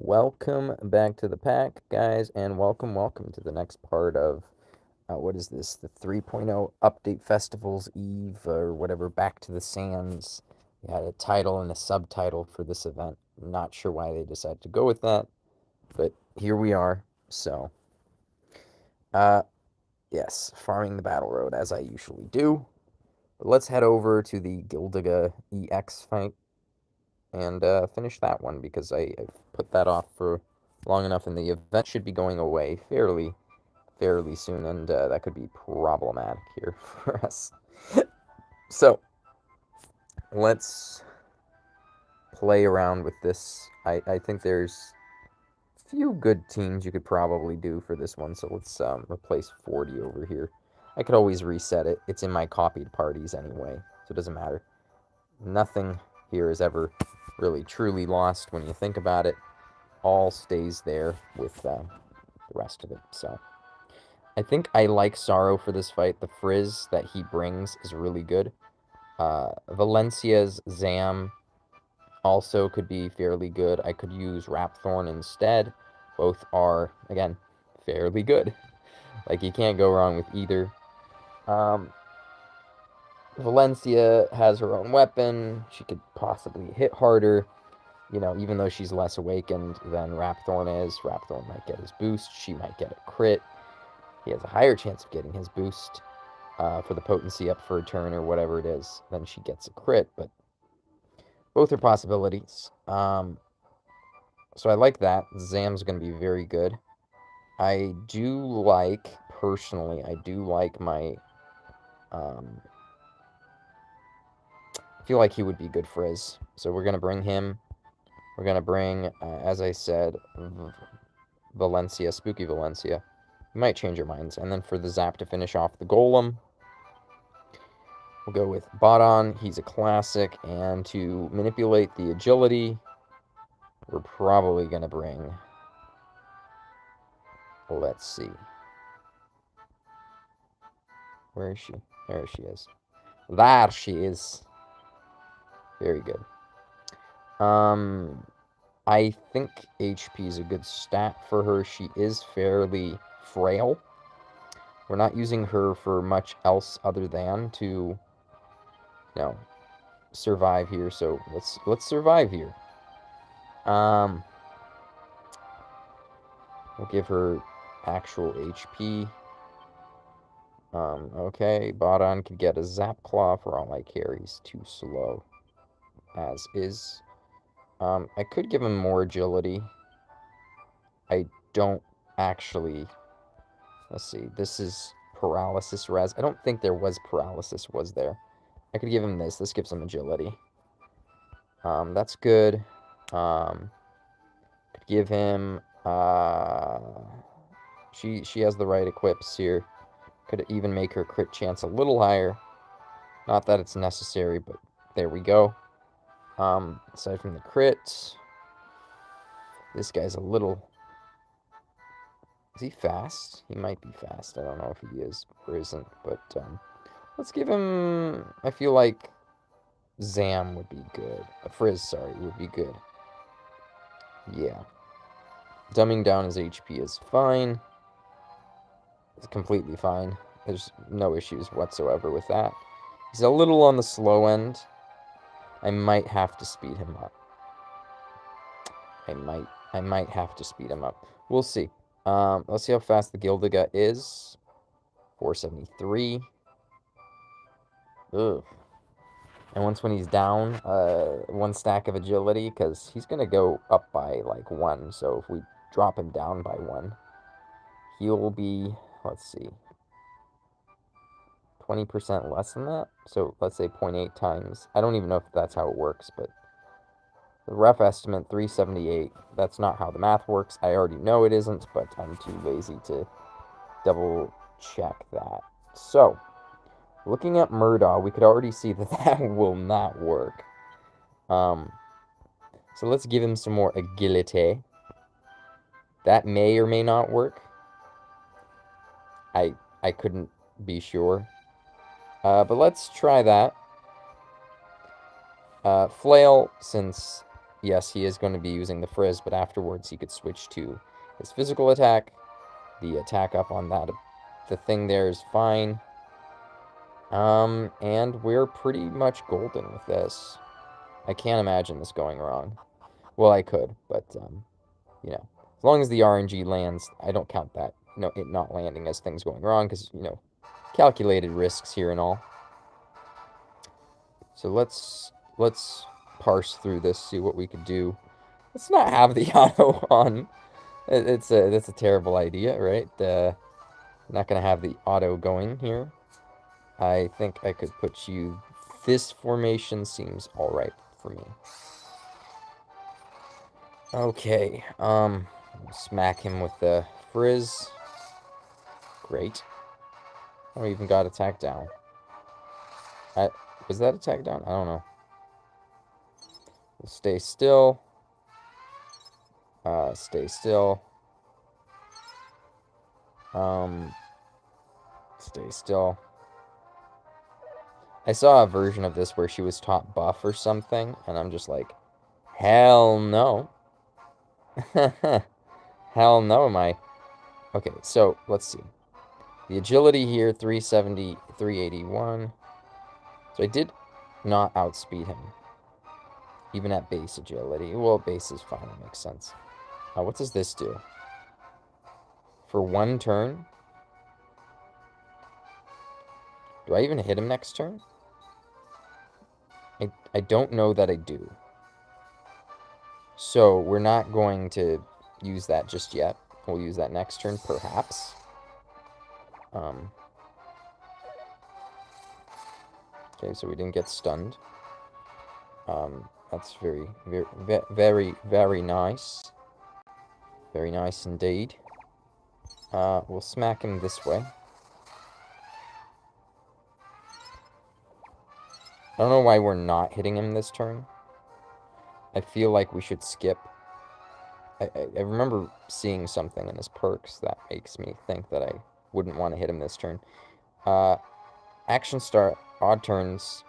Welcome back to the pack, guys, and welcome to the next part of, what is this, the 3.0 Update Festival's Eve, or whatever, Back to the Sands. We had a title and a subtitle for this event. I'm not sure why they decided to go with that, but here we are. So, uh, yes, farming the battle road, as I usually do. But let's head over to the Gyldagga EX fight and finish that one, because I've put that off for long enough, and the event should be going away fairly soon, and that could be problematic here for us. So, let's play around with this. I think there's a few good teams you could probably do for this one, so let's replace 40 over here. I could always reset it. It's in my copied parties anyway, so it doesn't matter. Nothing here is ever really truly lost when you think about it. All stays there with the rest of it. So I think I like Sorrow for this fight. The frizz that he brings is really good. Valencia's Zam also could be fairly good. I could use Rapthorn instead. Both are, again, fairly good. Like, you can't go wrong with either. Valencia has her own weapon. She could possibly hit harder. You know, even though she's less awakened than Rapthorn is. Rapthorn might get his boost. She might get a crit. He has a higher chance of getting his boost for the potency up for a turn or whatever it is. Then she gets a crit, but both are possibilities. So I like that. Zam's going to be very good. I do like, personally, I do like my... I feel like he would be good frizz. So we're going to bring him. We're going to bring, as I said, Valencia, Spooky Valencia. We might change our minds. And then for the Zap to finish off the Golem, we'll go with Bodon. He's a classic. And to manipulate the agility, we're probably going to bring... Let's see. Where is she? There she is. There she is. Very good. I think HP is a good stat for her. She is fairly frail. We're not using her for much else other than to, you know, survive here. So let's survive here. We'll give her actual HP. Okay, Bodon could get a Zap Claw for all I care. He's too slow, as is. I could give him more agility. I don't actually... Let's see. This is paralysis res. I don't think there was paralysis, was there? I could give him this. This gives him agility. That's good. Could give him... She has the right equips here. Could even make her crit chance a little higher. Not that it's necessary, but there we go. Aside from the crit, this guy's a little... Is he fast? He might be fast. I don't know if he is or isn't, but let's give him... I feel like Zam would be good. Frizz, sorry, would be good. Yeah. Dumbing down his HP is fine. It's completely fine. There's no issues whatsoever with that. He's a little on the slow end. I might have to speed him up. I might have to speed him up. We'll see. Let's see how fast the Gyldagga is. 473. Ugh. And once when he's down, 1 stack of agility, because he's going to go up by, like, 1. So if we drop him down by 1, he'll be, let's see, 20% less than that. So let's say 0.8 times. I don't even know if that's how it works, but the rough estimate, 378. That's not how the math works. I already know it isn't, but I'm too lazy to double check that. So, looking at Murdaugh, we could already see that that will not work. So let's give him some more agility. That may or may not work. I couldn't be sure. But let's try that. Flail, since yes, he is going to be using the Frizz, but afterwards he could switch to his physical attack. The attack up on that, the thing there is fine. And we're pretty much golden with this. I can't imagine this going wrong. Well, I could, but, you know, as long as the RNG lands, I don't count that, it not landing as things going wrong, because, calculated risks here and all. So let's parse through this, see what we could do. Let's not have the auto on. That's a terrible idea, right? Not gonna have the auto going here. I think I could put you. This formation seems all right for me. Okay. Smack him with the Frizz. Great. Oh, even got attack down. Was that attack down? I don't know. We'll stay still. Stay still. Stay still. I saw a version of this where she was taught buff or something, and I'm just like, hell no. Hell no, am I? Okay, so let's see. The agility here, 370, 381. So I did not outspeed him, even at base agility. Well, base is fine, that makes sense. What does this do? For one turn? Do I even hit him next turn? I don't know that I do. So we're not going to use that just yet. We'll use that next turn, perhaps. Okay, so we didn't get stunned. That's very, very, very nice. Very nice indeed. We'll smack him this way. I don't know why we're not hitting him this turn. I feel like we should skip. I remember seeing something in his perks that makes me think that I wouldn't want to hit him this turn. Action start, odd turns,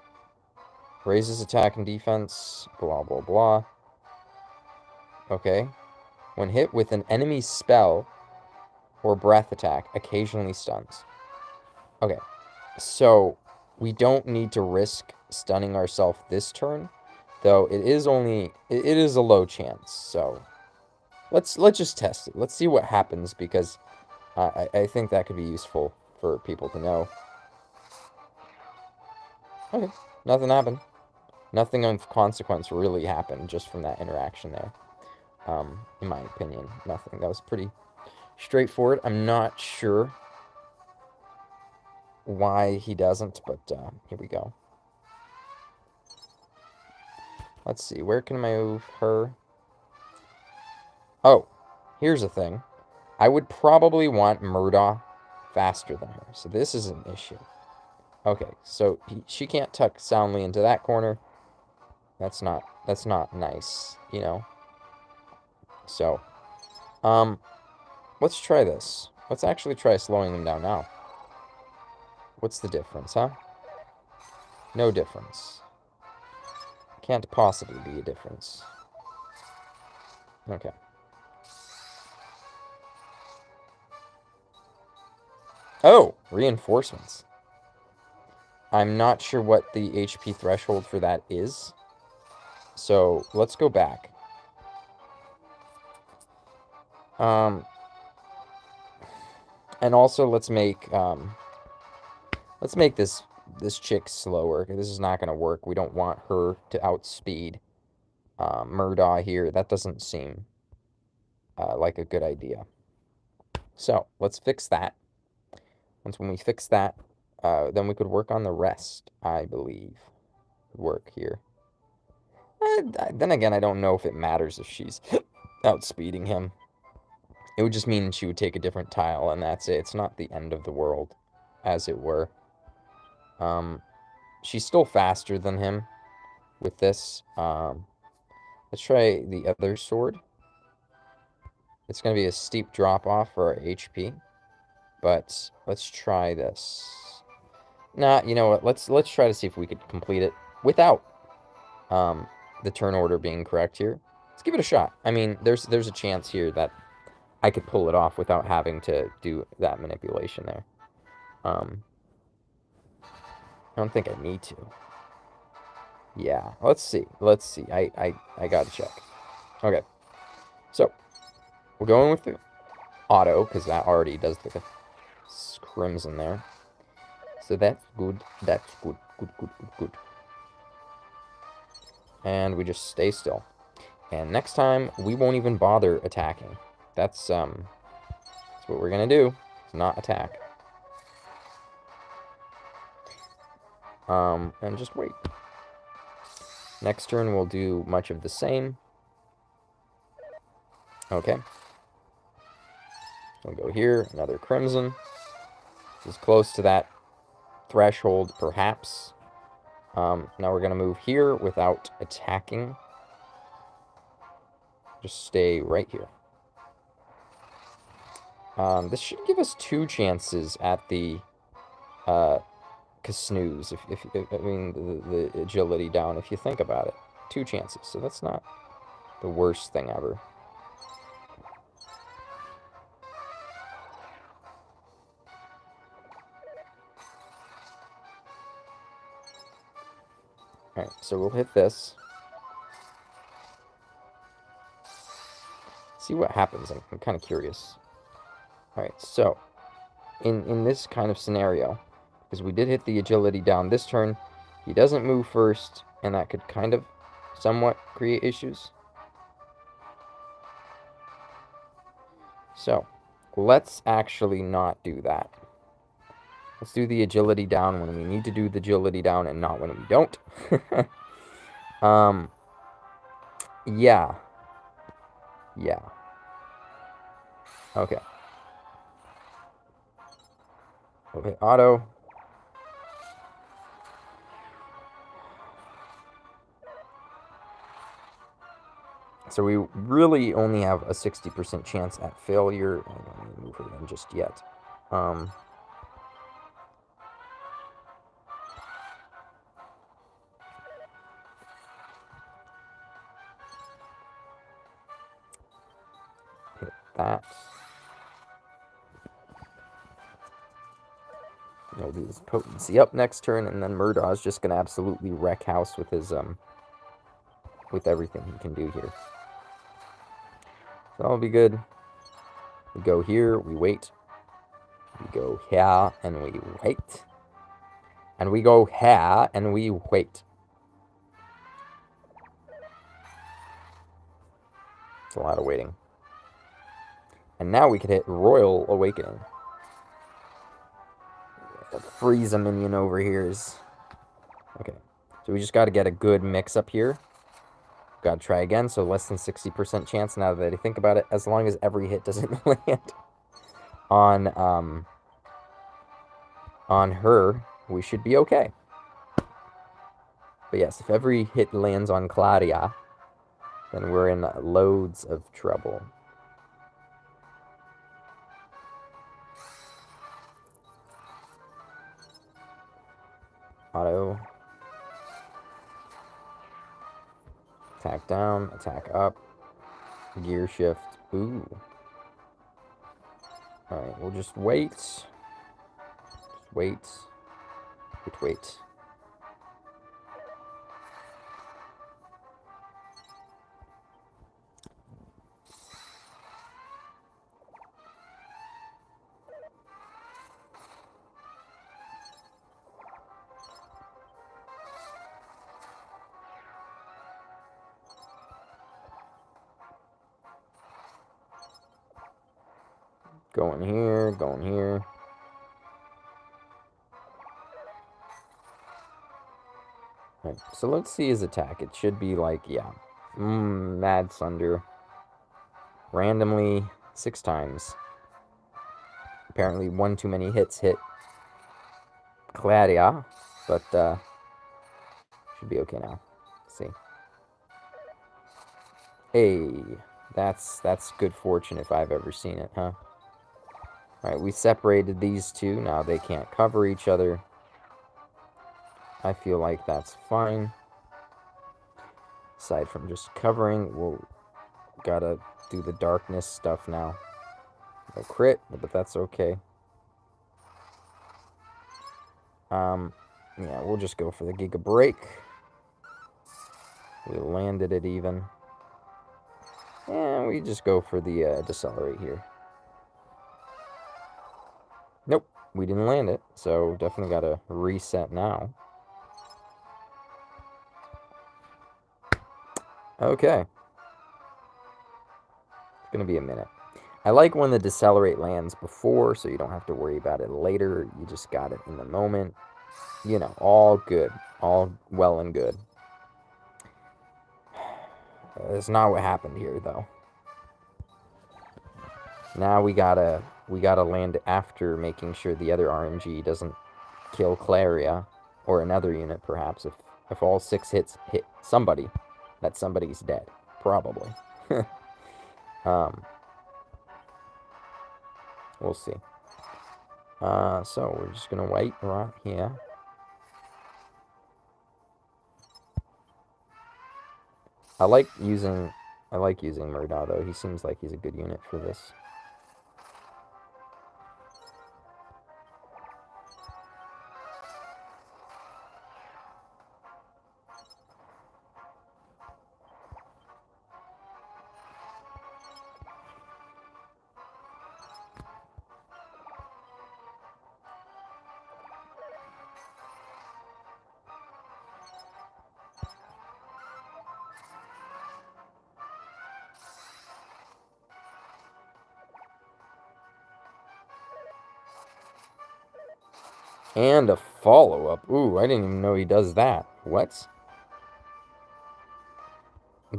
raises attack and defense, blah, blah, blah. Okay. When hit with an enemy spell or breath attack, occasionally stuns. Okay. So, we don't need to risk stunning ourselves this turn, though it is a low chance, so let's just test it. Let's see what happens, because I think that could be useful for people to know. Okay, nothing happened. Nothing of consequence really happened just from that interaction there. In my opinion, nothing. That was pretty straightforward. I'm not sure why he doesn't, but here we go. Let's see, where can I move her? Oh, here's a thing. I would probably want Murdaugh faster than her, so this is an issue. Okay, so she can't tuck soundly into that corner. That's not nice, So, let's try this. Let's actually try slowing them down now. What's the difference, huh? No difference. Can't possibly be a difference. Okay. Oh, reinforcements. I'm not sure what the HP threshold for that is. So, let's go back. And also let's make this chick slower. This is not going to work. We don't want her to outspeed Murdaugh here. That doesn't seem like a good idea. So, let's fix that. When we fix that, then we could work on the rest, I believe. Work here. Then again, I don't know if it matters if she's outspeeding him. It would just mean she would take a different tile, and that's it. It's not the end of the world, as it were. She's still faster than him with this. Let's try the other sword. It's going to be a steep drop-off for our HP. But let's try this. Nah, you know what? Let's try to see if we could complete it without the turn order being correct here. Let's give it a shot. I mean, there's a chance here that I could pull it off without having to do that manipulation there. I don't think I need to. Yeah, let's see. Let's see. I gotta check. Okay. So, we're going with the auto, because that already does the crimson there. So that's good. That's good. Good, good, good, good. And we just stay still. And next time, we won't even bother attacking. That's what we're gonna do. Is not attack. And just wait. Next turn, we'll do much of the same. Okay. We'll go here, another crimson. This is close to that threshold, perhaps. Now we're going to move here without attacking. Just stay right here. This should give us 2 chances at the snooze, if I mean the agility down, if you think about it. 2 chances, so that's not the worst thing ever. Alright, so we'll hit this. See what happens. I'm kind of curious. Alright, so in this kind of scenario, because we did hit the agility down this turn, he doesn't move first, and that could kind of somewhat create issues. So, let's actually not do that. Let's do the agility down when we need to do the agility down and not when we don't. Yeah. Yeah. Okay. Okay, auto. So we really only have a 60% chance at failure. I don't need to move her in just yet. Hit that. We'll do this potency up next turn, and then Murdaw's just gonna absolutely wreck house with his with everything he can do here. So that'll be good. We go here, we wait. We go here, and we wait. And we go here, and we wait. It's a lot of waiting. And now we could hit Royal Awakening. The Frieza minion over here is... Okay. So we just got to get a good mix up here. Got to try again, so less than 60% chance now that I think about it, as long as every hit doesn't land on her, we should be okay. But yes, if every hit lands on Claudia, then we're in loads of trouble. Auto. Attack down, attack up. Gear shift. Ooh. Alright, we'll just wait. Just wait. Wait. Going here, going here. Right, so let's see his attack. It should be like, yeah. Mad Thunder. Randomly 6 times. Apparently 1 too many hits hit Claudia, but should be okay now. Let's see. Hey, that's good fortune if I've ever seen it, huh? Alright, we separated these two. Now they can't cover each other. I feel like that's fine. Aside from just covering, we'll gotta do the darkness stuff now. No crit, but that's okay. Yeah, we'll just go for the Giga Break. We landed it even. And we just go for the Decelerate here. Nope, we didn't land it, so definitely gotta reset now. Okay. It's gonna be a minute. I like when the Decelerate lands before, so you don't have to worry about it later. You just got it in the moment. You know, all good. All well and good. That's not what happened here, though. Now we gotta land after making sure the other RNG doesn't kill Claria, or another unit, perhaps. If all 6 hits hit somebody, that somebody's dead. Probably. We'll see. So we're just gonna wait right here. I like using Murda, though. He seems like he's a good unit for this. And a follow-up. Ooh, I didn't even know he does that. What?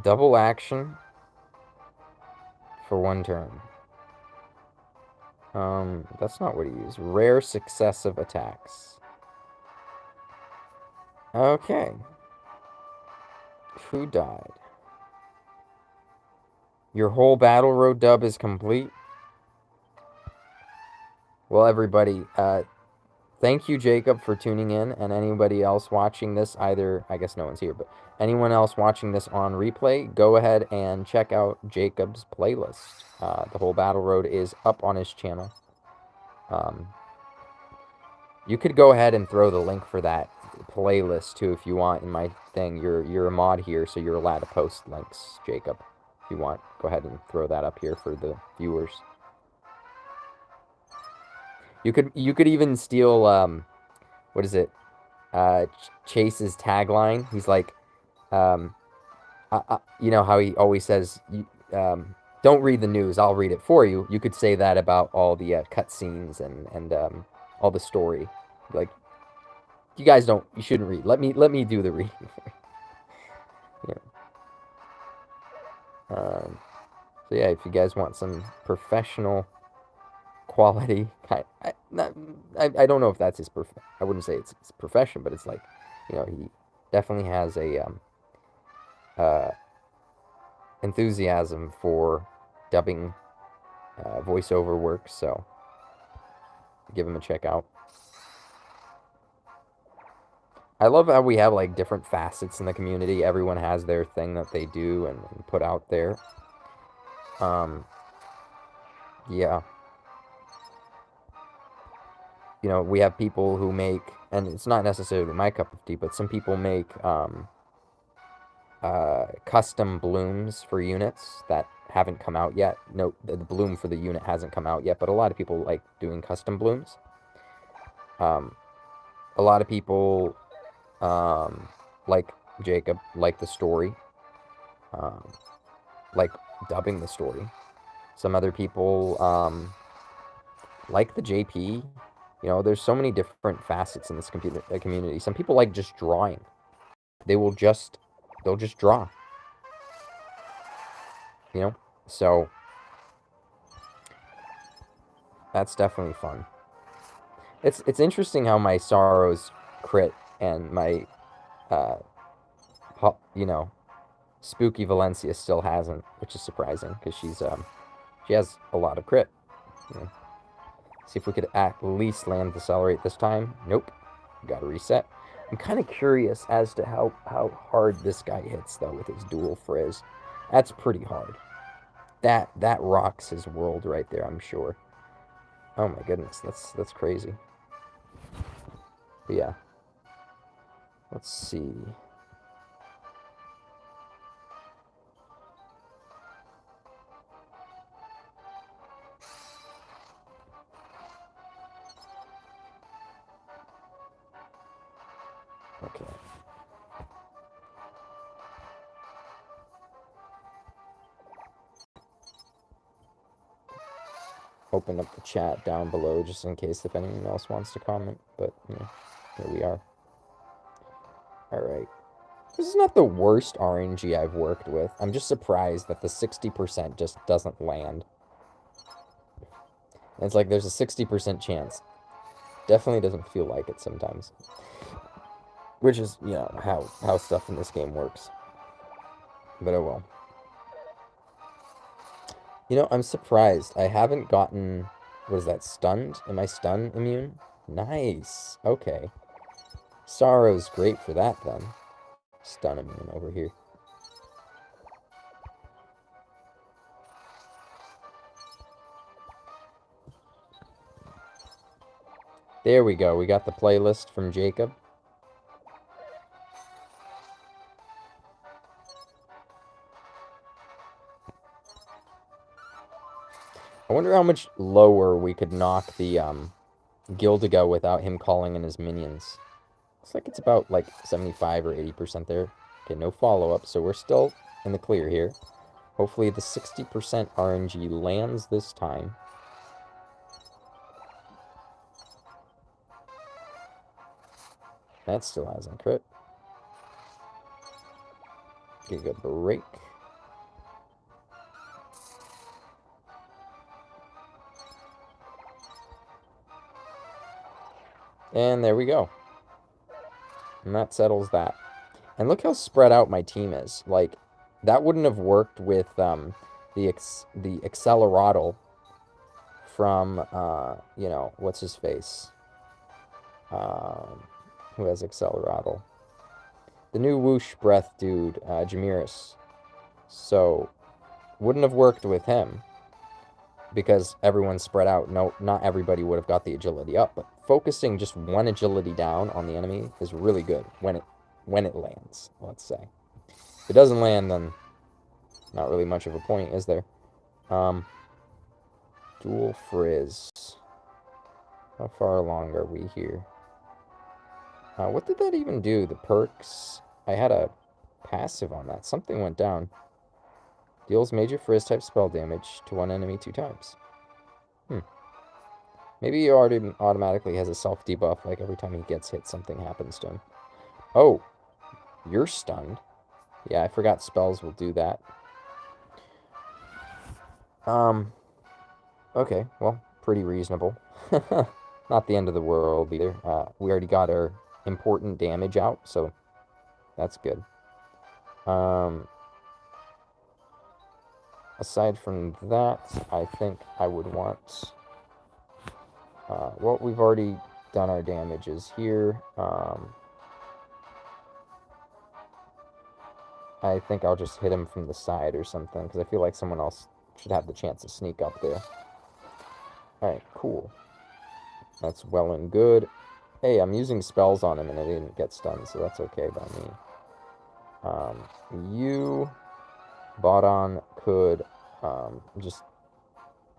Double action for 1 turn. That's not what he used. Rare successive attacks. Okay. Who died? Your whole battle road dub is complete? Well, everybody, thank you, Jacob, for tuning in, and anybody else watching this, either, I guess no one's here, but anyone else watching this on replay, go ahead and check out Jacob's playlist. The whole battle road is up on his channel. You could go ahead and throw the link for that playlist, too, if you want, in my thing. You're a mod here, so you're allowed to post links, Jacob. If you want, go ahead and throw that up here for the viewers. You could even steal, what is it? Chase's tagline. He's like, you know how he always says, don't read the news, I'll read it for you. You could say that about all the cutscenes and all the story. Like, you guys you shouldn't read. Let me do the reading for you. Yeah. So yeah, if you guys want some professional quality, I don't know if that's his I wouldn't say it's his profession, but it's like, you know, he definitely has a enthusiasm for dubbing voiceover work, so give him a check out. I love how we have like different facets in the community. Everyone has their thing that they do and put out there. Yeah. You know, we have people who make, and it's not necessarily my cup of tea, but some people make custom blooms for units that haven't come out yet. No, the bloom for the unit hasn't come out yet, but a lot of people like doing custom blooms. A lot of people, like Jacob, like the story, like dubbing the story. Some other people like the JP. You know, there's so many different facets in this community. Some people like just drawing. They'll just draw. You know, so that's definitely fun. It's interesting how my Sorrows crit and my you know, Spooky Valencia still hasn't, which is surprising because she has a lot of crit. You know. See if we could at least land the Celery this time. Nope. Gotta reset. I'm kind of curious as to how hard this guy hits, though, with his dual frizz. That's pretty hard. That rocks his world right there, I'm sure. Oh my goodness, that's crazy. But yeah. Let's see. Okay. Open up the chat down below just in case if anyone else wants to comment, but you know, here we are. Alright. This is not the worst RNG I've worked with. I'm just surprised that the 60% just doesn't land. And it's like there's a 60% chance. Definitely doesn't feel like it sometimes. Which is, you know, how stuff in this game works. But oh well. You know, I'm surprised. I haven't gotten... What is that? Stunned? Am I stun immune? Nice. Okay. Sorrow's great for that, then. Stun immune over here. There we go. We got the playlist from Jacob. I wonder how much lower we could knock the Gyldagga without him calling in his minions. Looks like it's about like 75 or 80% there. Okay, no follow-up, so we're still in the clear here. Hopefully the 60% RNG lands this time. That still hasn't crit. Giga break. And there we go. And that settles that. And look how spread out my team is. Like, that wouldn't have worked with the Acceleratle from, you know, what's his face? Who has Acceleratle? The new Whoosh Breath dude, Jamiris. So, wouldn't have worked with him because everyone's spread out. No, not everybody would have got the agility up, but focusing just one agility down on the enemy is really good when it lands, let's say. If it doesn't land, then not really much of a point, is there? Dual frizz. How far along are we here? What did that even do? The perks? I had a passive on that. Something went down. Deals major frizz type spell damage to one enemy 2 times. Maybe he already automatically has a self debuff, like every time he gets hit, something happens to him. Oh, you're stunned. Yeah, I forgot spells will do that. Okay, well, pretty reasonable. Not the end of the world either. We already got our important damage out, so that's good. Aside from that, I think I would want... well, we've already done our damages here. I think I'll just hit him from the side or something, because I feel like someone else should have the chance to sneak up there. Alright, cool. That's well and good. Hey, I'm using spells on him and I didn't get stunned, so that's okay by me. You, Bodon, could just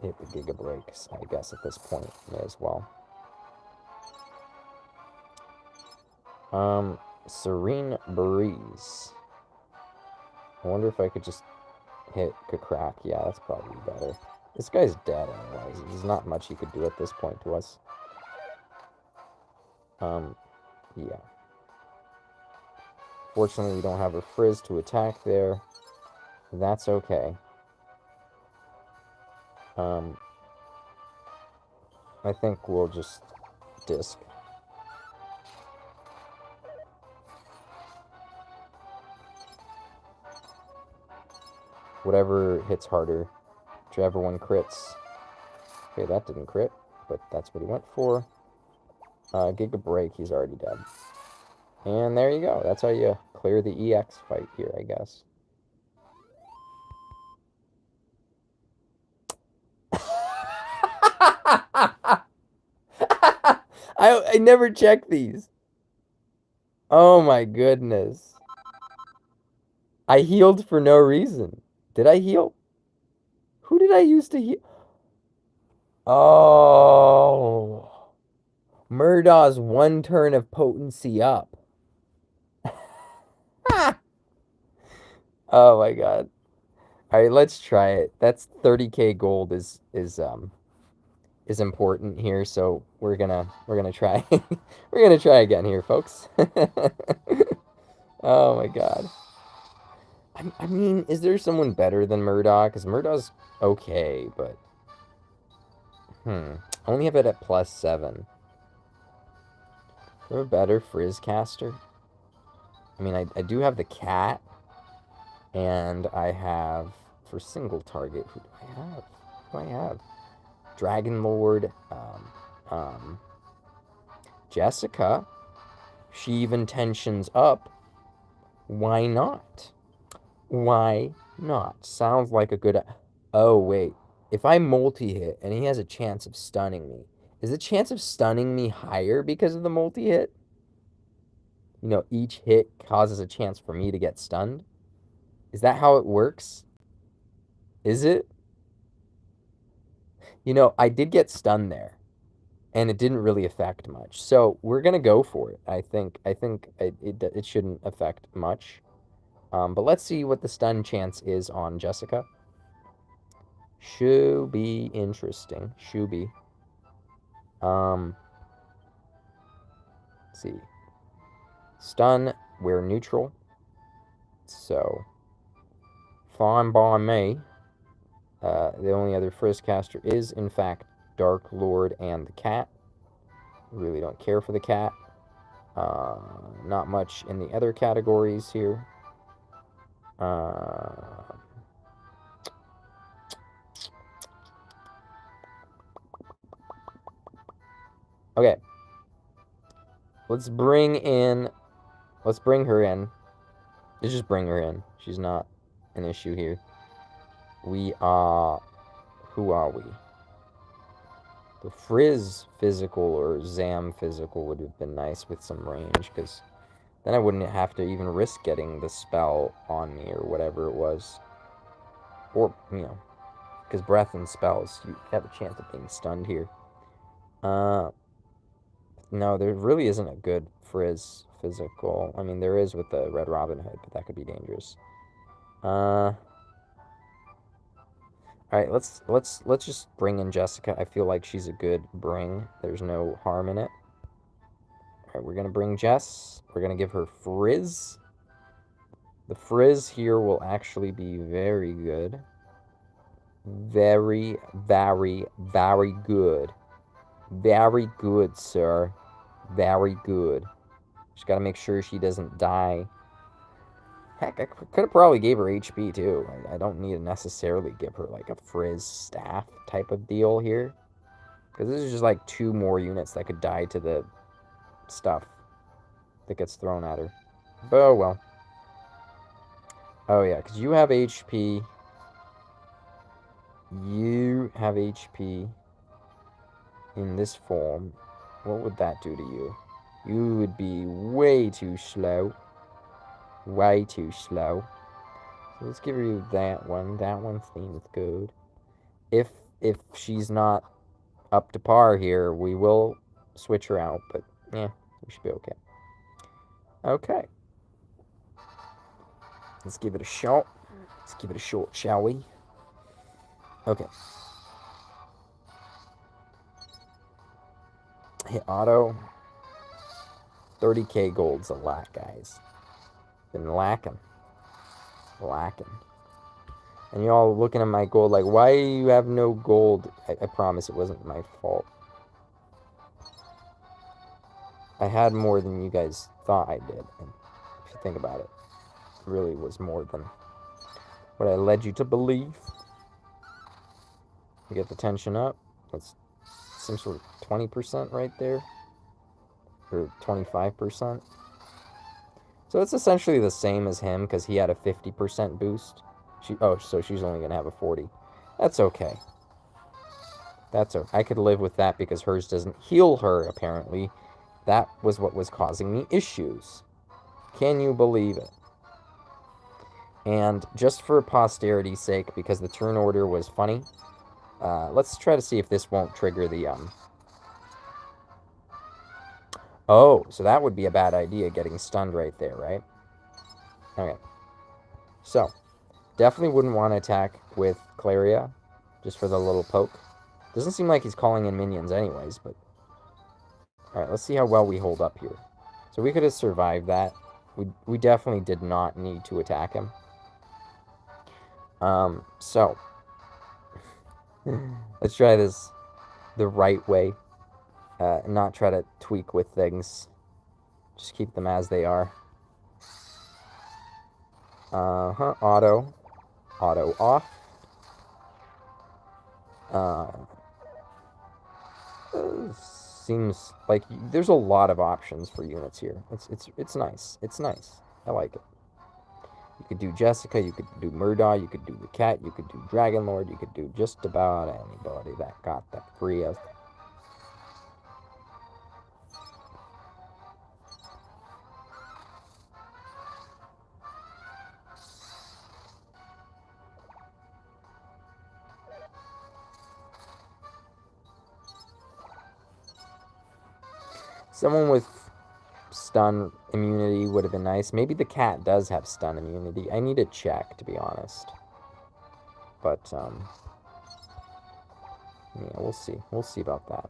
hit the Giga Breaks, I guess, at this point. May as well. Serene Breeze. I wonder if I could just hit Kakrak. Yeah, that's probably better. This guy's dead anyways. There's not much he could do at this point to us. Yeah. Fortunately, we don't have a frizz to attack there. That's okay. I think we'll just disc. Whatever hits harder. Whichever one crits. Okay, that didn't crit, but that's what he went for. Giga Break, he's already dead. And there you go. That's how you clear the EX fight here, I guess. I never check these. Oh my goodness. I healed for no reason. Did I heal? Who did I use to heal? Oh. Murdaw's one turn of potency up. Oh my god. All right, let's try it. That's 30k gold is important here, so we're gonna try we're gonna try again here, folks. Oh my god. I mean, is there someone better than Murdaugh? Because Murdaw's okay, but I only have it at +7. Is there a better Frizz caster? I mean, I do have the cat, and I have for single target. Who do I have? Who do I have? Dragon Lord, Jessica. She even tensions up. Why not? Why not? Sounds like a good. Oh, wait. If I multi-hit and he has a chance of stunning me, is the chance of stunning me higher because of the multi-hit? You know, each hit causes a chance for me to get stunned? Is that how it works? Is it? You know, I did get stunned there, and it didn't really affect much. So we're gonna go for it. I think it shouldn't affect much. But let's see what the stun chance is on Jessica. Should be interesting. Should be. Let's see. Stun, we're neutral. So, fine by me. The only other Frizz caster is, in fact, Dark Lord and the cat. Really don't care for the cat. Not much in the other categories here. Okay. Let's bring her in. Let's just bring her in. She's not an issue here. We are... Who are we? The Frizz physical or Zam physical would have been nice with some range, because then I wouldn't have to even risk getting the spell on me or whatever it was. Or, you know, because breath and spells, you have a chance of being stunned here. No, there really isn't a good Frizz physical. I mean, there is with the Red Robin Hood, but that could be dangerous. All right, let's just bring in Jessica. I feel like she's a good bring. There's no harm in it. All right, we're gonna bring Jess. We're gonna give her Frizz. The Frizz here will actually be very good. Very, very, very good. Very good, sir. Very good. Just gotta make sure she doesn't die. Heck, I could have probably gave her HP too. I don't need to necessarily give her like a Frizz staff type of deal here. Because this is just like 2 more units that could die to the stuff that gets thrown at her. But oh well. Oh yeah, because you have HP. You have HP in this form. What would that do to you? You would be way too slow. Way too slow. So let's give you that one. That one seems good. If she's not up to par here, we will switch her out, but yeah, we should be okay. Okay. Let's give it a shot. Let's give it a shot, shall we? Okay. Hit auto. 30k gold's a lot, guys. Been lacking. Lacking. And y'all looking at my gold like, why you have no gold? I promise it wasn't my fault. I had more than you guys thought I did. And if you think about it, it really was more than what I led you to believe. You get the tension up. That's some sort of 20% right there. Or 25%. So it's essentially the same as him because he had a 50% boost. So she's only going to have a 40. That's okay. I could live with that because hers doesn't heal her, apparently. That was what was causing me issues. Can you believe it? And just for posterity's sake, because the turn order was funny, let's try to see if this won't trigger the, Oh, so that would be a bad idea, getting stunned right there, right? Okay. So, definitely wouldn't want to attack with Claria, just for the little poke. Doesn't seem like he's calling in minions anyways, but... Alright, let's see how well we hold up here. So we could have survived that. We definitely did not need to attack him. So... let's try this the right way. Not try to tweak with things. Just keep them as they are. Auto. Auto off. Seems like there's a lot of options for units here. It's nice. It's nice. I like it. You could do Jessica, you could do Murdaugh, you could do the cat, you could do Dragon Lord, you could do just about anybody that got that free of. Someone with stun immunity would have been nice. Maybe the cat does have stun immunity. I need to check, to be honest. But, yeah, we'll see. We'll see about that.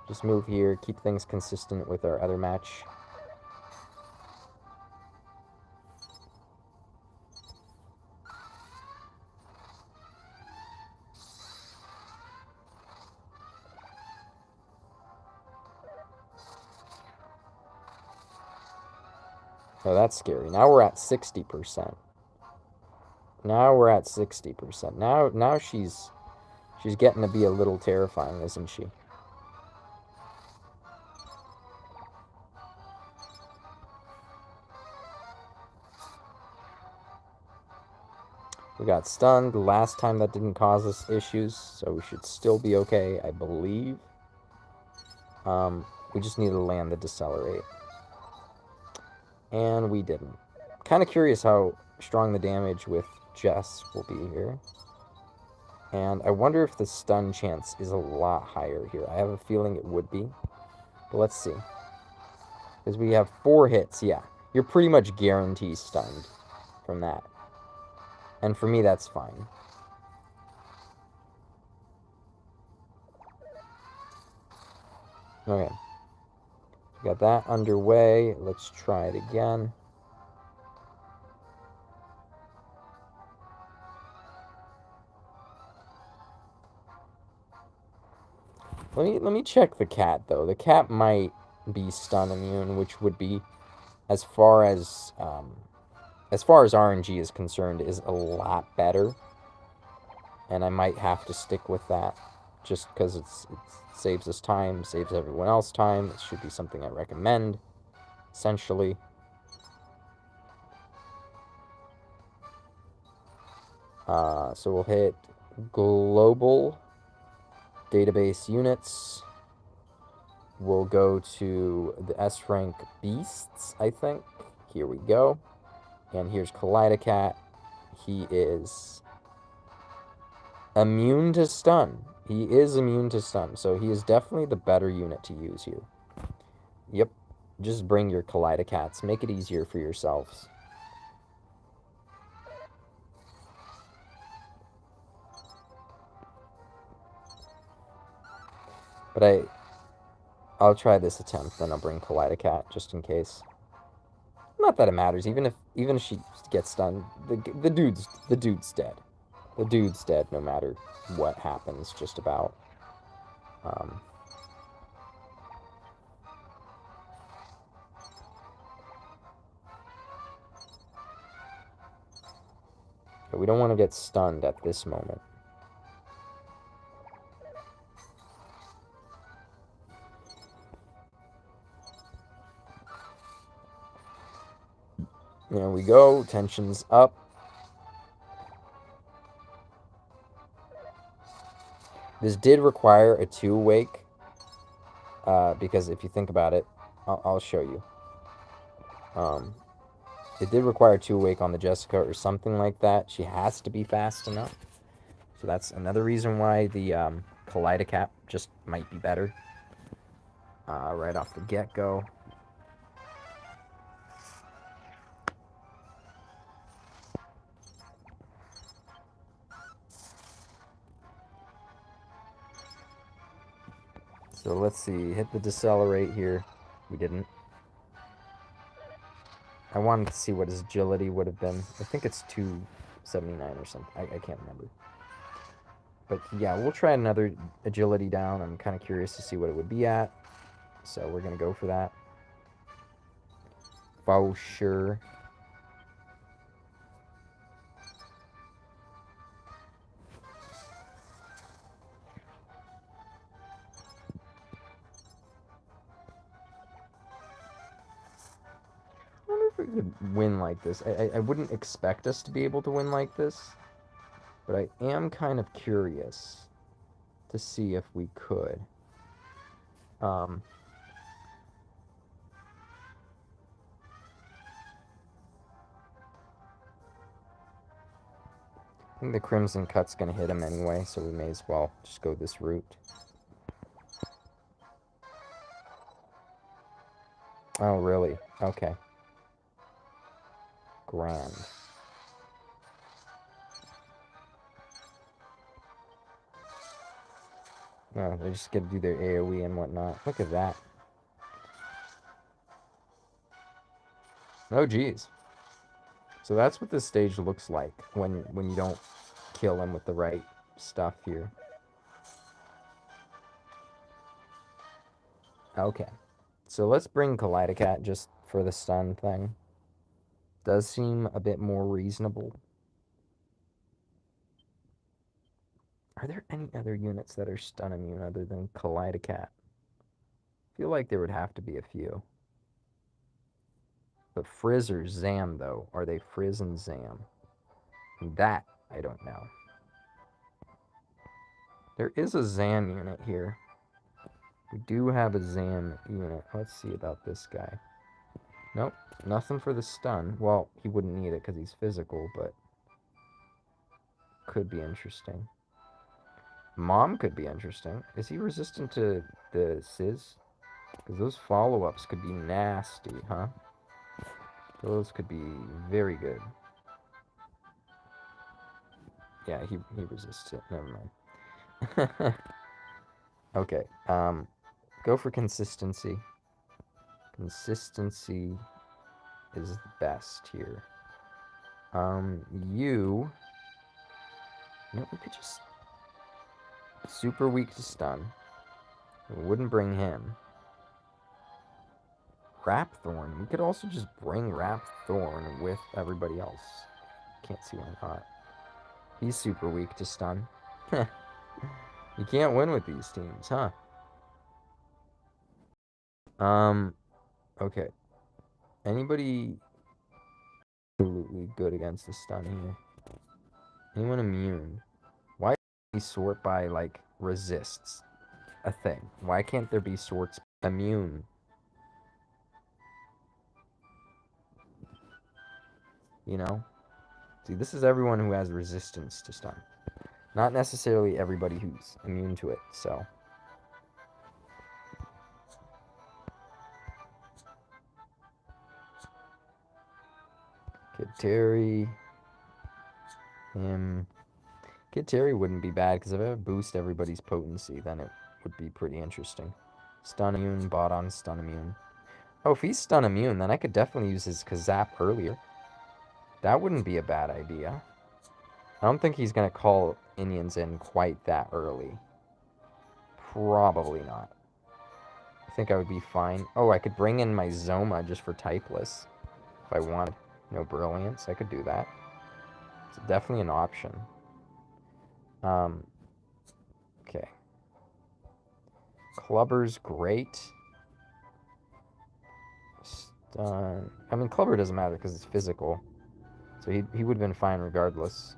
Just move here, keep things consistent with our other match. Oh, that's scary. Now we're at 60%. Now we're at 60%. Now she's getting to be a little terrifying, isn't she? We got stunned. The last time that didn't cause us issues, so we should still be okay, I believe. We just need to land the Decelerate. And we didn't. Kind of curious how strong the damage with Jess will be here. And I wonder if the stun chance is a lot higher here. I have a feeling it would be. But let's see. Because we have 4 hits, yeah. You're pretty much guaranteed stunned from that. And for me, that's fine. Okay. We got that underway. Let's try it again. Let me check the cat, though. The cat might be stun immune, which would be, as far as RNG is concerned, is a lot better. And I might have to stick with that, just because it saves us time, saves everyone else time. It should be something I recommend, essentially. So we'll hit global database units. We'll go to the S rank beasts, I think. Here we go. And here's Gyldagga. He is immune to stun. He is immune to stun, so he is definitely the better unit to use here. Yep. Just bring your Gyldaggas. Make it easier for yourselves. But I'll try this attempt, then I'll bring Gyldagga just in case. Not that it matters. Even if she gets stunned, the dude's dead. The dude's dead no matter what happens. Just about. But we don't want to get stunned at this moment. There we go. Tension's up. This did require a 2-wake. Because if you think about it, I'll show you. It did require 2-wake on the Jessica or something like that. She has to be fast enough. So that's another reason why the Kaleidocap just might be better. Right off the get-go. So let's see, hit the decelerate here. We didn't. I wanted to see what his agility would have been. I think it's 279 or something. I can't remember. But yeah, we'll try another agility down. I'm kind of curious to see what it would be at. So we're going to go for that. For sure. I wonder if we could win like this. I wouldn't expect us to be able to win like this. But I am kind of curious to see if we could. I think the Crimson Cut's going to hit him anyway, so we may as well just go this route. Oh, really? Okay. Grand. No, they just get to do their AoE and whatnot. Look at that. Oh, geez. So that's what this stage looks like when you don't kill him with the right stuff here. Okay. So let's bring Kaleidocat just for the stun thing. Does seem a bit more reasonable. Are there any other units that are stun immune other than Kaleidocat? I feel like there would have to be a few. But Frizz or Zam, though, are they Frizz and Zam? That, I don't know. There is a Zam unit here. We do have a Zam unit. Let's see about this guy. Nope, nothing for the stun. Well, he wouldn't need it because he's physical, but could be interesting. Mom could be interesting. Is he resistant to the Sizz? Because those follow-ups could be nasty, huh? Those could be very good. Yeah, he resists it. Never mind. Okay, go for consistency. Consistency is the best here. You know, we could just super weak to stun. We wouldn't bring him. Rapthorn. We could also just bring Rapthorn with everybody else. Can't see why not. He's super weak to stun. You can't win with these teams, huh? Okay. Anybody absolutely good against the stun here? Anyone immune? Why can't we sort by, like, resists a thing? Why can't there be sorts immune? You know? See, this is everyone who has resistance to stun. Not necessarily everybody who's immune to it, so... Kid Terry... Him... Kid Terry wouldn't be bad, because if I boost everybody's potency, then it would be pretty interesting. Stun immune, bot on stun immune. Oh, if he's stun immune, then I could definitely use his Kazap earlier. That wouldn't be a bad idea. I don't think he's going to call Inians in quite that early. Probably not. I think I would be fine. Oh, I could bring in my Zoma just for typeless. If I wanted. No Brilliance, I could do that. It's definitely an option. Okay. Clubber's great. Done. I mean, Clubber doesn't matter because it's physical. So he would have been fine regardless.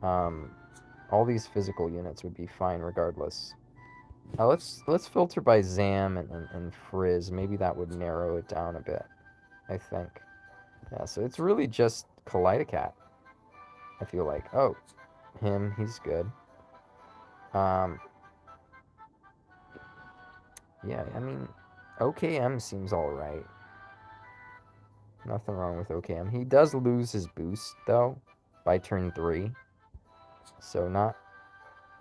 All these physical units would be fine regardless. Let's filter by Zam and Frizz. Maybe that would narrow it down a bit, I think. Yeah, so it's really just Kaleidocat, I feel like. Oh, he's good. Yeah, I mean, OKM seems alright. Nothing wrong with OKM. He does lose his boost, though, by turn 3. So not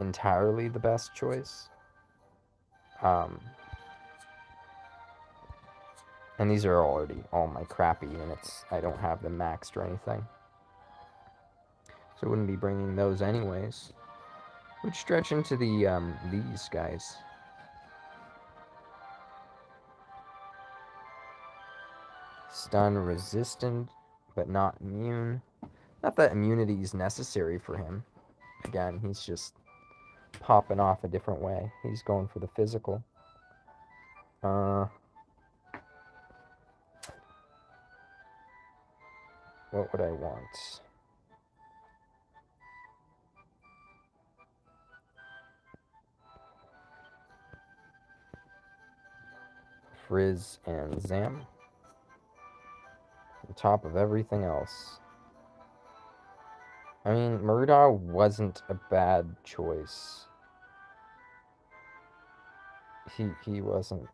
entirely the best choice. And these are already all my crappy units. I don't have them maxed or anything. So I wouldn't be bringing those anyways. Would stretch into the, these guys. Stun resistant, but not immune. Not that immunity is necessary for him. Again, he's just popping off a different way. He's going for the physical. What would I want? Frizz and Zam. On top of everything else. I mean, Murdaugh wasn't a bad choice. He wasn't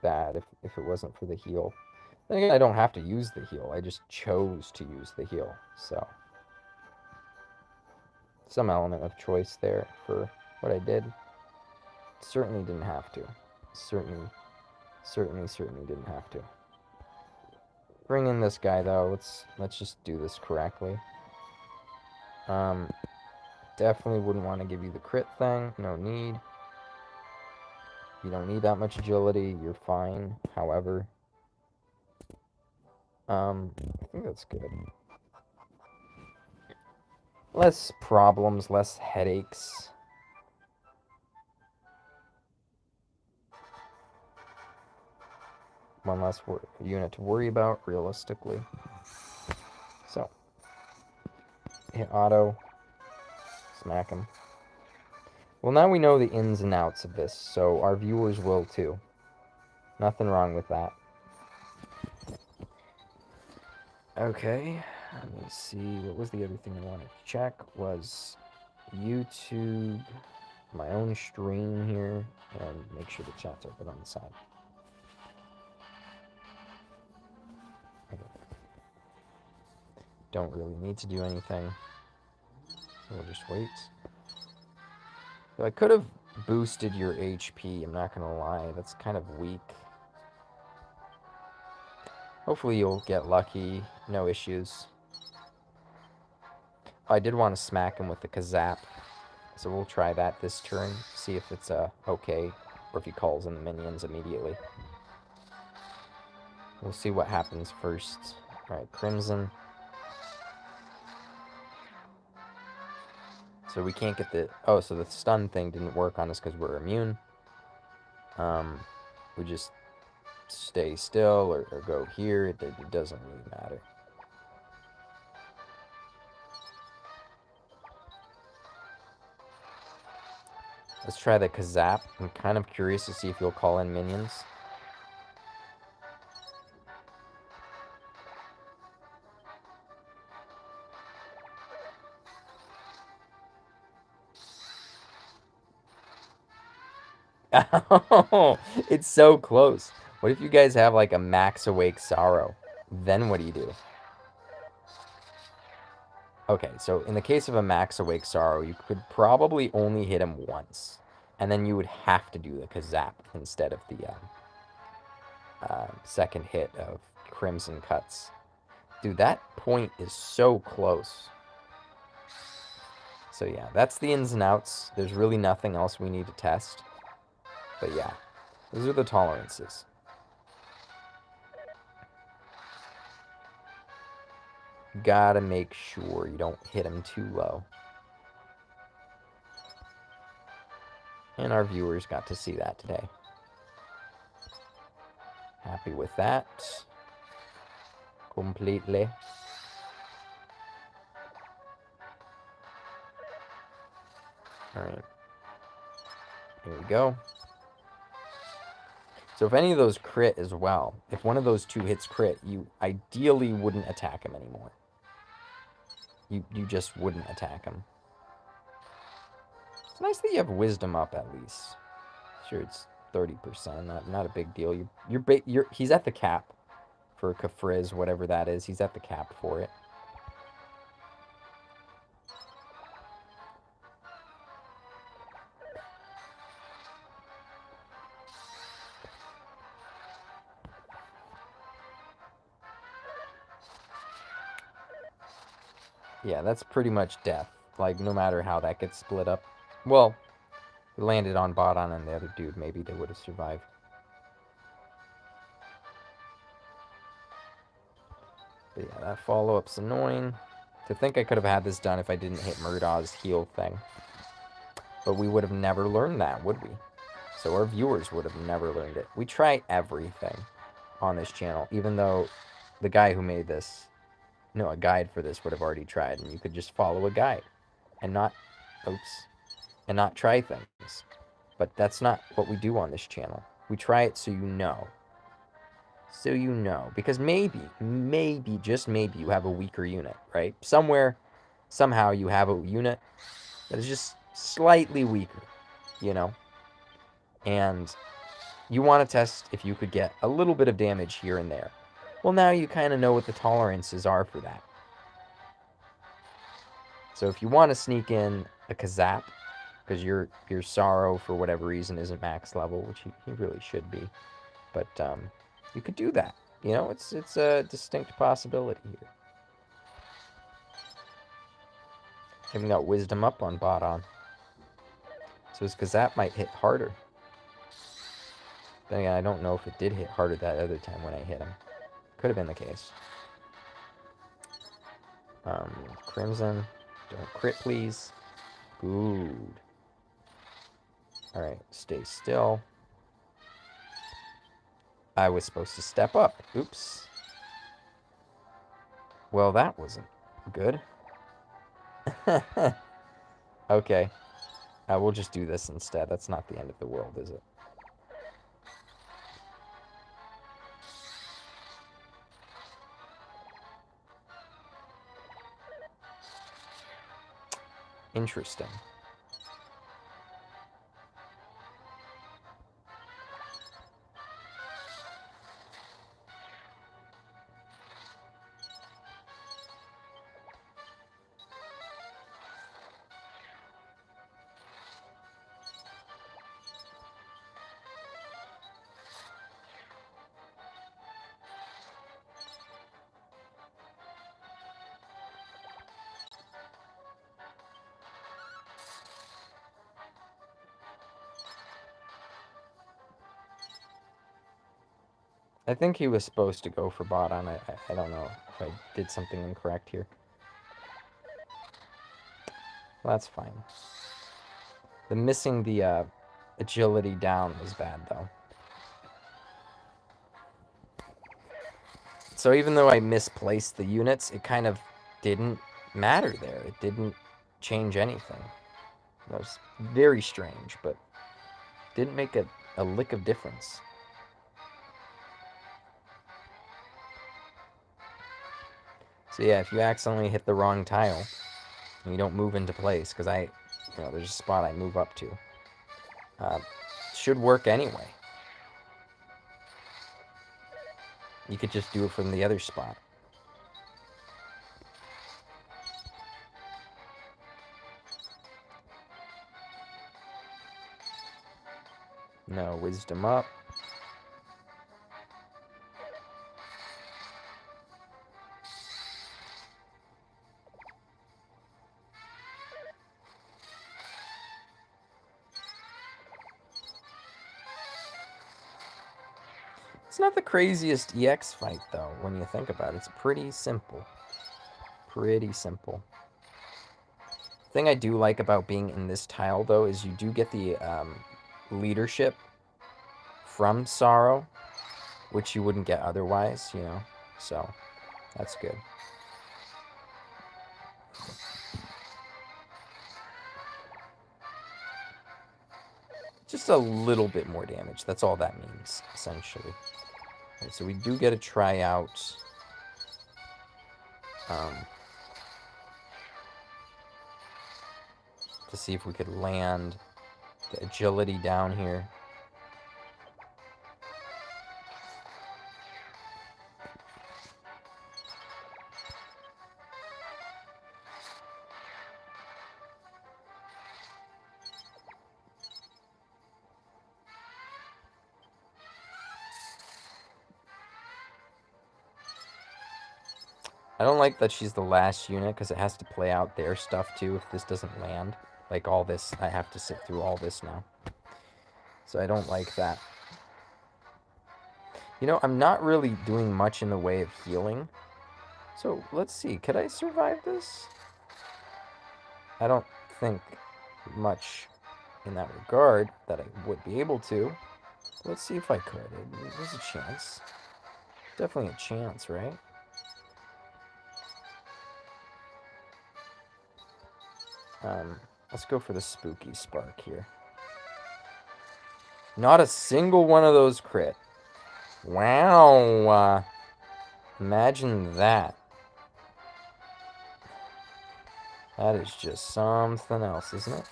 bad if it wasn't for the heal. Then again, I don't have to use the heal. I just chose to use the heal. So, some element of choice there for what I did. Certainly didn't have to. Certainly didn't have to. Bring in this guy though. Let's just do this correctly. Definitely wouldn't want to give you the crit thing. No need. You don't need that much agility. You're fine. However, I think that's good. Less problems, less headaches. One less unit to worry about, realistically. So, hit auto. Smack him. Well, now we know the ins and outs of this, so our viewers will too. Nothing wrong with that. Okay, let me see. What was the other thing I wanted to check? Was YouTube, my own stream here, and make sure the chat's open on the side. Okay. Don't really need to do anything. We'll just wait. So I could have boosted your HP, I'm not gonna lie. That's kind of weak. Hopefully you'll get lucky. No issues. I did want to smack him with the Kazap. So we'll try that this turn. See if it's okay. Or if he calls in the minions immediately. We'll see what happens first. Alright, Crimson. So we can't get the... Oh, so the stun thing didn't work on us because we're immune. We just stay still or go here. It doesn't really matter. Let's try the Kazap. I'm kind of curious to see if you'll call in minions. Oh, it's so close. What if you guys have like a max awake sorrow? Then what do you do? Okay, so in the case of a max awake sorrow, you could probably only hit him once. And then you would have to do the Kazap instead of the second hit of Crimson Cuts. Dude, that point is so close. So yeah, that's the ins and outs. There's really nothing else we need to test. But yeah, those are the tolerances. Gotta make sure you don't hit him too low. And our viewers got to see that today. Happy with that. completely. Alright. Here we go. So if any of those crit as well, if one of those two hits crit, you ideally wouldn't attack him anymore. You just wouldn't attack him. It's nice that you have wisdom up at least. Sure, it's 30%, not a big deal. He's at the cap for Kafriz, whatever that is. He's at the cap for it. Yeah, that's pretty much death. Like, no matter how that gets split up. Well, it landed on Bodon and the other dude. Maybe they would have survived. But yeah, that follow-up's annoying. To think I could have had this done if I didn't hit Murdaw's heal thing. But we would have never learned that, would we? So our viewers would have never learned it. We try everything on this channel, even though the guy who made this, a guide for this would have already tried, and you could just follow a guide and not try things. But that's not what we do on this channel. We try it so you know. So you know. Because maybe, just maybe, you have a weaker unit, right? Somewhere, somehow, you have a unit that is just slightly weaker, And you want to test if you could get a little bit of damage here and there. Well, now you kind of know what the tolerances are for that. So if you want to sneak in a Kazap, because your Sorrow, for whatever reason, isn't max level, which he really should be. But you could do that. It's a distinct possibility here. Even got Wisdom up on Bodon. So his Kazap might hit harder. Then again, I don't know if it did hit harder that other time when I hit him. Could have been the case. Crimson. Don't crit, please. Good. Alright, stay still. I was supposed to step up. Oops. Well, that wasn't good. Okay. We'll just do this instead. That's not the end of the world, is it? Interesting. I think he was supposed to go for Bodon. I don't know if I did something incorrect here. Well, that's fine. The missing the agility down was bad, though. So even though I misplaced the units, it kind of didn't matter there. It didn't change anything. That was very strange, but didn't make a lick of difference. So yeah, if you accidentally hit the wrong tile, and you don't move into place, because there's a spot I move up to. Should work anyway. You could just do it from the other spot. No, Wisdom up. It's not the craziest EX fight, though, when you think about it. It's pretty simple. Pretty simple. The thing I do like about being in this tile, though, is you do get the leadership from Sorrow, which you wouldn't get otherwise, So, That's good. Just a little bit more damage. That's all that means, essentially. Right, so we do get to try out to see if we could land the agility down here. I don't like that she's the last unit because it has to play out their stuff too if this doesn't land. Like all this, I have to sit through all this now. So I don't like that. You know, I'm not really doing much in the way of healing. So let's see, could I survive this? I don't think much in that regard that I would be able to. Let's see if I could. There's a chance. Definitely a chance, right? Let's go for the spooky spark here. Not a single one of those crit. Wow. Imagine that. That is just something else, isn't it?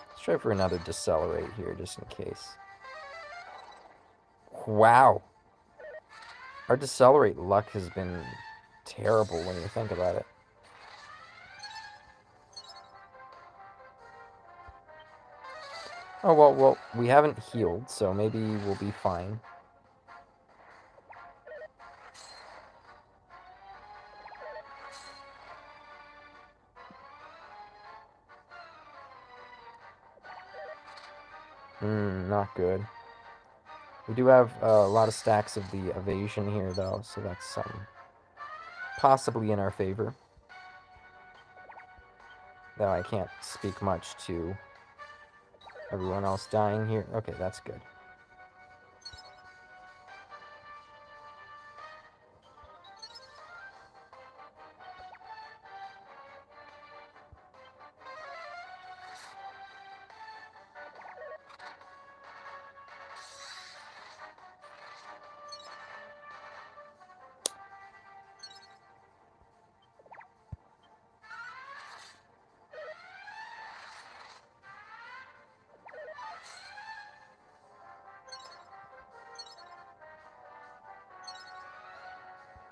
Let's try for another decelerate here, just in case. Wow. Our decelerate luck has been terrible when you think about it. Oh, well, we haven't healed, so maybe we'll be fine. Not good. We do have a lot of stacks of the evasion here, though, so that's possibly in our favor. Though I can't speak much to everyone else dying here. Okay, that's good.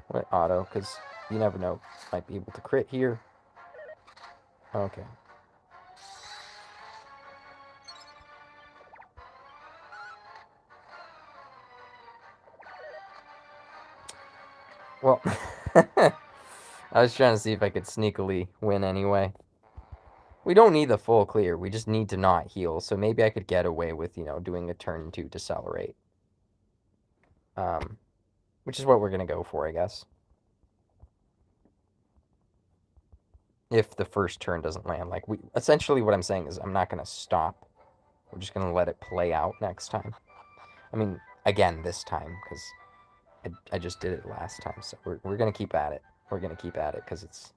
What auto? Because you never know. Might be able to crit here. Okay. Well, I was trying to see if I could sneakily win anyway. We don't need the full clear. We just need to not heal. So maybe I could get away with, doing a turn 2 decelerate. Which is what we're going to go for, I guess. If the first turn doesn't land. Like, essentially what I'm saying is I'm not going to stop. We're just going to let it play out next time. I mean, again, this time, because I just did it last time. So we're going to keep at it. We're going to keep at it, because it's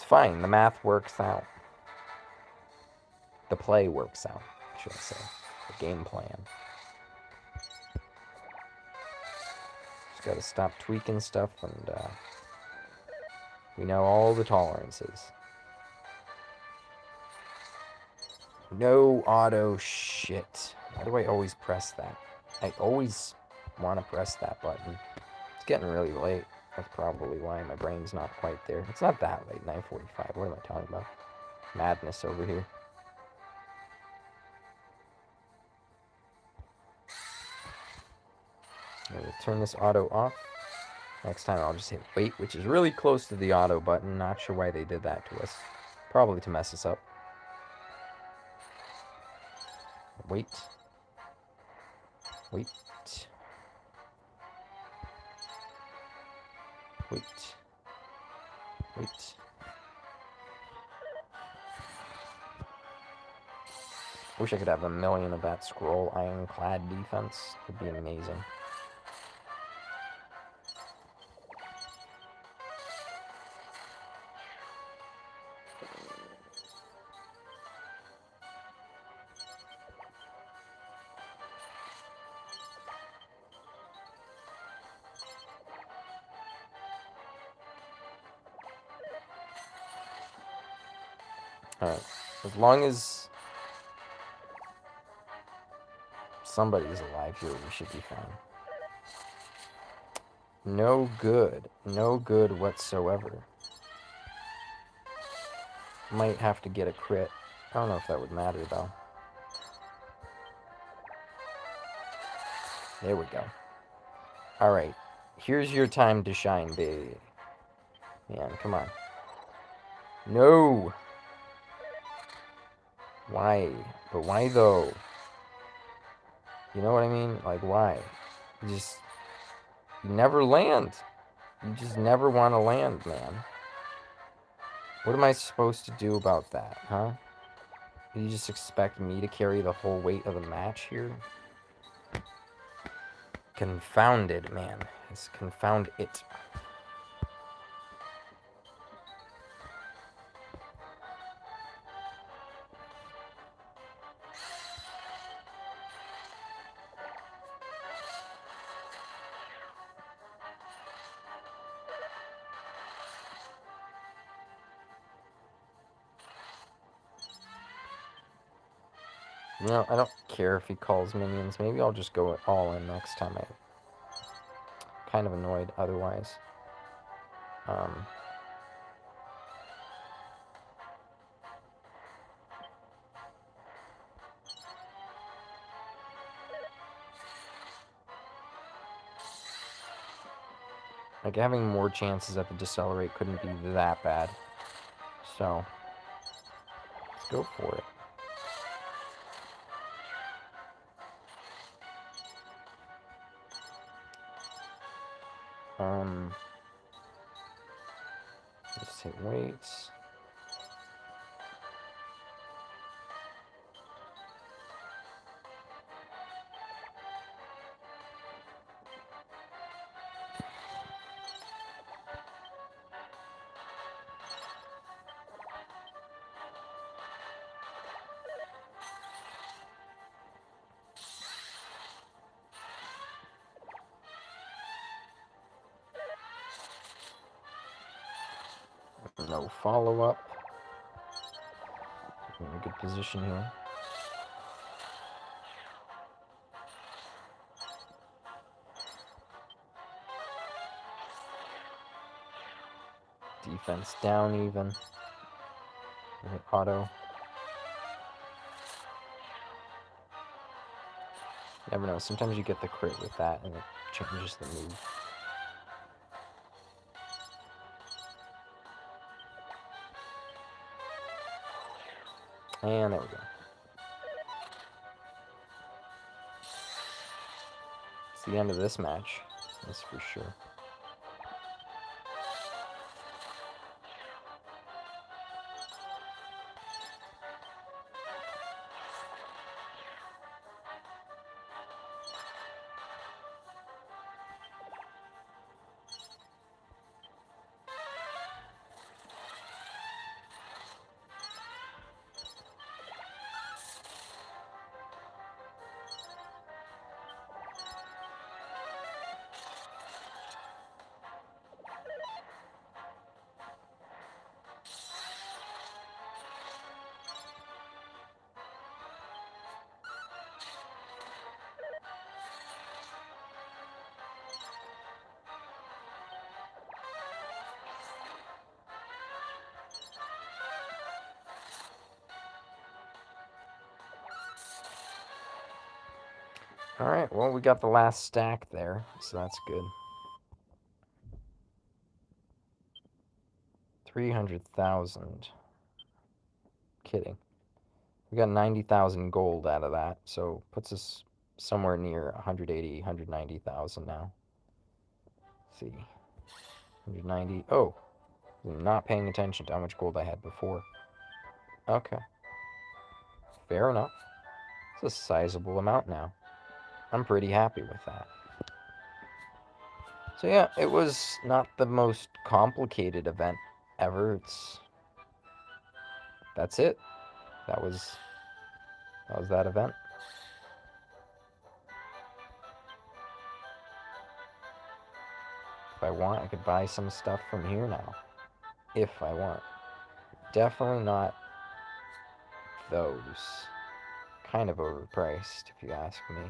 fine. The math works out. The play works out, should I say. The game plan. Just got to stop tweaking stuff, and we know all the tolerances. No auto shit. Why do I always press that? I always want to press that button. It's getting really late. That's probably why my brain's not quite there. It's not that late, 9:45. What am I talking about? Madness over here. We'll turn this auto off. Next time I'll just hit wait, which is really close to the auto button. Not sure why they did that to us. Probably to mess us up. Wait. Wait. Wait. Wait. Wish I could have a million of that scroll ironclad defense. It'd be amazing. Alright. As long as somebody's alive here, we should be fine. No good. No good whatsoever. Might have to get a crit. I don't know if that would matter, though. There we go. Alright. Here's your time to shine, baby. Man, come on. No! Why? But why, though? You know what I mean? Like, why? You never land. You just never want to land, man. What am I supposed to do about that, huh? You just expect me to carry the whole weight of the match here? Confounded, man. It's confound it. You know, I don't care if he calls minions. Maybe I'll just go all in next time. I'm kind of annoyed otherwise. Like, having more chances at the decelerate couldn't be that bad. So, let's go for it. Let's take weights. No follow-up. In a good position here. Defense down even. Auto. Never know. Sometimes you get the crit with that and it changes the move. And there we go. It's the end of this match. That's for sure. Alright, well, we got the last stack there, so that's good. 300,000. Kidding. We got 90,000 gold out of that, so puts us somewhere near 180, 190,000 now. Let's see. 190. Oh, I'm not paying attention to how much gold I had before. Okay. Fair enough. It's a sizable amount now. I'm pretty happy with that. So yeah, it was not the most complicated event ever. That's it. That was that event. If I want, I could buy some stuff from here now. If I want. Definitely not those. Kind of overpriced, if you ask me.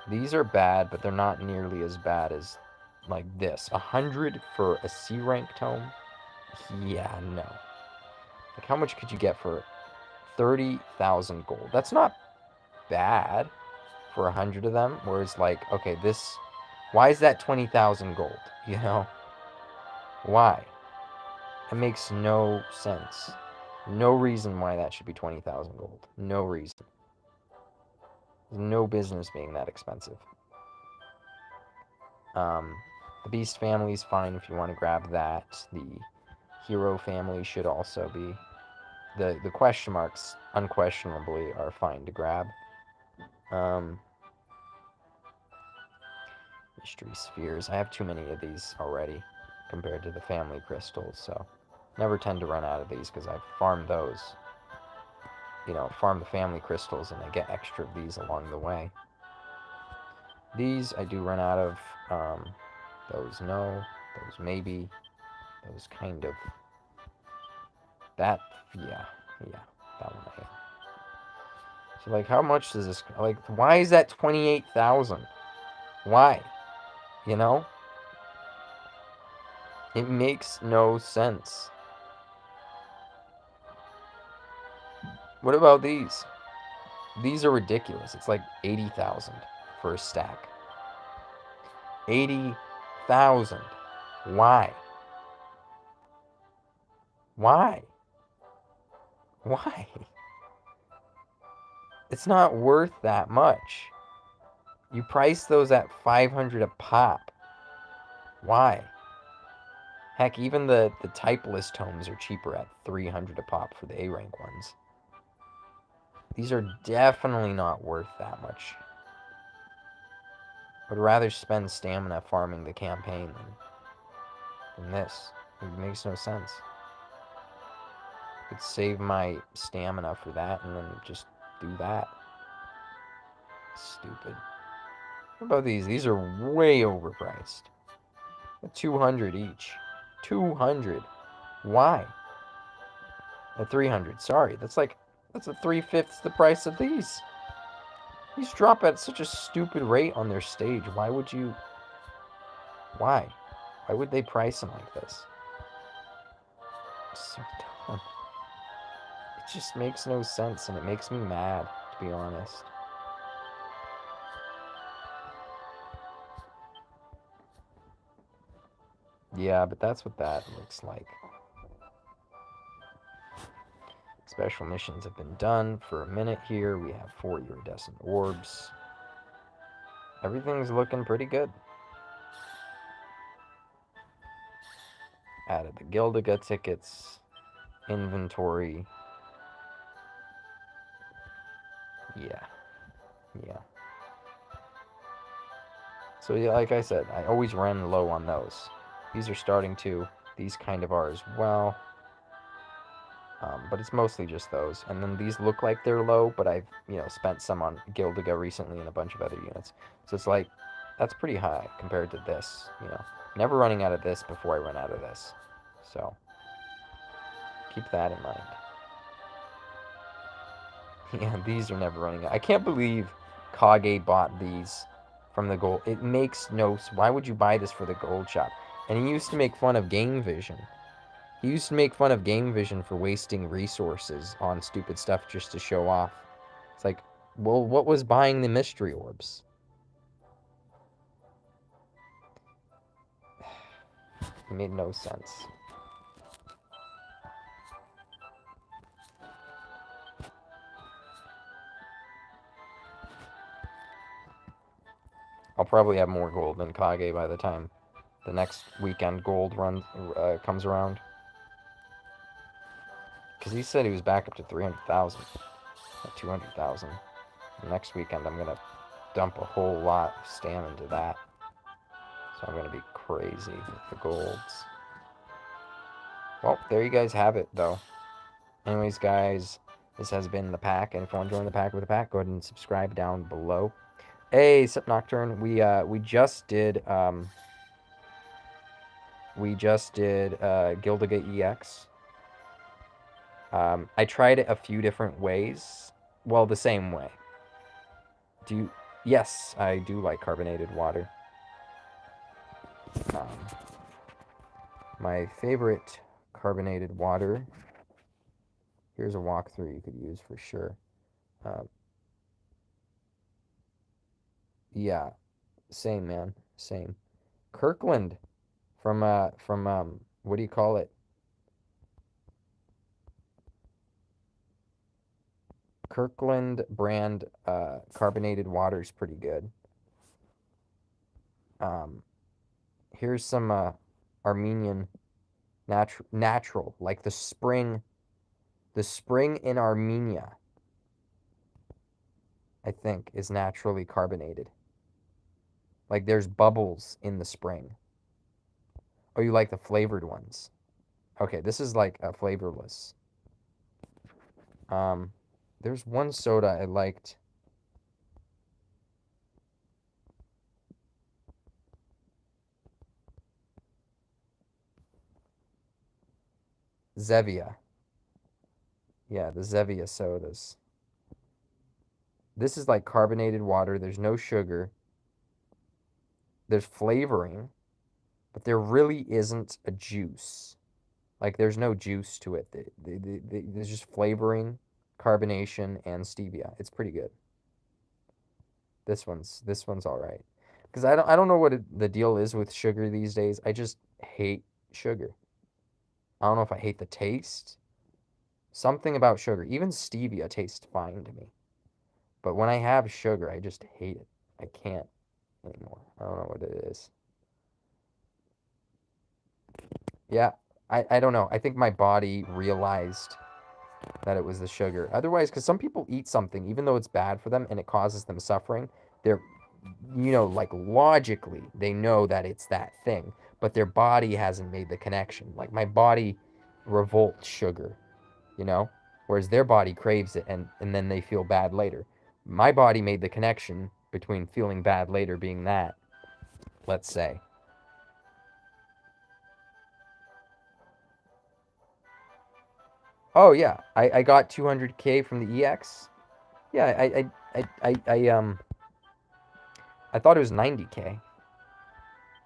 These are bad, but they're not nearly as bad as, like, this. 100 for a C rank tome? Yeah, no. Like, how much could you get for 30,000 gold? That's not bad for 100 of them, whereas, like, okay, this... Why is that 20,000 gold, you know? Why? It makes no sense. No reason why that should be 20,000 gold. No reason. There's no business being that expensive. The Beast family is fine if you want to grab that. The Hero family should also be. The question marks, unquestionably, are fine to grab. Mystery Spheres. I have too many of these already compared to the family crystals, so never tend to run out of these because I've farmed those. You know, farm the family crystals and I get extra of these along the way. These I do run out of. Those no. Those maybe. Those kind of. That, yeah. That one I am. So, like, how much does this... Like, why is that 28,000? Why? You know? It makes no sense. What about these? These are ridiculous. It's like 80,000 for a stack. 80,000. Why? Why? Why? It's not worth that much. You price those at 500 a pop. Why? Heck, even the typeless tomes are cheaper at 300 a pop for the A rank ones. These are definitely not worth that much. I'd rather spend stamina farming the campaign than this. It makes no sense. I could save my stamina for that and then just do that. Stupid. What about these? These are way overpriced. 200 each. 200. Why? At 300. Sorry, that's a 3/5 the price of these. These drop at such a stupid rate on their stage. Why would you... Why? Why would they price them like this? It's so dumb. It just makes no sense, and it makes me mad, to be honest. Yeah, but that's what that looks like. Special missions have been done for a minute here. We have 4 iridescent orbs. Everything's looking pretty good. Added the Gyldagga tickets. Inventory. Yeah. So yeah, like I said, I always ran low on those. These are starting to. These kind of are as well. But it's mostly just those. And then these look like they're low, but I've, spent some on Gyldagga recently and a bunch of other units. So it's like, that's pretty high compared to this, Never running out of this before I run out of this. So, keep that in mind. Yeah, these are never running out. I can't believe Kage bought these from the gold. It makes no... Why would you buy this for the gold shop? And he used to make fun of Game Vision. He used to make fun of Game Vision for wasting resources on stupid stuff just to show off. It's like, well, what was buying the mystery orbs? It made no sense. I'll probably have more gold than Kage by the time the next weekend gold run comes around. Because he said he was back up to 300,000. At 200,000. Next weekend I'm going to dump a whole lot of stam into that. So I'm going to be crazy with the golds. Well, there you guys have it, though. Anyways, guys, this has been the pack. And if you want to join the pack with the pack, go ahead and subscribe down below. Hey, Sup Nocturne. We just did Gyldagga EX. I tried it a few different ways. Well, the same way. Do you? Yes, I do like carbonated water. Um, my favorite carbonated water. Here's a walkthrough you could use for sure. Uh, yeah, same man, same. Kirkland from what do you call it? Kirkland brand carbonated water is pretty good. Um, here's some Armenian natural, like the spring. The spring in Armenia, I think, is naturally carbonated. Like there's bubbles in the spring. Oh, you like the flavored ones? Okay, this is like a flavorless. Um, there's one soda I liked. Zevia. Yeah, the Zevia sodas. This is like carbonated water. There's no sugar. There's flavoring, but there really isn't a juice. Like there's no juice to it. There's just flavoring, carbonation, and stevia. It's pretty good. This one's all right. Because I don't know what the deal is with sugar these days. I just hate sugar. I don't know if I hate the taste. Something about sugar. Even stevia tastes fine to me. But when I have sugar, I just hate it. I can't anymore. I don't know what it is. Yeah, I don't know. I think my body realized that it was the sugar. Otherwise, because some people eat something, even though it's bad for them and it causes them suffering, they're, like logically, they know that it's that thing, but their body hasn't made the connection. Like my body revolts sugar, you know, whereas their body craves it and then they feel bad later. My body made the connection between feeling bad later being that, let's say. Oh yeah, I got 200K from the EX. Yeah, I thought it was 90K.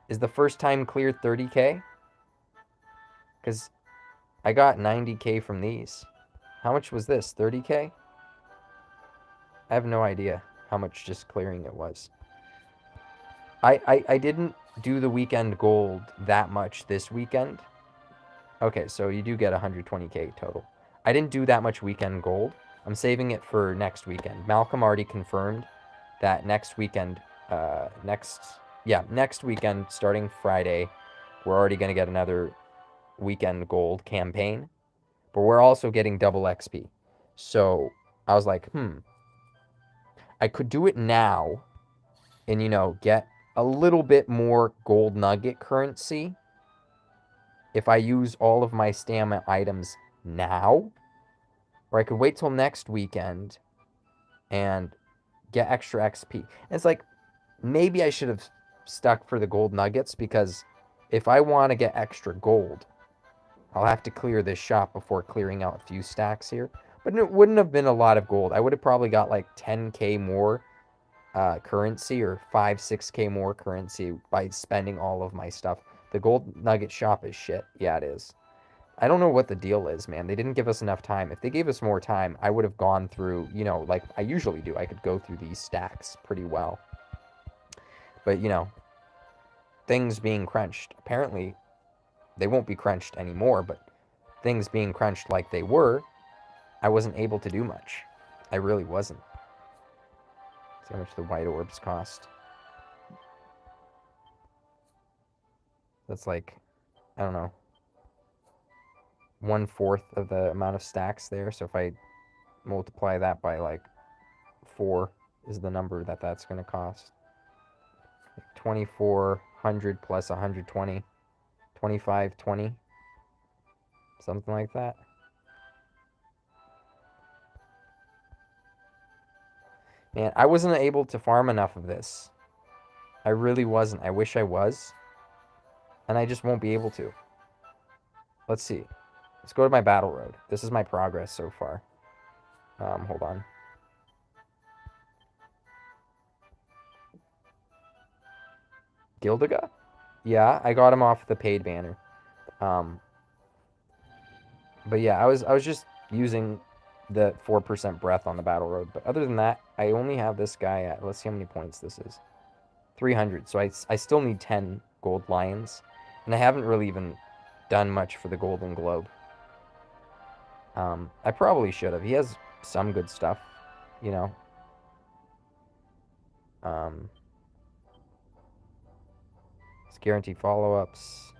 Is the first time cleared 30K? Because I got 90K from these. How much was this? 30K? I have no idea how much just clearing it was. I didn't do the weekend gold that much this weekend. Okay, so you do get 120K total. I didn't do that much weekend gold. I'm saving it for next weekend. Malcolm already confirmed that next weekend, next weekend, starting Friday, we're already going to get another weekend gold campaign, but we're also getting double XP. So I was like, I could do it now and, get a little bit more gold nugget currency if I use all of my stamina items now, or I could wait till next weekend and get extra XP. And it's like, maybe I should have stuck for the gold nuggets, because if I want to get extra gold, I'll have to clear this shop before clearing out a few stacks here. But it wouldn't have been a lot of gold. I would have probably got like 10K more currency, or 5, 6K more currency by spending all of my stuff. The gold nugget shop is shit. Yeah, it is. I don't know what the deal is, man. They didn't give us enough time. If they gave us more time, I would have gone through, like I usually do. I could go through these stacks pretty well. But, things being crunched. Apparently, they won't be crunched anymore, but things being crunched like they were, I wasn't able to do much. I really wasn't. See how much the white orbs cost. That's like, I don't know, 1/4 of the amount of stacks there. So if I multiply that by like 4 is the number that's going to cost. 2,400 plus 120, 2,520, something like that. Man, I wasn't able to farm enough of this. I really wasn't. I wish I was. And I just won't be able to. Let's see. Let's go to my battle road. This is my progress so far. Hold on. Gyldagga? Yeah, I got him off the paid banner. But yeah, I was just using the 4% breath on the battle road. But other than that, I only have this guy at, let's see how many points this is. 300. So I still need 10 gold lions. And I haven't really even done much for the golden globe. I probably should have. He has some good stuff, you know. It's guaranteed follow-ups.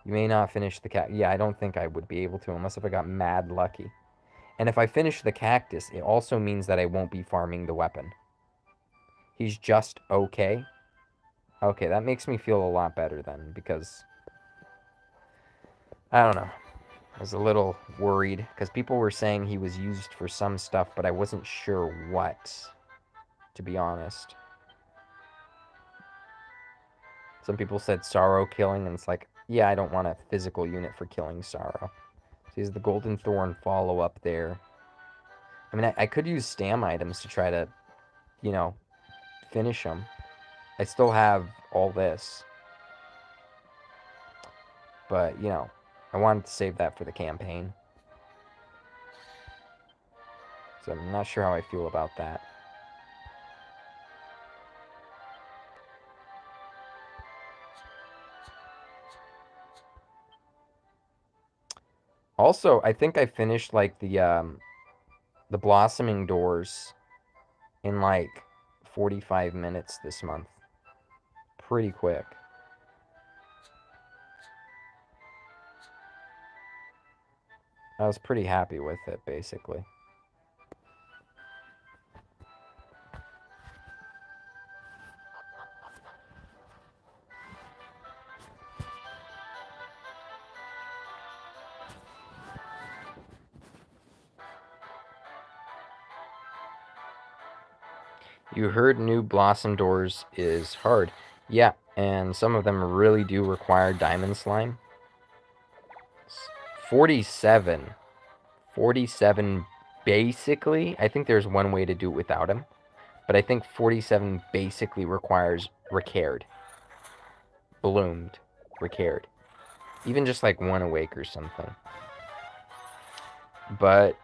You may not finish the cat. Yeah, I don't think I would be able to unless if I got mad lucky. And if I finish the cactus, it also means that I won't be farming the weapon. He's just okay. Okay, that makes me feel a lot better then, because I don't know. I was a little worried because people were saying he was used for some stuff, but I wasn't sure what, to be honest. Some people said sorrow killing, and it's like, yeah, I don't want a physical unit for killing sorrow. So he's the golden thorn follow up there. I mean, I could use stam items to try to, you know, finish him. I still have all this. But, you know, I wanted to save that for the campaign. So I'm not sure how I feel about that. Also, I think I finished like the blossoming doors in like 45 minutes this month. Pretty quick. I was pretty happy with it, basically. You heard new blossom doors is hard. Yeah, and some of them really do require diamond slime. 47. 47 basically. I think there's one way to do it without him. But I think 47 basically requires Ricared. Bloomed. Ricared. Even just like one awake or something. But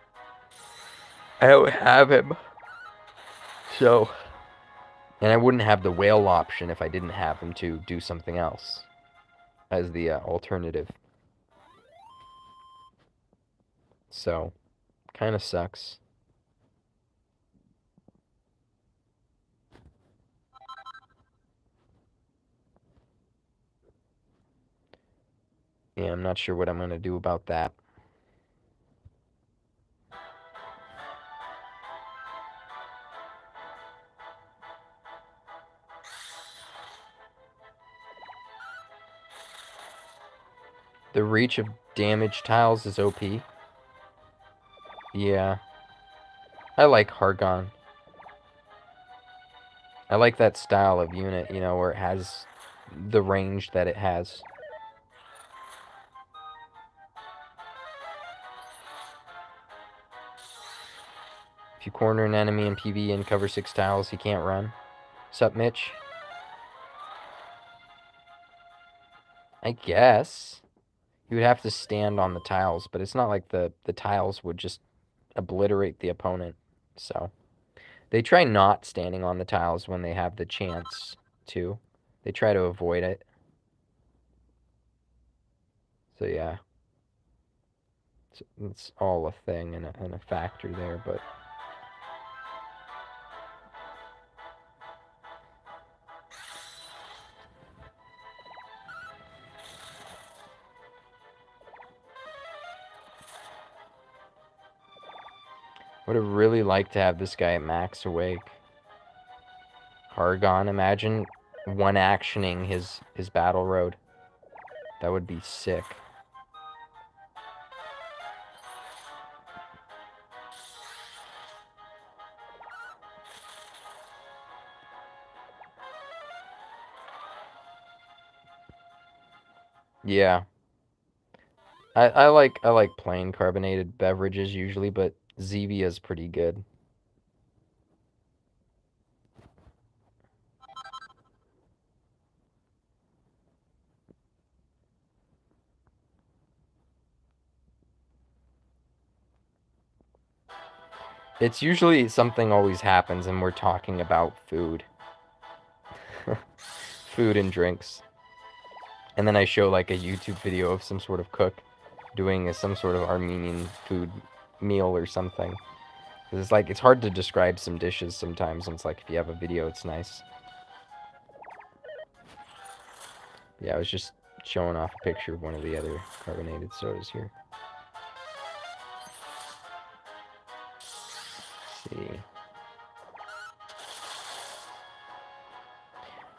I don't have him. So, and I wouldn't have the whale option if I didn't have him to do something else as the alternative. So, kind of sucks. Yeah, I'm not sure what I'm going to do about that. The reach of damaged tiles is OP. Yeah. I like Hargon. I like that style of unit, you know, where it has the range that it has. If you corner an enemy in PV and cover 6 tiles, he can't run. Sup, Mitch? I guess. You would have to stand on the tiles, but it's not like the tiles would just obliterate the opponent. So, they try not standing on the tiles when they have the chance to. They try to avoid it. So, yeah. It's all a thing and a factor there, but... Would have really liked to have this guy at max awake. Hargon, imagine one actioning his battle road. That would be sick. Yeah. I like plain carbonated beverages usually, but Zevia's pretty good. It's usually something always happens and we're talking about food. Food and drinks. And then I show like a YouTube video of some sort of cook doing some sort of Armenian food meal or something. 'Cause it's like it's hard to describe some dishes sometimes, and it's like if you have a video, it's nice. Yeah, I was just showing off a picture of one of the other carbonated sodas here. Let's see.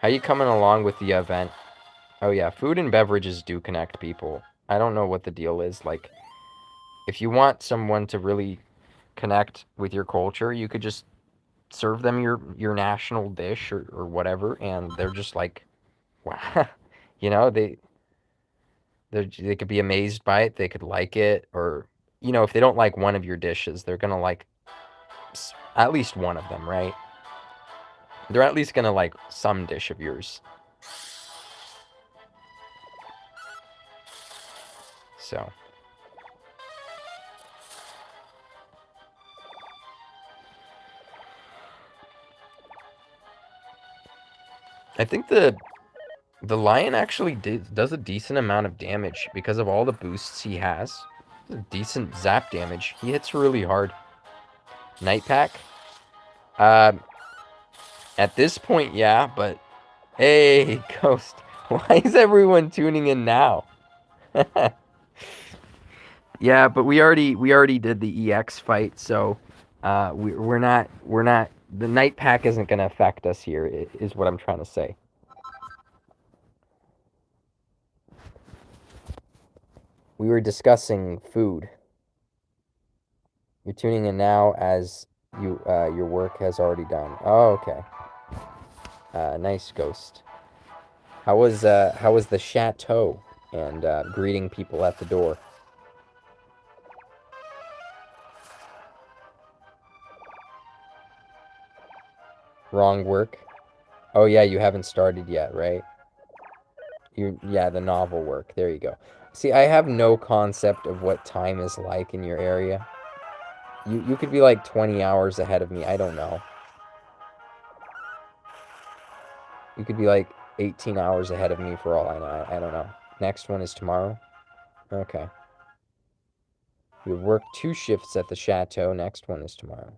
How you coming along with the event? Oh yeah, food and beverages do connect people. I don't know what the deal is. Like, if you want someone to really connect with your culture, you could just serve them your national dish or whatever, and they're just like, wow, you know, they could be amazed by it, they could like it, or if they don't like one of your dishes, they're gonna like at least one of them, right? They're at least gonna like some dish of yours. So I think the lion actually does a decent amount of damage because of all the boosts he has. Decent zap damage. He hits really hard. Night Pack. Uh, at this point, yeah, but hey, Ghost, why is everyone tuning in now? Yeah, but we already did the EX fight, so we're not the Night Pack isn't gonna affect us here. Is what I'm trying to say. We were discussing food. You're tuning in now as your work has already done. Oh, okay. Nice, Ghost. How was the chateau and greeting people at the door? Wrong work. Oh yeah, you haven't started yet, right? Yeah, the novel work. There you go. See, I have no concept of what time is like in your area. You could be like 20 hours ahead of me. I don't know. You could be like 18 hours ahead of me for all I know. I don't know. Next one is tomorrow. Okay. You work 2 shifts at the chateau. Next one is tomorrow.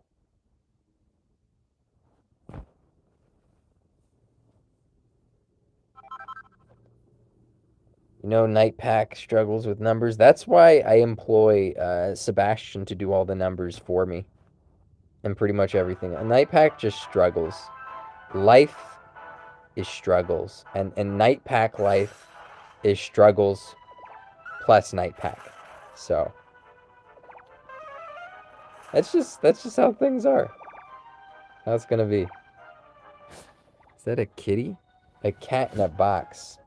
Night Pack struggles with numbers. That's why I employ Sebastian to do all the numbers for me and pretty much everything. A Night Pack just struggles. Life is struggles, and Night Pack life is struggles plus Night Pack. So that's just how things are. How it's gonna be. Is that a kitty? A cat in a box.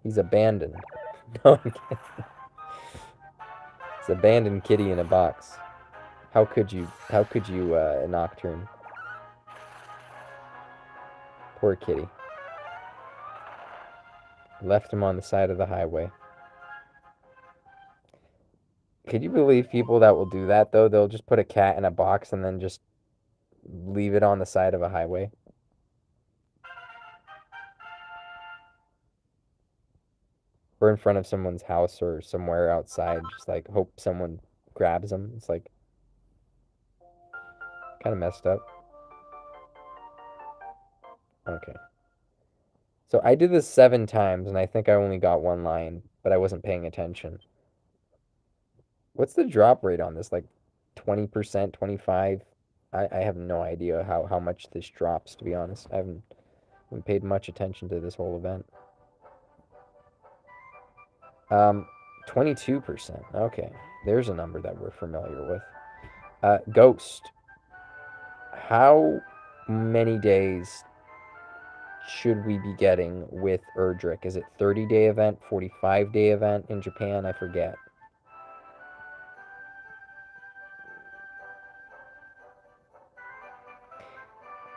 He's abandoned. No, I'm kidding. It's abandoned kitty in a box. How could you? How could you, Nocturne? Poor kitty. Left him on the side of the highway. Could you believe people that will do that though? They'll just put a cat in a box and then just leave it on the side of a highway. Or in front of someone's house or somewhere outside, just like hope someone grabs them. It's like kind of messed up. Okay. So I did this 7 times and I think I only got one line, but I wasn't paying attention. What's the drop rate on this? Like 20%, 25? I have no idea how much this drops, to be honest. I haven't paid much attention to this whole event. 22%. Okay. There's a number that we're familiar with. Ghost. How many days should we be getting with Erdrick? Is it 30-day event, 45-day event in Japan? I forget.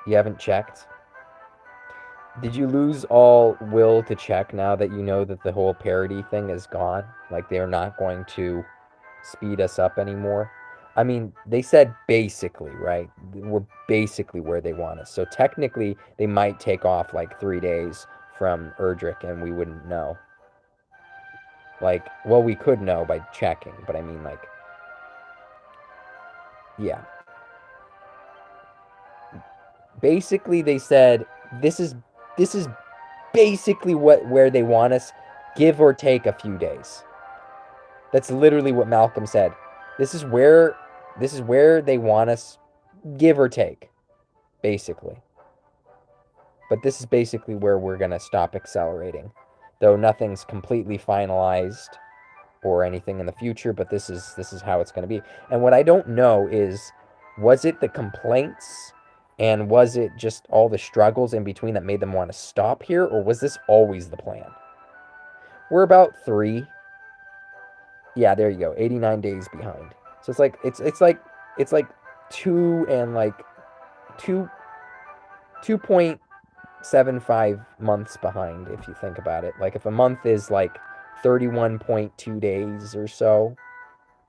You haven't checked? Did you lose all will to check now that you know that the whole parity thing is gone? Like, they're not going to speed us up anymore? I mean, they said basically, right? We're basically where they want us. So technically, they might take off like 3 days from Erdrick and we wouldn't know. Like, well, we could know by checking, but I mean, like, yeah. Basically, they said this is basically where they want us, give or take a few days. That's literally what Malcolm said. This is where they want us, give or take, basically. But this is basically where we're going to stop accelerating. Though nothing's completely finalized or anything in the future, but this is how it's going to be. And what I don't know is, was it the complaints and was it just all the struggles in between that made them want to stop here, or was this always the plan? We're about 3. Yeah, there you go. 89 days behind. So it's like 2 and like 2.75 months behind if you think about it. Like if a month is like 31.2 days or so,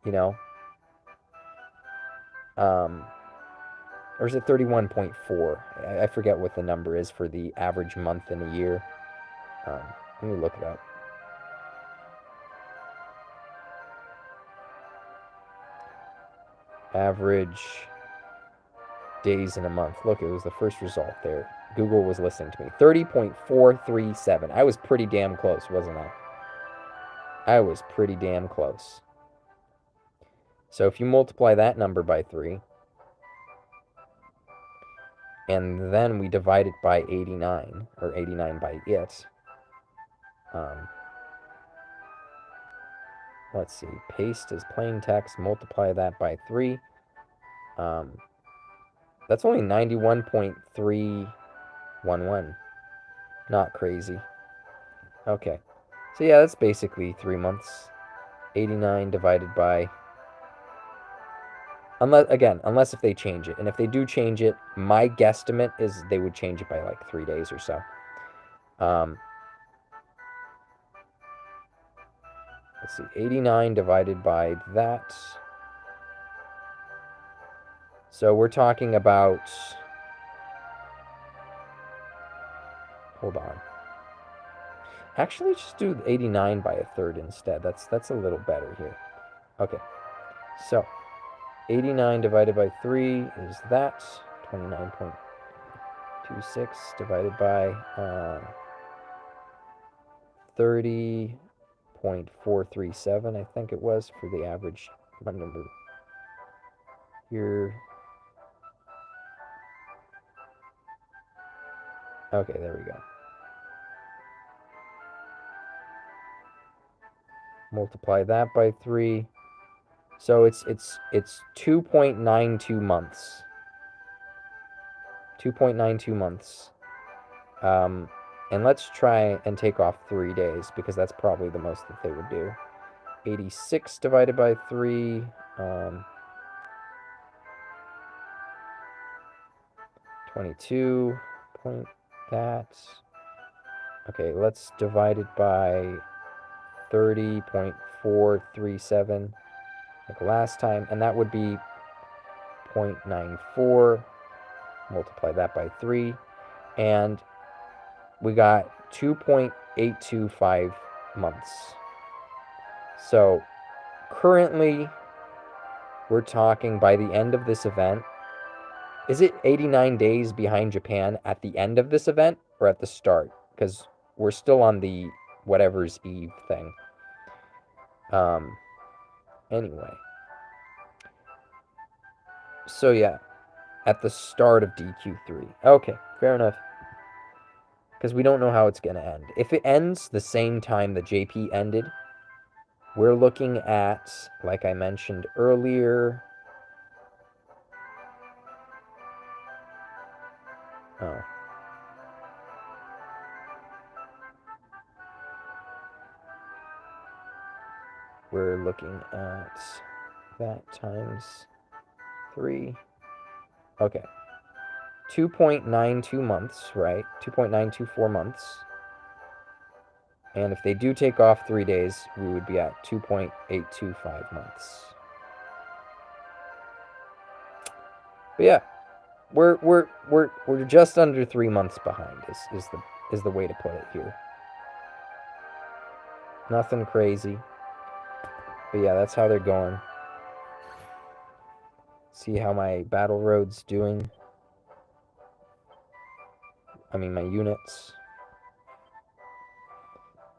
you know. Or is it 31.4? I forget what the number is for the average month in a year. Let me look it up. Average days in a month. Look, it was the first result there. Google was listening to me. 30.437. I was pretty damn close, wasn't I? I was pretty damn close. So if you multiply that number by 3, and then we divide it by 89, or 89 by it, let's see, paste as plain text, multiply that by 3, that's only 91.311. Not crazy. Okay. So yeah, that's basically 3 months. 89 divided by... Unless if they change it. And if they do change it, my guesstimate is they would change it by like 3 days or so. Let's see, 89 divided by that. So we're talking about... Hold on. Actually, just do 89 by a third instead. That's a little better here. Okay. So, 89 divided by 3 is that. 29.26 divided by 30.437, I think it was, for the average number here. Okay, there we go. Multiply that by 3. So it's 2.92 months. 2.92 months. And let's try and take off 3 days, because that's probably the most that they would do. 86 divided by 3. 22 point that. Okay, let's divide it by 30.437 like last time, and that would be 0.94. Multiply that by 3, and we got 2.825 months. So currently we're talking by the end of this event. Is it 89 days behind Japan at the end of this event or at the start? Because we're still on the whatever's Eve thing. Anyway. So yeah, at the start of DQ3. Okay, fair enough. Because we don't know how it's going to end. If it ends the same time that JP ended, we're looking at, like I mentioned earlier... Oh. we're looking at that times 3. Okay. 2.92 months, right? 2.924 months. And if they do take off 3 days, we would be at 2.825 months. But yeah, we're just under 3 months behind is the way to put it here. Nothing crazy. But yeah, that's how they're going. See how my battle road's doing. I mean, my units.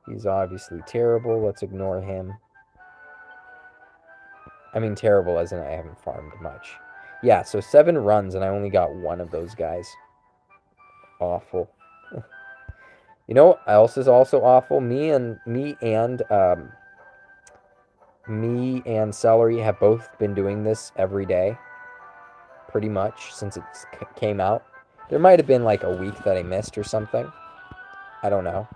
He's obviously terrible. Let's ignore him. I mean, terrible as in I haven't farmed much. Yeah, so 7 runs and I only got 1 of those guys. Awful. You know what else is also awful? Me and Celery have both been doing this every day, pretty much, since it came out. There might have been like a week that I missed or something. I don't know.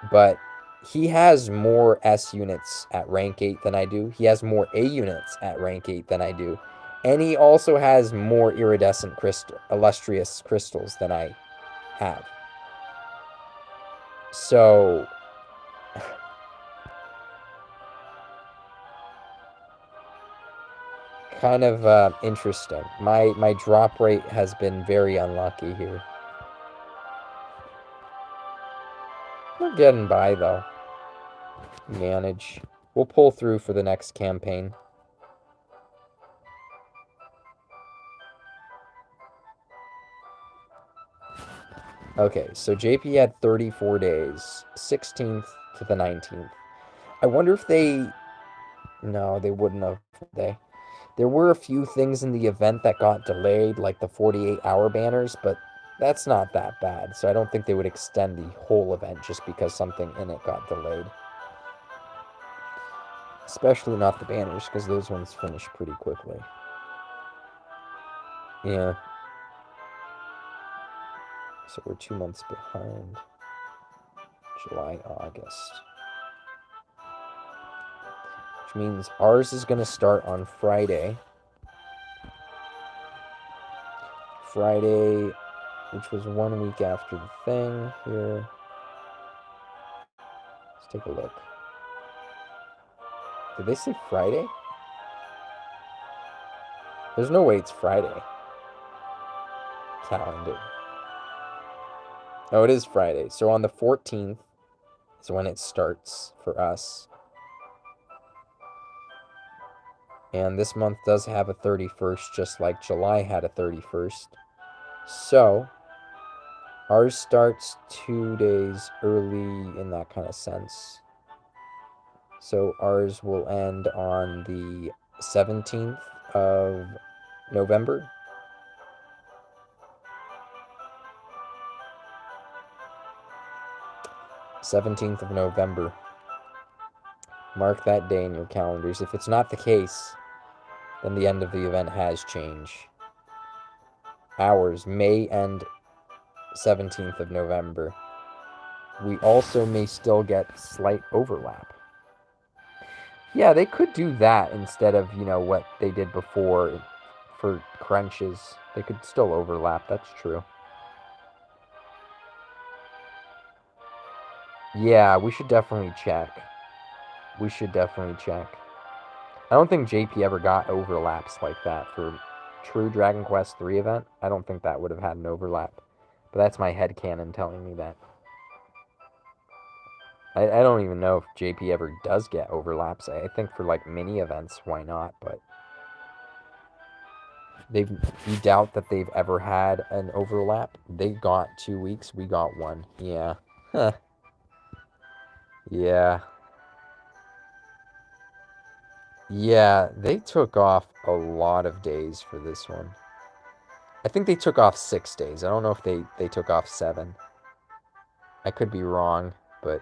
But he has more S units at rank 8 than I do. He has more A units at rank 8 than I do. And he also has more iridescent illustrious crystals than I have. So kind of interesting. My drop rate has been very unlucky here. We're getting by though. Manage. We'll pull through for the next campaign. Okay, so JP had 34 days, 16th to the 19th. I wonder if they... No, they wouldn't have. There were a few things in the event that got delayed, like the 48-hour banners, but that's not that bad. So I don't think they would extend the whole event just because something in it got delayed. Especially not the banners, because those ones finish pretty quickly. Yeah. So we're 2 months behind. July, August. Which means ours is going to start on Friday. Friday, which was 1 week after the thing here. Let's take a look. Did they say Friday? There's no way it's Friday. Calendar. Oh, it is Friday. So on the 14th is when it starts for us. And this month does have a 31st, just like July had a 31st. So ours starts 2 days early in that kind of sense. So ours will end on the 17th of November. '17th of November. Mark that day in your calendars. If it's not the case, then the end of the event has changed. Ours may end 17th of November. We also may still get slight overlap. Yeah, they could do that instead of, you know, what they did before for crunches. They could still overlap, that's true. Yeah, we should definitely check. We should definitely check. I don't think JP ever got overlaps like that for true Dragon Quest III event. I don't think that would have had an overlap. But that's my headcanon telling me that. I don't even know if JP ever does get overlaps. I think for like mini events, why not? But you doubt that they've ever had an overlap. They got 2 weeks, we got 1. Yeah. Huh. Yeah. Yeah, they took off a lot of days for this one. I think they took off 6 days. I don't know if they took off 7. I could be wrong, but...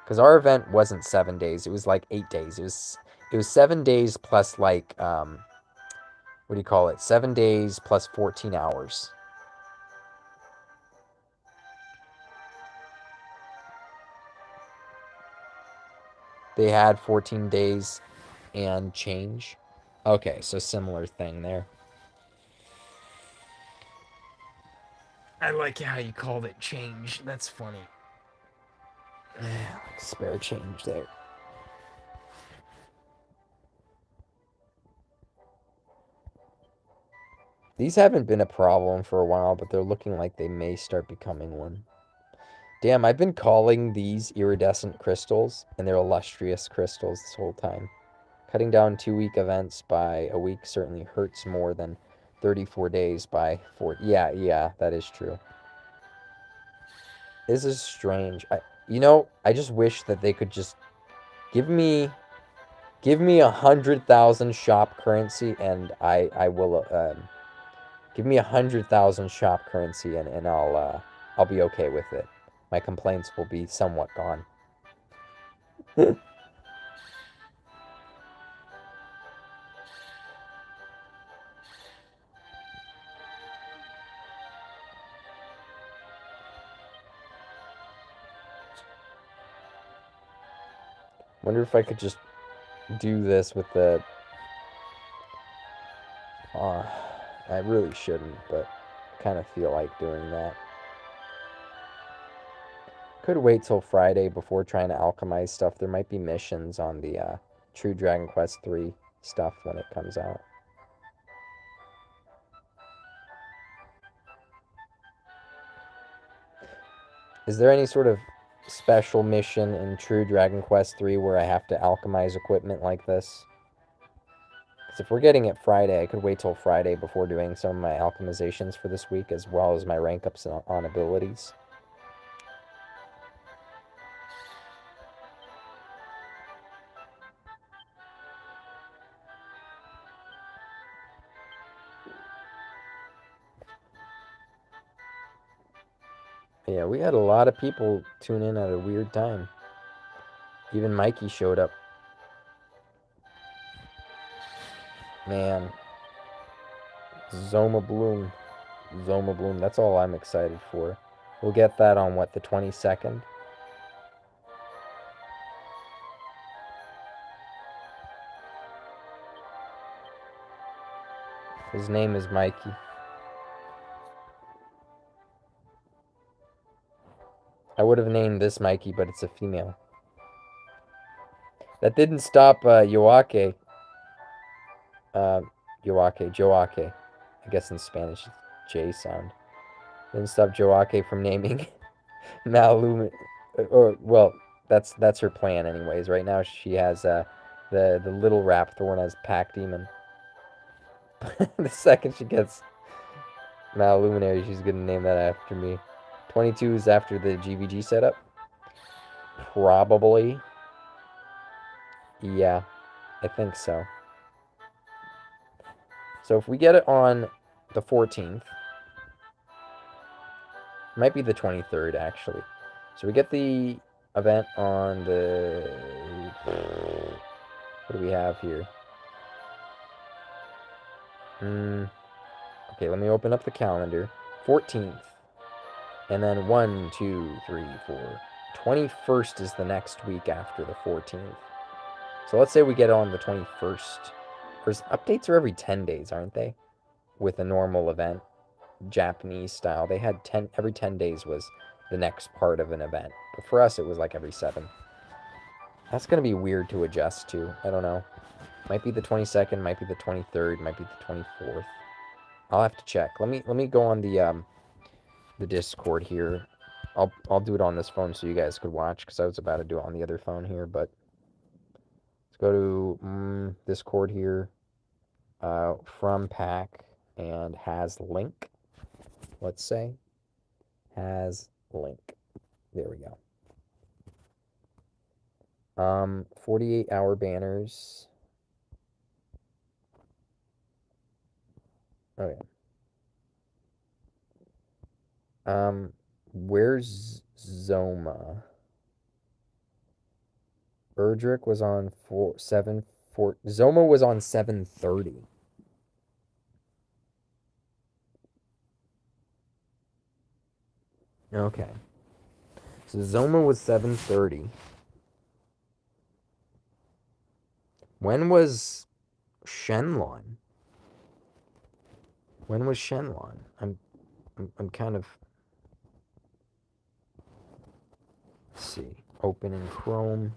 Because our event wasn't 7 days. It was like 8 days. It was 7 days plus like, what do you call it? 7 days plus 14 hours. they had 14 days and change. Okay, so similar thing there. I like how you called it change. That's funny. Spare change there. These haven't been a problem for a while, but they're looking like they may start becoming one. Damn, I've been calling these iridescent crystals, and they're illustrious crystals this whole time. Cutting down 2-week events by a week certainly hurts more than 34 days by 40. Yeah, that is true. This is strange. I just wish that they could just give me 100,000 shop currency, and I will give me 100,000 shop currency, and I'll be okay with it. My complaints will be somewhat gone. Wonder if I could just do this with the... I really shouldn't, but I kind of feel like doing that. Could wait till Friday before trying to alchemize stuff. There might be missions on the True Dragon Quest 3 stuff when it comes out. Is there any sort of special mission in True Dragon Quest 3 where I have to alchemize equipment like this? Because if we're getting it Friday, I could wait till Friday before doing some of my alchemizations for this week, as well as my rank ups on abilities. Yeah, we had a lot of people tune in at a weird time. Even Mikey showed up. Man. Zoma Bloom. That's all I'm excited for. We'll get that on, what, the 22nd? His name is Mikey. I would have named this Mikey, but it's a female. That didn't stop Joake. Joake. I guess in Spanish it's J sound. Didn't stop Joake from naming Malumin. Well, that's her plan anyways. Right now she has the little Rapthorn as Pack Demon. The second she gets Maluminary, she's gonna name that after me. 22 is after the GVG setup? Probably. Yeah, I think so. So if we get it on the 14th, might be the 23rd actually. So we get the event on the... What do we have here? Okay, let me open up the calendar. 14th. And then 1, 2, 3, 4. 21st is the next week after the 14th. So let's say we get on the 21st. Because updates are every 10 days, aren't they? With a normal event. Japanese style. They had every 10 days was the next part of an event. But for us, it was like every 7. That's going to be weird to adjust to. I don't know. Might be the 22nd, might be the 23rd, might be the 24th. I'll have to check. Let me go on the Discord here. I'll do it on this phone so you guys could watch, because I was about to do it on the other phone here, but let's go to Discord here. From pack and has link. Let's say has link. There we go. 48-hour banners. Okay. Where's Zoma? Erdrick was on 7. Zoma was on 7:30. Okay. So Zoma was 7:30. When was Shenlong? When was Shenlong? I'm kind of... Let's see. Open in Chrome.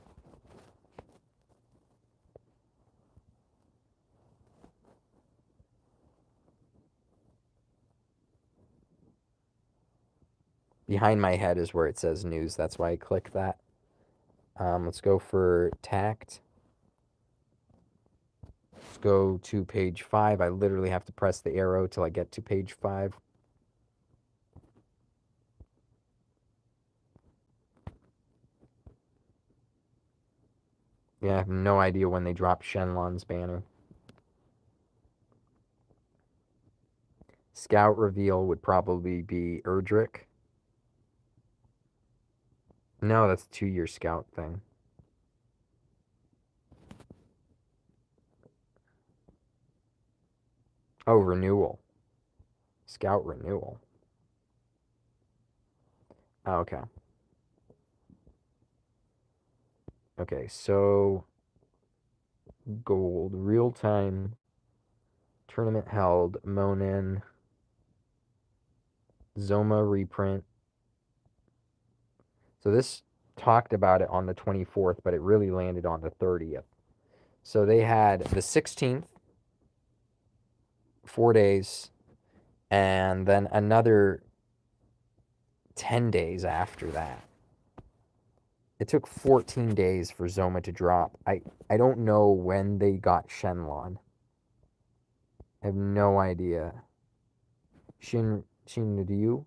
Behind my head is where it says news. That's why I click that. Let's go for tact. Let's go to page 5. I literally have to press the arrow till I get to page 5. Yeah, I have no idea when they dropped Shenlong's banner. Scout reveal would probably be Erdrick. No, that's a 2-year scout thing. Oh, renewal. Scout renewal. Oh, okay. Okay, so gold, real-time, tournament held, Monin, Zoma reprint. So this talked about it on the 24th, but it really landed on the 30th. So they had the 16th, 4 days, and then another 10 days after that. It took 14 days for Zoma to drop. I don't know when they got Shenlong. I have no idea. Shinryu?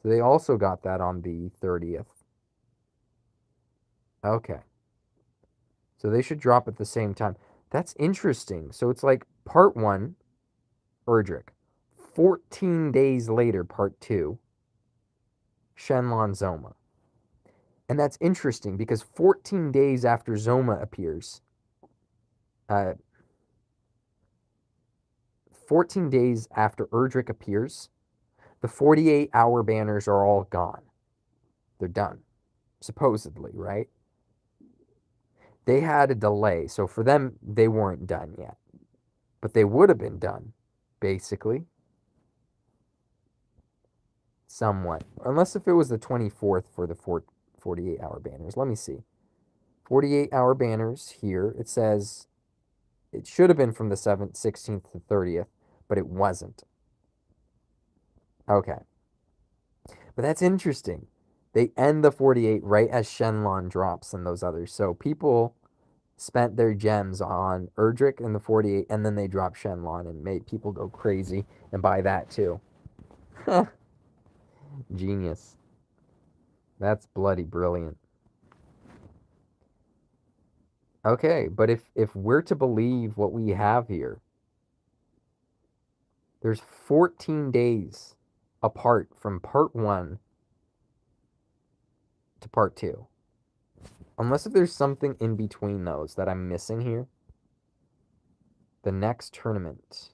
So they also got that on the 30th. Okay. So they should drop at the same time. That's interesting. So it's like part 1, Erdrick. 14 days later, part 2, Shenlong Zoma. And that's interesting because 14 days after Zoma appears, 14 days after Erdrick appears, the 48-hour banners are all gone. They're done, supposedly, right? They had a delay, so for them, they weren't done yet. But they would have been done, basically. Somewhat. Unless if it was the 24th for the 48-hour banners. Let me see. 48-hour banners here. It says it should have been from the 7th, 16th to 30th, but it wasn't. Okay. But that's interesting. They end the 48 right as Shenlong drops and those others. So people spent their gems on Erdrick and the 48, and then they dropped Shenlong and made people go crazy and buy that too. Genius. That's bloody brilliant. Okay, but if we're to believe what we have here, there's 14 days apart from part 1 to part 2. Unless if there's something in between those that I'm missing here. The next tournament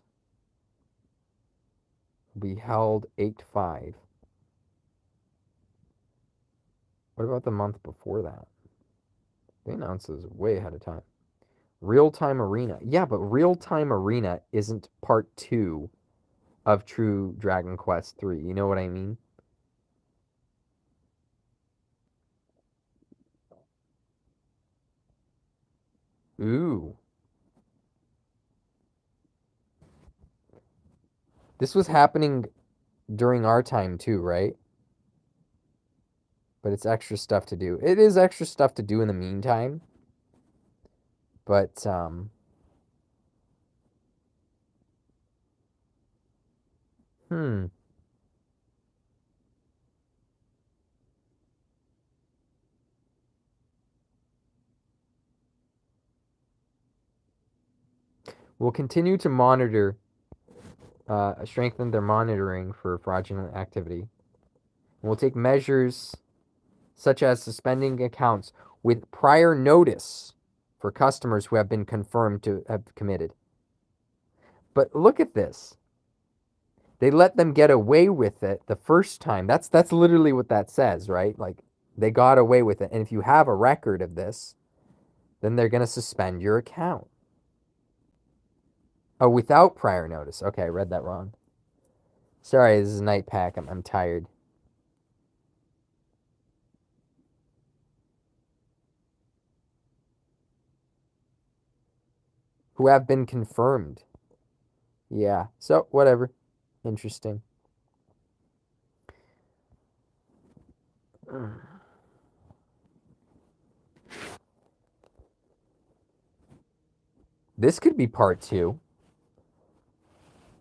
will be held 8/5. What about the month before that? They announced this way ahead of time. Real-time Arena. Yeah, but Real-time Arena isn't part 2 of True Dragon Quest 3. You know what I mean? Ooh. This was happening during our time too, right? But it's extra stuff to do. It is extra stuff to do in the meantime. But, We'll continue to monitor, strengthen their monitoring for fraudulent activity. And we'll take measures such as suspending accounts with prior notice for customers who have been confirmed to have committed. But look at this. They let them get away with it the first time. That's literally what that says, right? Like, they got away with it. And if you have a record of this, then they're going to suspend your account. Oh, without prior notice. Okay, I read that wrong. Sorry, this is night pack. I'm tired. Who have been confirmed. Yeah. So whatever. Interesting. This could be part 2.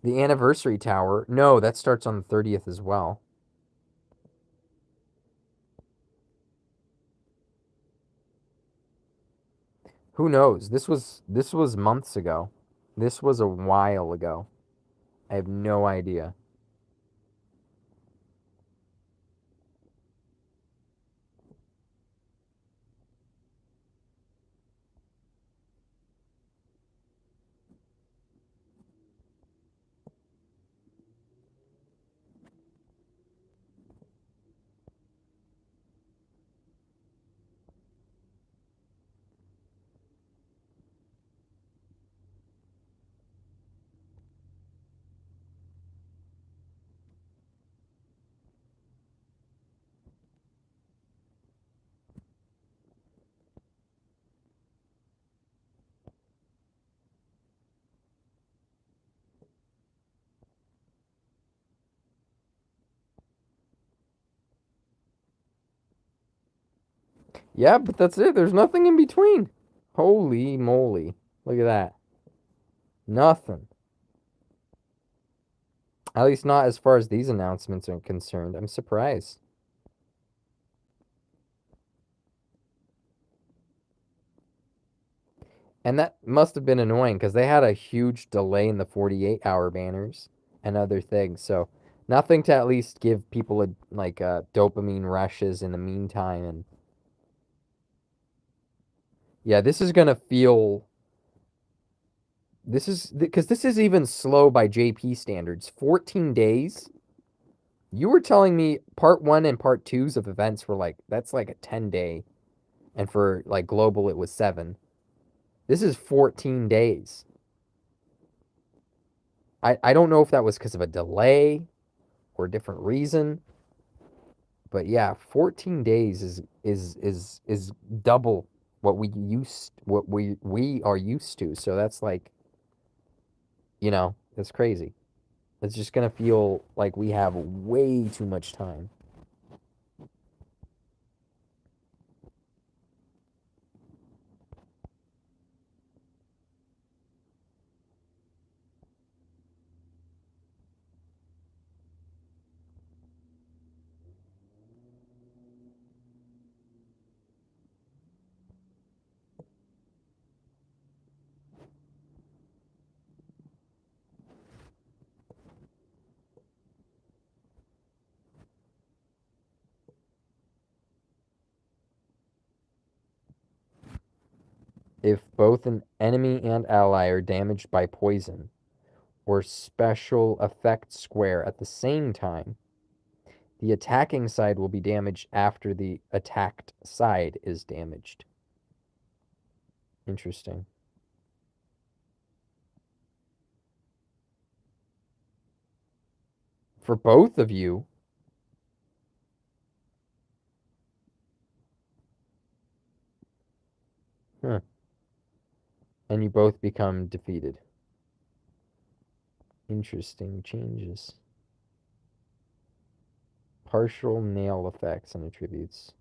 The anniversary tower. No, that starts on the 30th as well. Who knows? This was months ago. This was a while ago. I have no idea. Yeah, but that's it. There's nothing in between. Holy moly. Look at that. Nothing. At least not as far as these announcements are concerned. I'm surprised. And that must have been annoying because they had a huge delay in the 48-hour banners and other things. So nothing to at least give people dopamine rushes in the meantime. And yeah, this is gonna feel. This is because this is even slow by JP standards. 14 days. You were telling me part 1 and part 2s of events were that's like a 10-day, and for like global it was 7. This is 14 days. I don't know if that was because of a delay or a different reason, but yeah, 14 days is double what we are used to. So that's that's crazy. It's just gonna feel like we have way too much time. If both an enemy and ally are damaged by poison or special effect square at the same time, the attacking side will be damaged after the attacked side is damaged. Interesting. For both of you, huh, and you both become defeated. Interesting changes. Partial nail effects and attributes.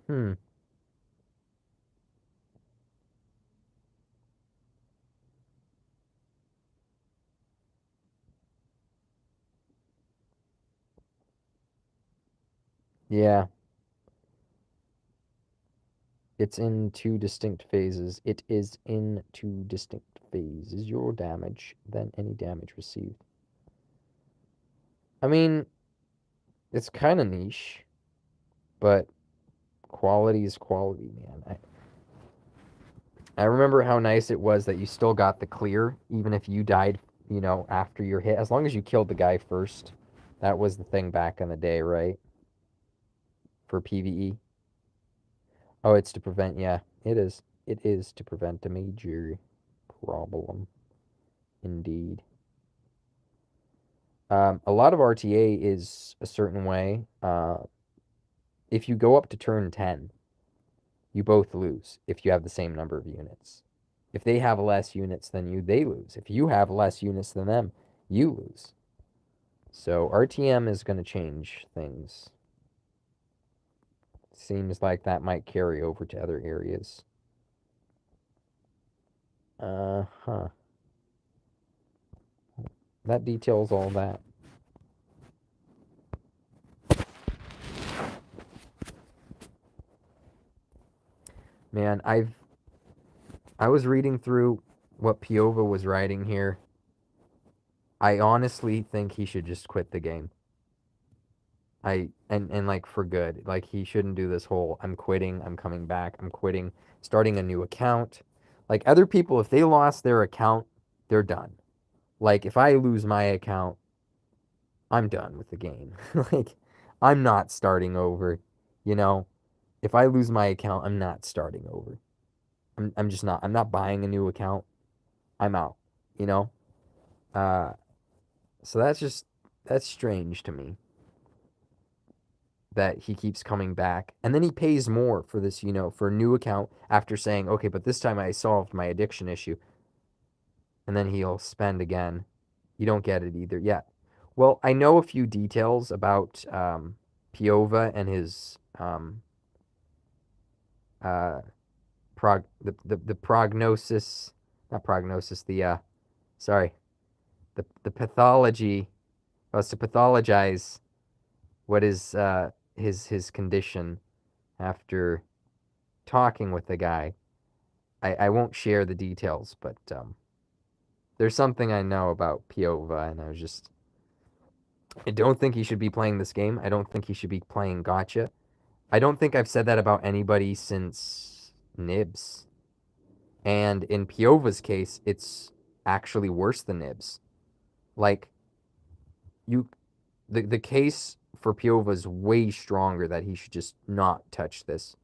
Hmm. Yeah. It's in 2 distinct phases. It is in 2 distinct phases. Your damage, then any damage received. I mean, it's kind of niche, but quality is quality, man. I remember how nice it was that you still got the clear, even if you died you know, after your hit, as long as you killed the guy first. That was the thing back in the day, right? For PvE. Oh, it's to prevent, yeah, it is. It is to prevent a major problem, indeed. A lot of RTA is a certain way. If you go up to turn 10, you both lose if you have the same number of units. If they have less units than you, they lose. If you have less units than them, you lose. So RTM is going to change things. Seems like that might carry over to other areas. Huh. That details all that. Man, I was reading through what Piova was writing here. I honestly think he should just quit the game. And like for good. Like he shouldn't do this whole I'm quitting, I'm coming back, I'm quitting, starting a new account. Like other people, if they lost their account, they're done. Like if I lose my account, I'm done with the game. Like I'm not starting over, you know. If I lose my account, I'm not starting over. I'm just not. I'm not buying a new account. I'm out, you know. Uh so that's strange to me that he keeps coming back. And then he pays more for this, you know, for a new account after saying, "Okay, but this time I solved my addiction issue." And then he'll spend again. You don't get it either. Yeah. Well, I know a few details about Piova and his uh, the prognosis, not prognosis, sorry, the pathology, was to pathologize what is his condition after talking with the guy. I won't share the details, but there's something I know about Piova, and I don't think he should be playing this game. I don't think he should be playing gotcha. I don't think I've said that about anybody since Nibs. And in Piova's case, it's actually worse than Nibs. Like you the case for Piova is way stronger that he should just not touch this.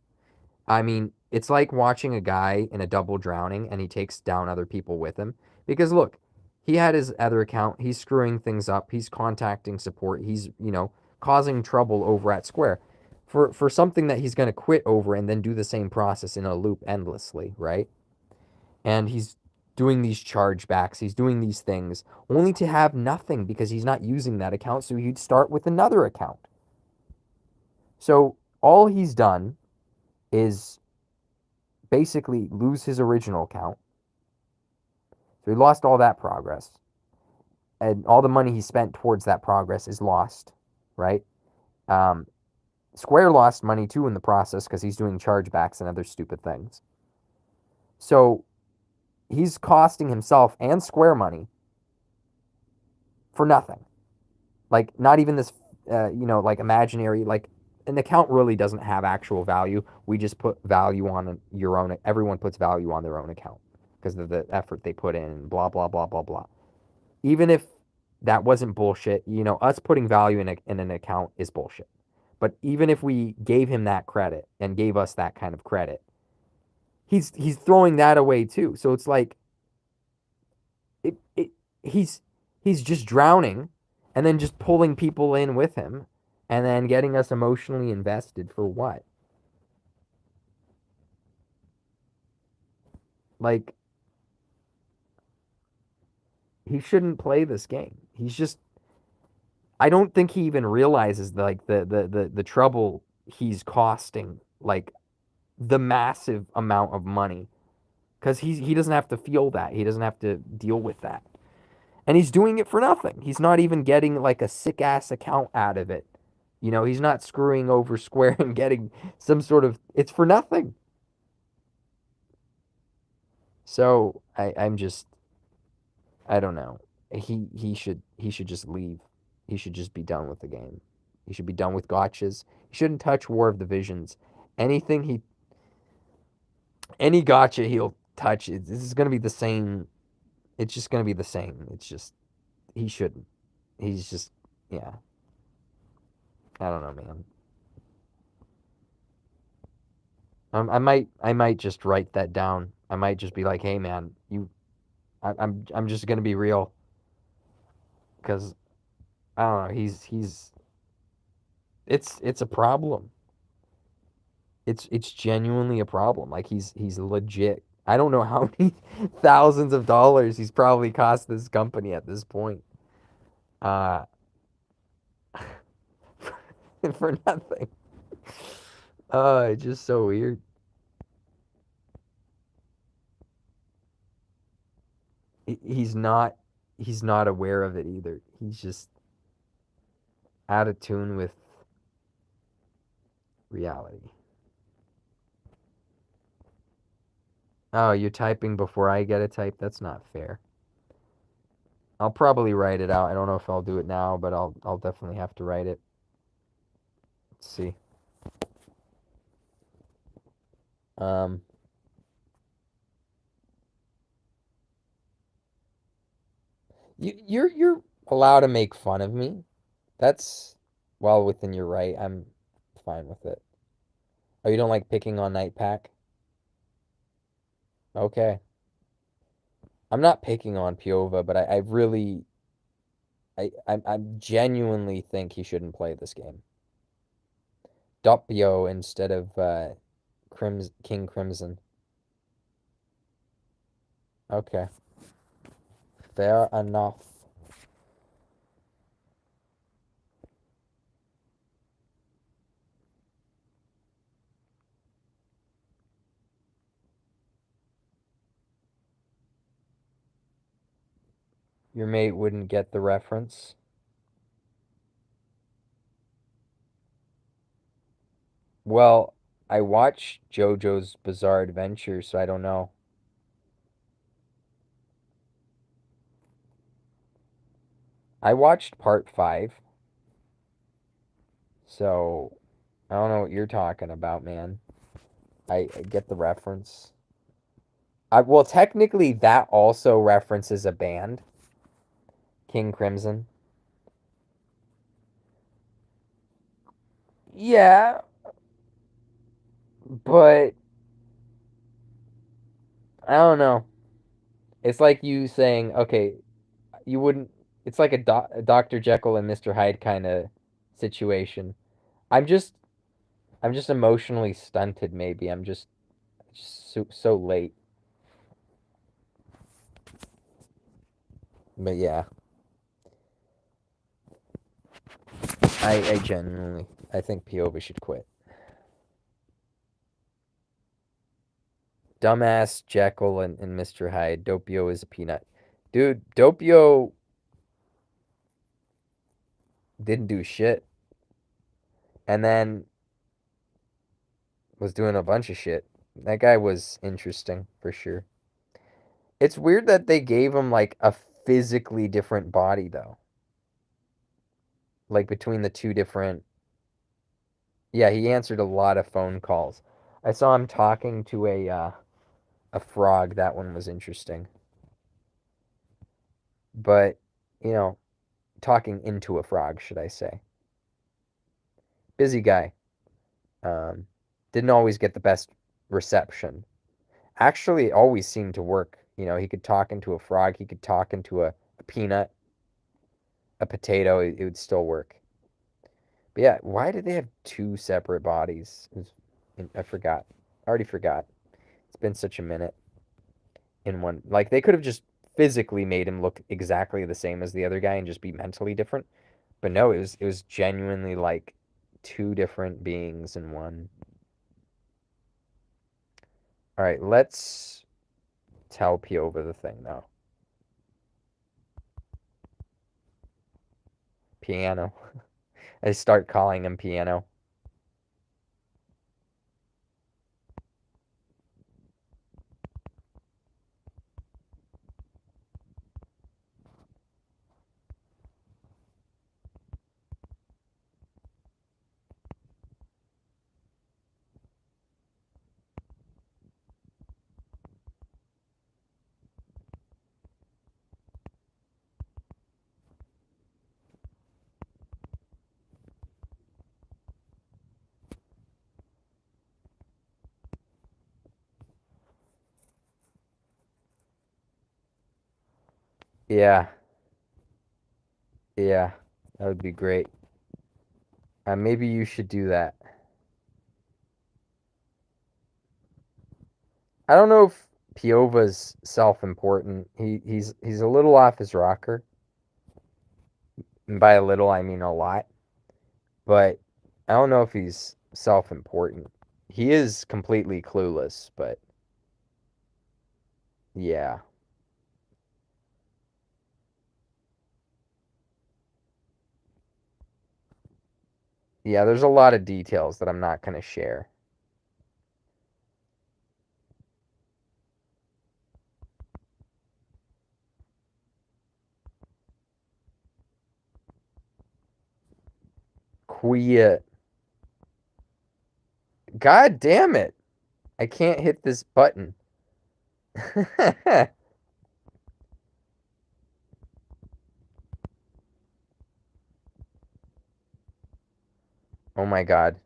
I mean, it's like watching a guy in a double drowning and he takes down other people with him. Because look, he had his other account, he's screwing things up, he's contacting support, he's, you know, causing trouble over at Square. For something that he's going to quit over and then do the same process in a loop endlessly, right? And he's doing these chargebacks, he's doing these things, only to have nothing because he's not using that account, so he'd start with another account. So all he's done is basically lose his original account. So he lost all that progress. And all the money he spent towards that progress is lost, right? Square lost money too in the process because he's doing chargebacks and other stupid things. So he's costing himself and Square money for nothing. Like, not even this, you know, like imaginary, like an account really doesn't have actual value. We just put value on your own. Everyone puts value on their own account because of the effort they put in, blah, blah, blah, blah, blah. Even if that wasn't bullshit, you know, us putting value in an account is bullshit. But even if we gave him that credit and gave us that kind of credit, he's throwing that away too. So it's like he's just drowning and then just pulling people in with him and then getting us emotionally invested for what? Like he shouldn't play this game. He's just I don't think he even realizes like the trouble he's costing, like the massive amount of money, because he doesn't have to feel that. He doesn't have to deal with that. And he's doing it for nothing. He's not even getting like a sick ass account out of it. You know, he's not screwing over Square and getting some sort of it's for nothing. So I'm just I don't know. He should just leave. He should just be done with the game. He should be done with gotchas. He shouldn't touch War of the Visions. Anything he any gotcha he'll touch, this is gonna be the same It's just gonna be the same. It's just he shouldn't. He's just yeah. I don't know, man. I might just write that down. I might just be like, hey man, I'm just gonna be real because I don't know. He's it's a problem. It's genuinely a problem. Like he's legit. I don't know how many thousands of dollars he's probably cost this company at this point. Uh, for nothing. It's just so weird. He's not he's not aware of it either. He's just out of tune with reality. Oh, you're typing before I get a type? That's not fair. I'll probably write it out. I don't know if I'll do it now, but I'll definitely have to write it. Let's see. Um, you're allowed to make fun of me. That's well within your right. I'm fine with it. Oh, you don't like picking on Night Pack? Okay. I'm not picking on Piova, but I really I genuinely think he shouldn't play this game. Doppio instead of King Crimson. Okay. Fair enough. Your mate wouldn't get the reference. Well, I watched JoJo's Bizarre Adventure, so I don't know. I watched part 5, so I don't know what you're talking about, man. I get the reference. Well, technically, that also references a band, King Crimson. Yeah, but I don't know. It's like you saying, okay, you wouldn't. It's like a Dr. Jekyll and Mr. Hyde kind of situation. I'm just, I'm just emotionally stunted. Maybe I'm just so late. But yeah, I genuinely, I think Piova should quit. Dumbass Jekyll and Mr. Hyde. Doppio is a peanut. Dude, Doppio didn't do shit. And then was doing a bunch of shit. That guy was interesting for sure. It's weird that they gave him like a physically different body though. Like between the two different. Yeah, he answered a lot of phone calls. I saw him talking to a frog. That one was interesting. But, you know, talking into a frog, should I say. Busy guy. Um, didn't always get the best reception. Actually, it always seemed to work. You know, he could talk into a frog, he could talk into a peanut, a potato, it would still work. But yeah, why did they have two separate bodies? I forgot. I already forgot. It's been such a minute in one. Like, they could have just physically made him look exactly the same as the other guy and just be mentally different. But no, it was genuinely like two different beings in one. All right, let's tell Piova the thing now. Piano. I start calling him Piano. Yeah, yeah, that would be great. Maybe you should do that. I don't know if Piova's self-important. He's a little off his rocker, and by a little I mean a lot. But I don't know if he's self-important. He is completely clueless, but yeah, yeah. There's a lot of details that I'm not gonna share. Quia, God damn it! I can't hit this button. Oh my god,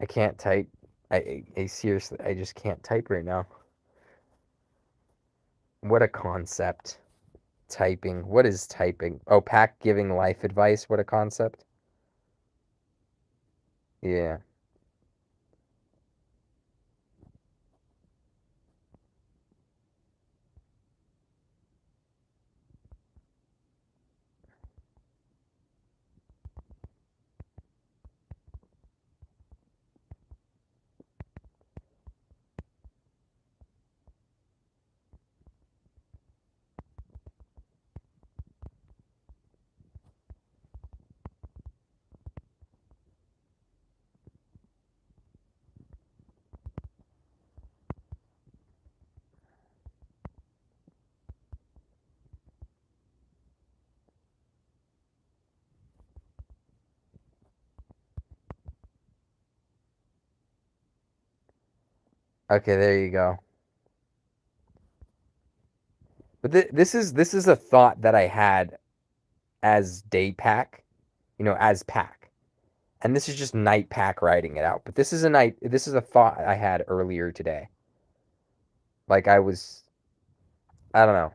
I can't type. I seriously, I just can't type right now. What a concept. Typing. What is typing? Oh, Pack giving life advice. What a concept. Yeah. Okay, there you go. But this is a thought that I had as day pack, as pack. And this is just night pack writing it out. But this is a thought I had earlier today. Like I don't know.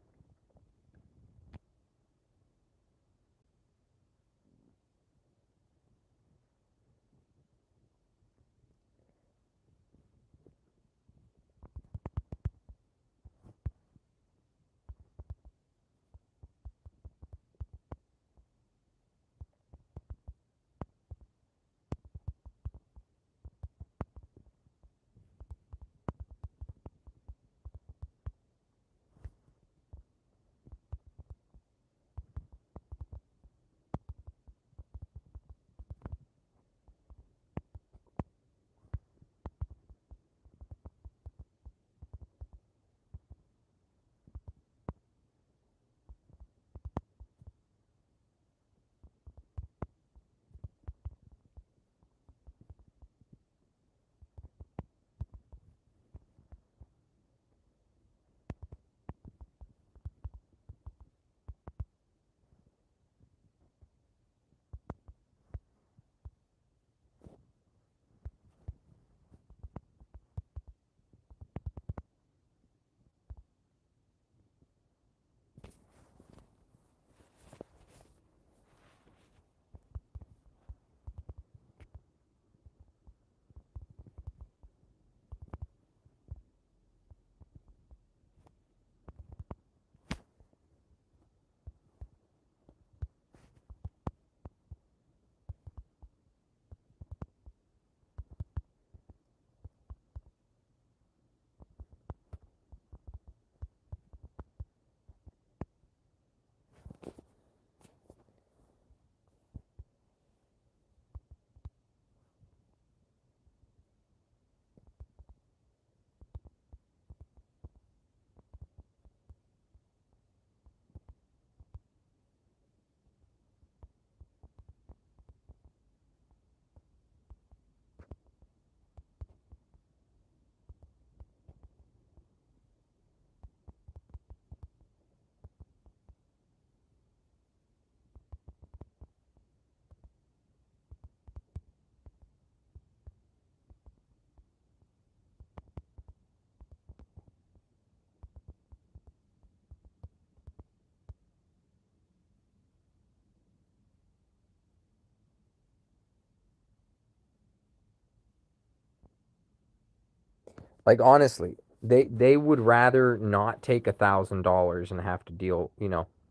Like honestly, they would rather not take $1,000 and have to deal,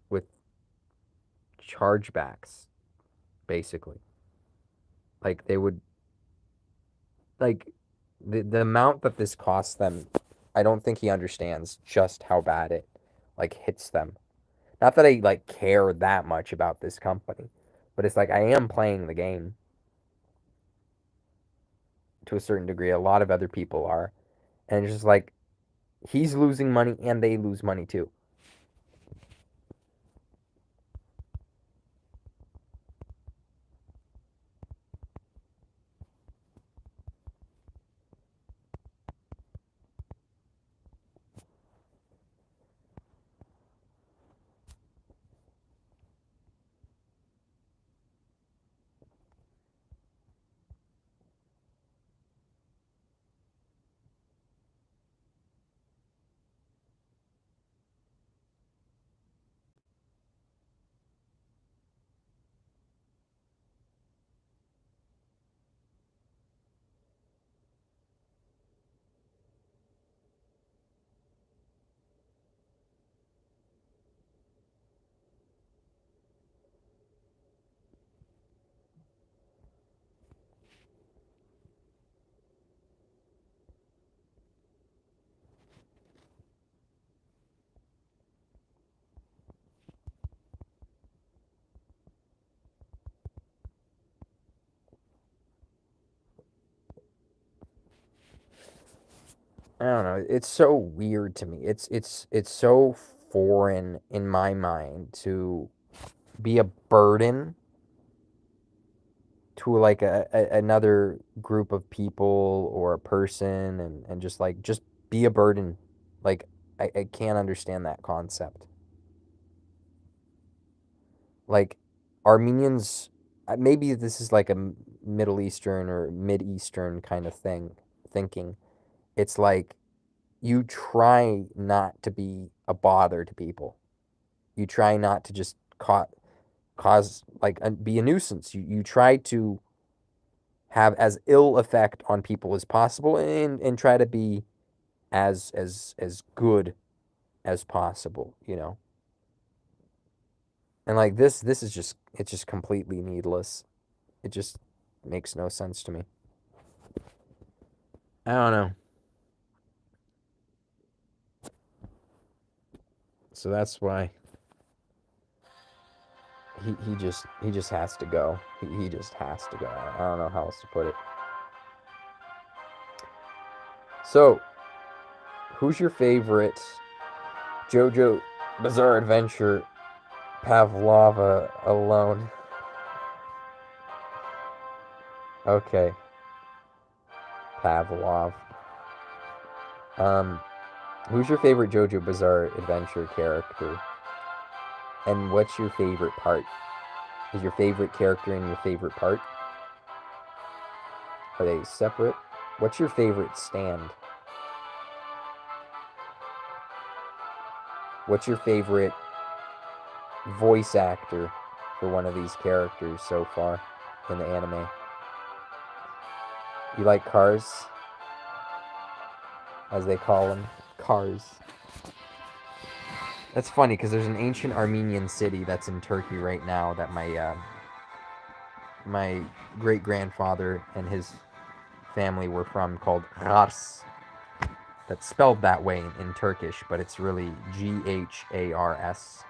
with chargebacks, basically. Like they would like the amount that this costs them. I don't think he understands just how bad it like hits them. Not that I like care that much about this company, but it's like I am playing the game to a certain degree. A lot of other people are, and it's just like he's losing money and they lose money too. I don't know. It's so weird to me. It's so foreign in my mind to be a burden to like another group of people or a person and just be a burden. Like I can't understand that concept. Like Armenians, maybe this is like a Middle Eastern or Mid Eastern kind of thing thinking. It's like you try not to be a bother to people. You try not to just cause like be a nuisance. You try to have as ill effect on people as possible and try to be as good as possible, And like this is just it's just completely needless. It just makes no sense to me. I don't know. So that's why he just has to go. He just has to go. I don't know how else to put it. So, who's your favorite JoJo Bizarre Adventure Pavlova alone? Okay, Pavlov. Um, who's your favorite JoJo Bizarre Adventure character? And what's your favorite part? Is your favorite character in your favorite part? Are they separate? What's your favorite stand? What's your favorite voice actor for one of these characters so far in the anime? You like Cars, as they call them? Cars. That's funny because there's an ancient Armenian city that's in Turkey right now that my great grandfather and his family were from called Kars. That's spelled that way in Turkish, but it's really Ghars.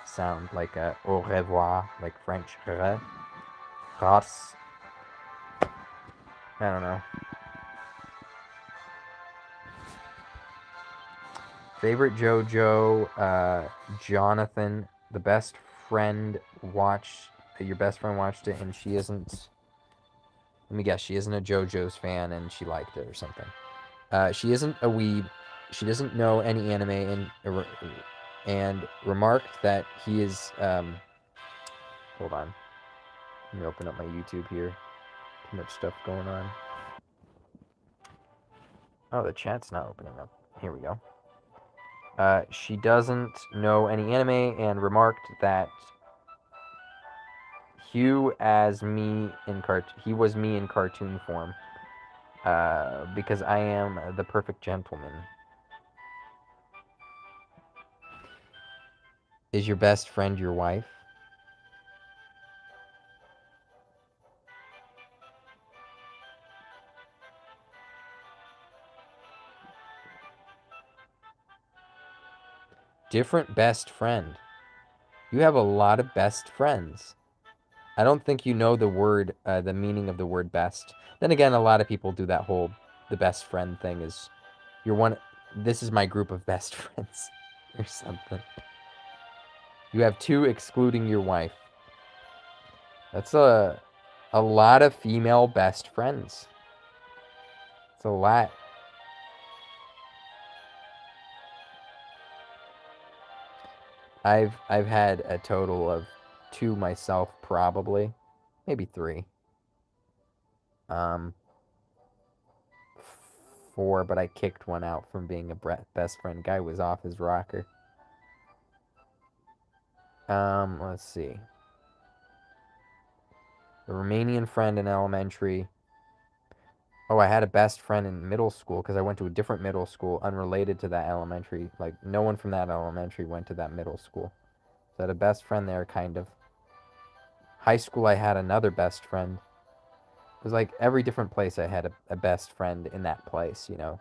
Sound like a au revoir, like French. Kars. I don't know. Favorite JoJo, Jonathan. The best friend watched. Your best friend watched it, and she isn't. Let me guess. She isn't a JoJo's fan, and she liked it or something. She isn't a weeb. She doesn't know any anime, and remarked that he is. Hold on. Let me open up my YouTube here. Too much stuff going on. Oh, the chat's not opening up. Here we go. She doesn't know any anime and remarked that Hugh as me in he was me in cartoon form. because I am the perfect gentleman. Is your best friend your wife? Different best friend. You have a lot of best friends. I don't think you know the word, the meaning of the word best. Then again, a lot of people do that whole the best friend thing. Is you're one. This is my group of best friends, or something. You have two, excluding your wife. That's a lot of female best friends. It's a lot. I've had a total of 2 myself, probably, maybe 3. Um, 4, but I kicked one out from being a best friend. Guy was off his rocker. Let's see. A Romanian friend in elementary. Oh, I had a best friend in middle school because I went to a different middle school unrelated to that elementary. Like, no one from that elementary went to that middle school. So I had a best friend there, kind of. High school, I had another best friend. It was like every different place I had a best friend in that place, you know.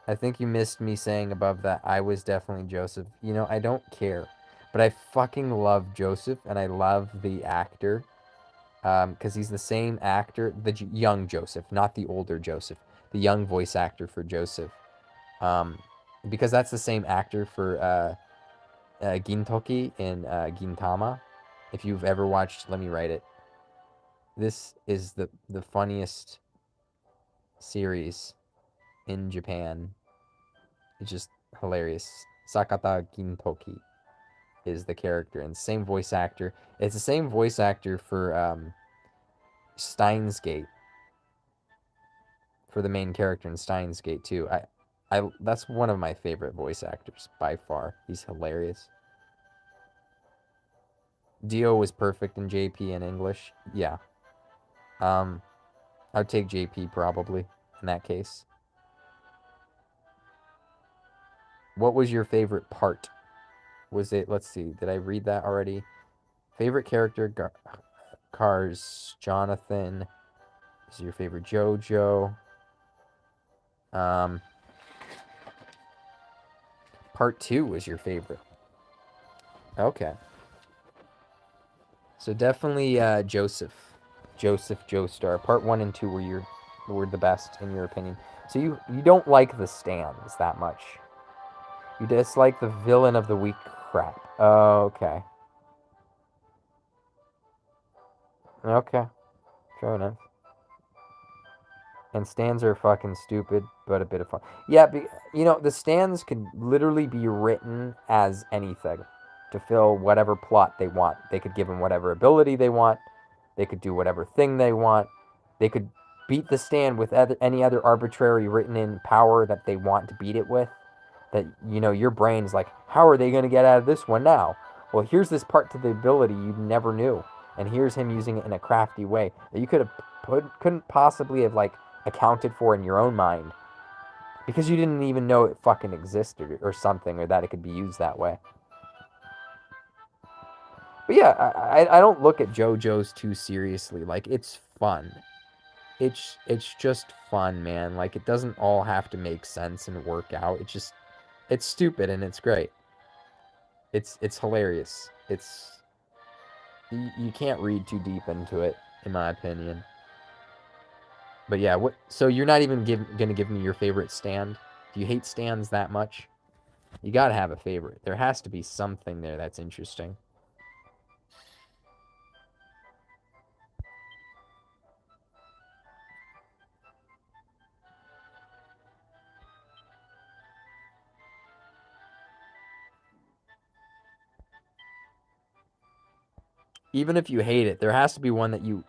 I think you missed me saying above that I was definitely Joseph. You know, I don't care. But I fucking love Joseph, and I love the actor. Because he's the same actor, the young Joseph, not the older Joseph. The young voice actor for Joseph. Um, because that's the same actor for Gintoki in Gintama. If you've ever watched, let me write it. This is the funniest series in Japan. It's just hilarious. Sakata Gintoki is the character, and same voice actor. It's the same voice actor for Steins Gate, for the main character in Steins Gate too. That's one of my favorite voice actors by far. He's hilarious. Dio was perfect in JP in English. Yeah. Um, I'd take JP probably in that case. What was your favorite part? Was it, let's see, did I read that already? Favorite character, Cars, Jonathan. Is your favorite JoJo? Um, part 2 was your favorite. Okay. So definitely Joseph. Joseph Joestar. Part 1 and 2 were the best in your opinion. So you don't like the stands that much. You dislike the villain of the week crap. Okay. Okay. Fair enough. And stands are fucking stupid, but a bit of fun. Yeah, you know, the stands could literally be written as anything to fill whatever plot they want. They could give them whatever ability they want. They could do whatever thing they want. They could beat the stand with any other arbitrary written in power that they want to beat it with. That, you know, your brain's like, how are they going to get out of this one now? Well, here's this part to the ability you never knew. And here's him using it in a crafty way that you couldn't possibly have, like, accounted for in your own mind because you didn't even know it fucking existed or something, or that it could be used that way. But yeah, I don't look at JoJo's too seriously. Like, it's fun. It's just fun, man. Like, it doesn't all have to make sense and work out. It's stupid and it's great. It's hilarious. You can't read too deep into it, in my opinion. But yeah, so you're not even gonna give me your favorite stand? Do you hate stands that much? You gotta have a favorite. There has to be something there that's interesting. Even if you hate it, there has to be one that you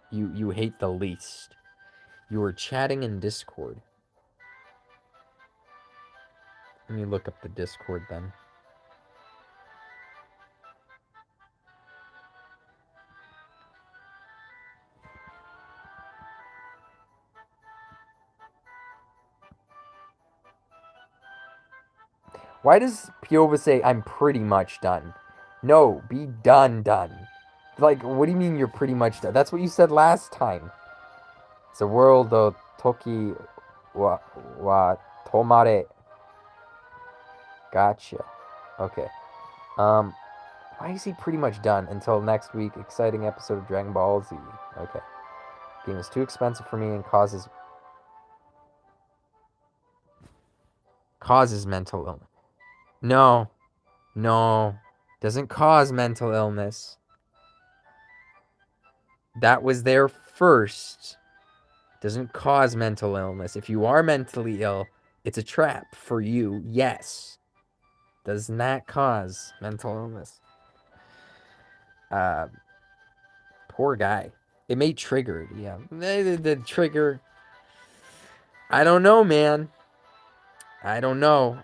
hate the least. You were chatting in Discord. Let me look up the Discord then. Why does Piova say, I'm pretty much done? No, be done. Like, what do you mean you're pretty much done? That's what you said last time. It's a world of Toki wa Tomare. Gotcha. Okay. Why is he pretty much done until next week? Exciting episode of Dragon Ball Z. Okay. Game is too expensive for me and causes mental illness. No. Doesn't cause mental illness. That was there first. Doesn't cause mental illness. If you are mentally ill, it's a trap for you. Yes. Does not cause mental illness. Poor guy. It may trigger. Yeah. The trigger. I don't know, man. I don't know.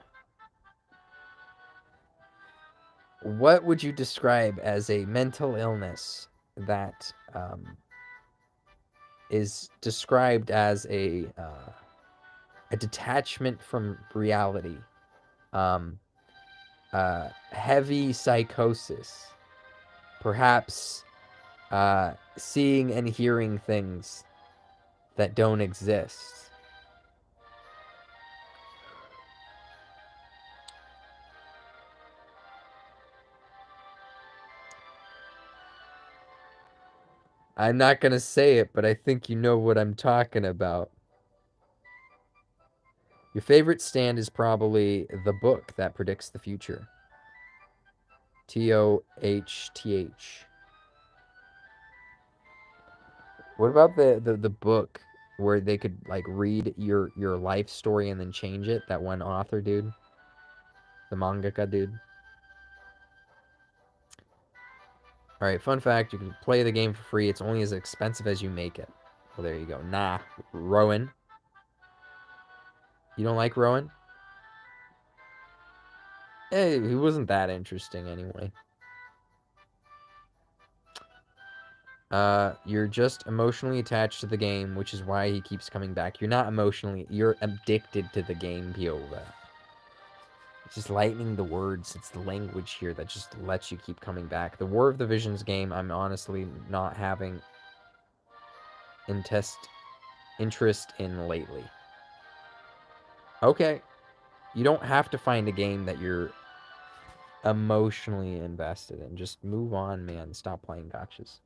What would you describe as a mental illness that is described as a detachment from reality, heavy psychosis, perhaps seeing and hearing things that don't exist? I'm not going to say it, but I think you know what I'm talking about. Your favorite stand is probably the book that predicts the future. TOHTH. What about the book where they could like read your life story and then change it? That one author dude, the mangaka dude. All right, fun fact: you can play the game for free. It's only as expensive as you make it. Well, there you go. Nah, Rowan. You don't like Rowan? Hey, he wasn't that interesting anyway. You're just emotionally attached to the game, which is why he keeps coming back. You're not emotionally, you're addicted to the game, Piova. It's just lightening the words. It's the language here that just lets you keep coming back. The War of the Visions game, I'm honestly not having interest in lately. Okay. You don't have to find a game that you're emotionally invested in. Just move on, man. Stop playing gotchas.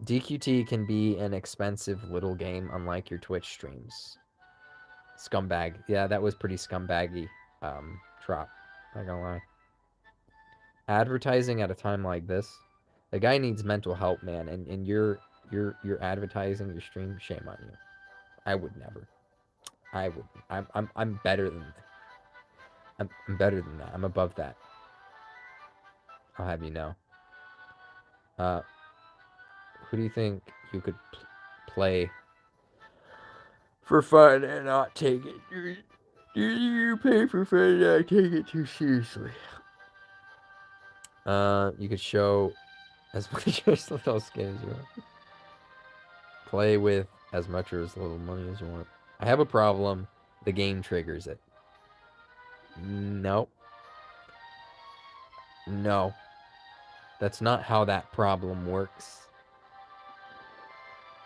DQT can be an expensive little game, unlike your Twitch streams. Scumbag. Yeah, that was pretty scumbaggy. Trop. Not gonna lie. Advertising at a time like this, the guy needs mental help, man. And you're advertising your stream. Shame on you. I would never. I would. I'm better than that. I'm better than that. I'm above that. I'll have you know. Who do you think you could play for fun and not take it? You pay for fun and not take it too seriously. You could show as much or as little skin as you want. Play with as much or as little money as you want. I have a problem. The game triggers it. Nope. No. That's not how that problem works.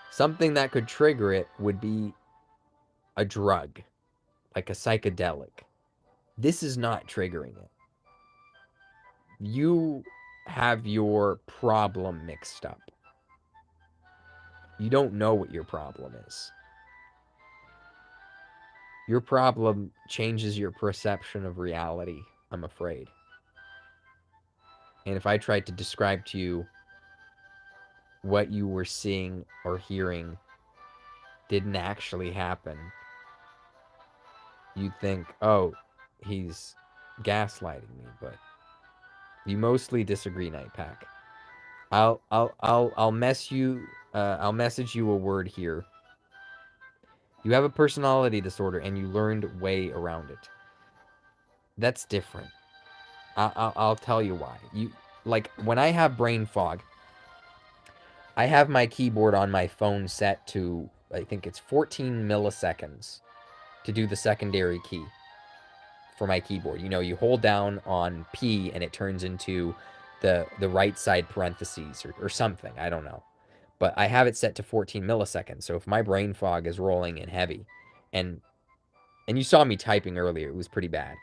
Something that could trigger it would be a drug, like a psychedelic. This is not triggering it. You have your problem mixed up. You don't know what your problem is. Your problem changes your perception of reality, I'm afraid. And if I tried to describe to you what you were seeing or hearing didn't actually happen, you'd think, oh, he's gaslighting me, but you mostly disagree, Nightpack. I'll message you a word here. You have a personality disorder and you learned way around it. That's different. I'll tell you why. Like when I have brain fog, I have my keyboard on my phone set to, I think it's 14 milliseconds. to do the secondary key for my keyboard. You know, you hold down on P and it turns into the right side parentheses or something. I don't know. But I have it set to 14 milliseconds. So if my brain fog is rolling in heavy, and you saw me typing earlier, it was pretty bad.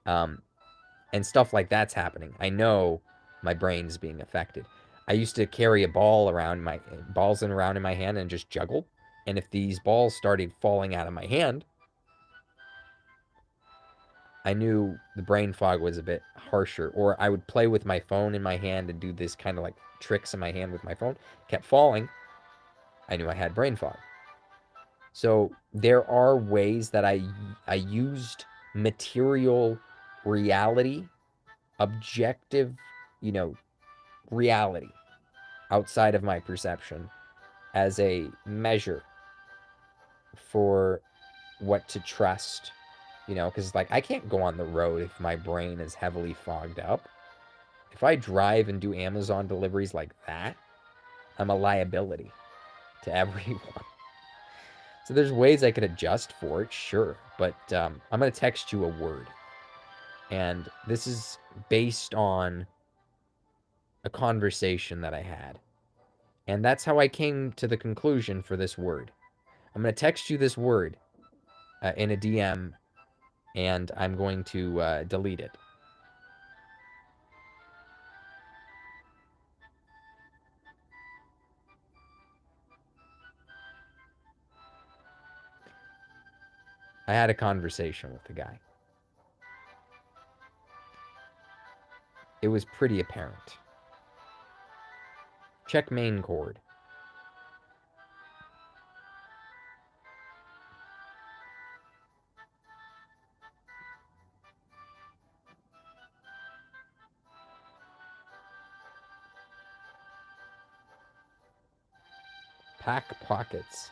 And stuff like that's happening. I know my brain's being affected. I used to carry a ball around my balls in around in my hand and just juggle. And if these balls started falling out of my hand, I knew the brain fog was a bit harsher. Or I would play with my phone in my hand and do this kind of like tricks in my hand with my phone. Kept falling. I knew I had brain fog. So there are ways that I used material reality, objective, you know, reality outside of my perception as a measure for what to trust, you know, because like I can't go on the road if my brain is heavily fogged up. If I drive and do Amazon deliveries like that, I'm a liability to everyone. So there's ways I could adjust for it, sure, but I'm going to text you a word. And this is based on a conversation that I had. And that's how I came to the conclusion for this word. I'm going to text you this word in a DM, and I'm going to delete it. I had a conversation with the guy. It was pretty apparent. Check main chord. Pack pockets.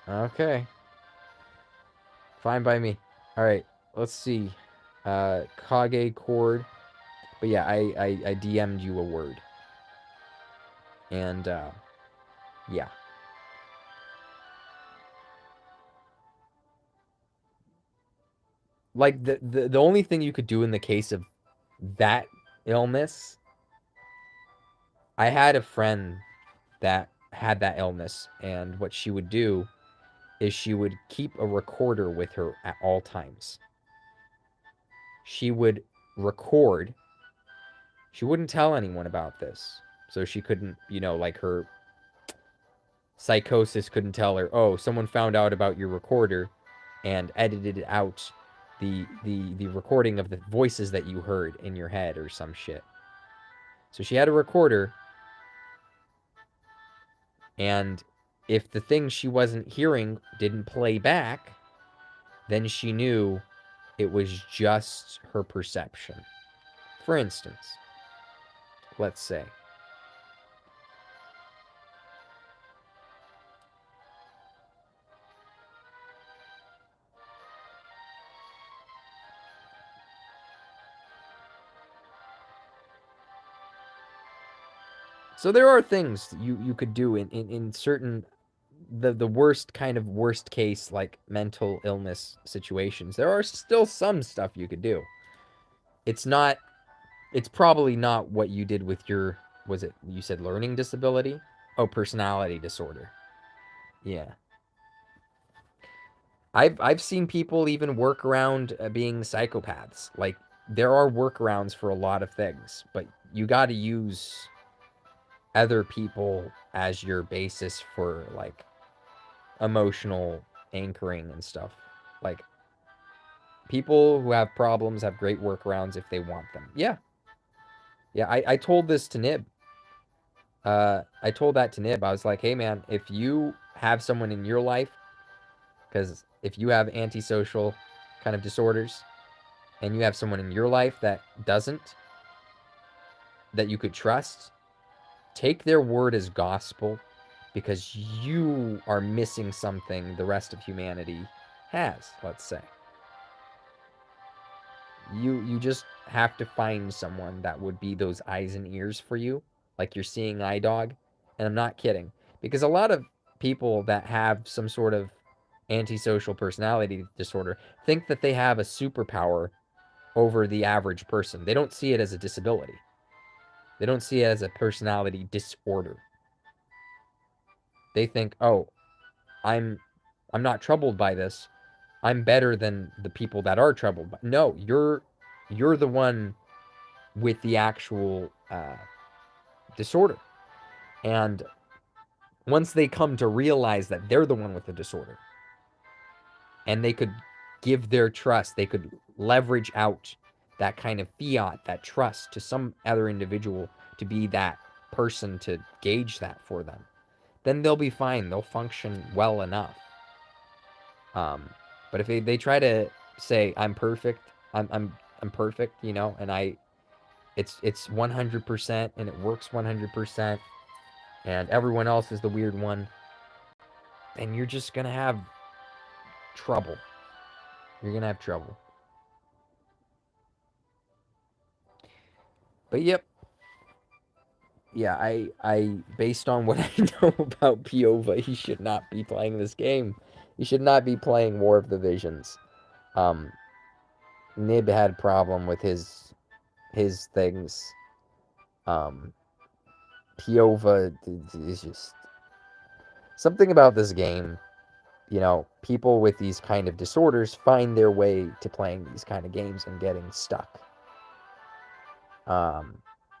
Okay. Fine by me. All right, let's see. Kage chord. But yeah, I DM'd you a word. And yeah. Like the only thing you could do in the case of that illness, I had a friend that had that illness, and what she would do is she would keep a recorder with her at all times. She would record. She wouldn't tell anyone about this. So she couldn't, you know, like her psychosis couldn't tell her, oh, someone found out about your recorder and edited out the recording of the voices that you heard in your head or some shit. So she had a recorder, and if the thing she wasn't hearing didn't play back, then she knew it was just her perception. For instance, let's say so there are things you could do in certain the worst kind of worst case like mental illness situations. There are still some stuff you could do. It's not it's probably not what you did with your, was it, you said learning disability? Oh, personality disorder. Yeah. I've seen people even work around being psychopaths. Like there are workarounds for a lot of things, but you got to use other people as your basis for like emotional anchoring and stuff. Like people who have problems have great workarounds if they want them. Yeah. Yeah, I told this to Nib. I told that to Nib. I was like, hey man, if you have someone in your life, because if you have antisocial kind of disorders and you have someone in your life that doesn't, that you could trust, take their word as gospel, because you are missing something the rest of humanity has, let's say. You just have to find someone that would be those eyes and ears for you, like your seeing eye dog. And I'm not kidding, because a lot of people that have some sort of antisocial personality disorder think that they have a superpower over the average person. They don't see it as a disability. They don't see it as a personality disorder. They think, "Oh, I'm not troubled by this. I'm better than the people that are troubled by." No, you're the one with the actual disorder. And once they come to realize that they're the one with the disorder, and they could give their trust, they could leverage out that kind of fiat, that trust to some other individual to be that person to gauge that for them, then they'll be fine. They'll function well enough. But if they try to say I'm perfect, I'm perfect, you know, and it's 100% and it works 100%, and everyone else is the weird one, then you're just gonna have trouble. You're gonna have trouble. But yep. Yeah, I based on what I know about Piova, he should not be playing this game. He should not be playing War of the Visions. Nib had a problem with his things. Piova is just something about this game. You know, people with these kind of disorders find their way to playing these kind of games and getting stuck.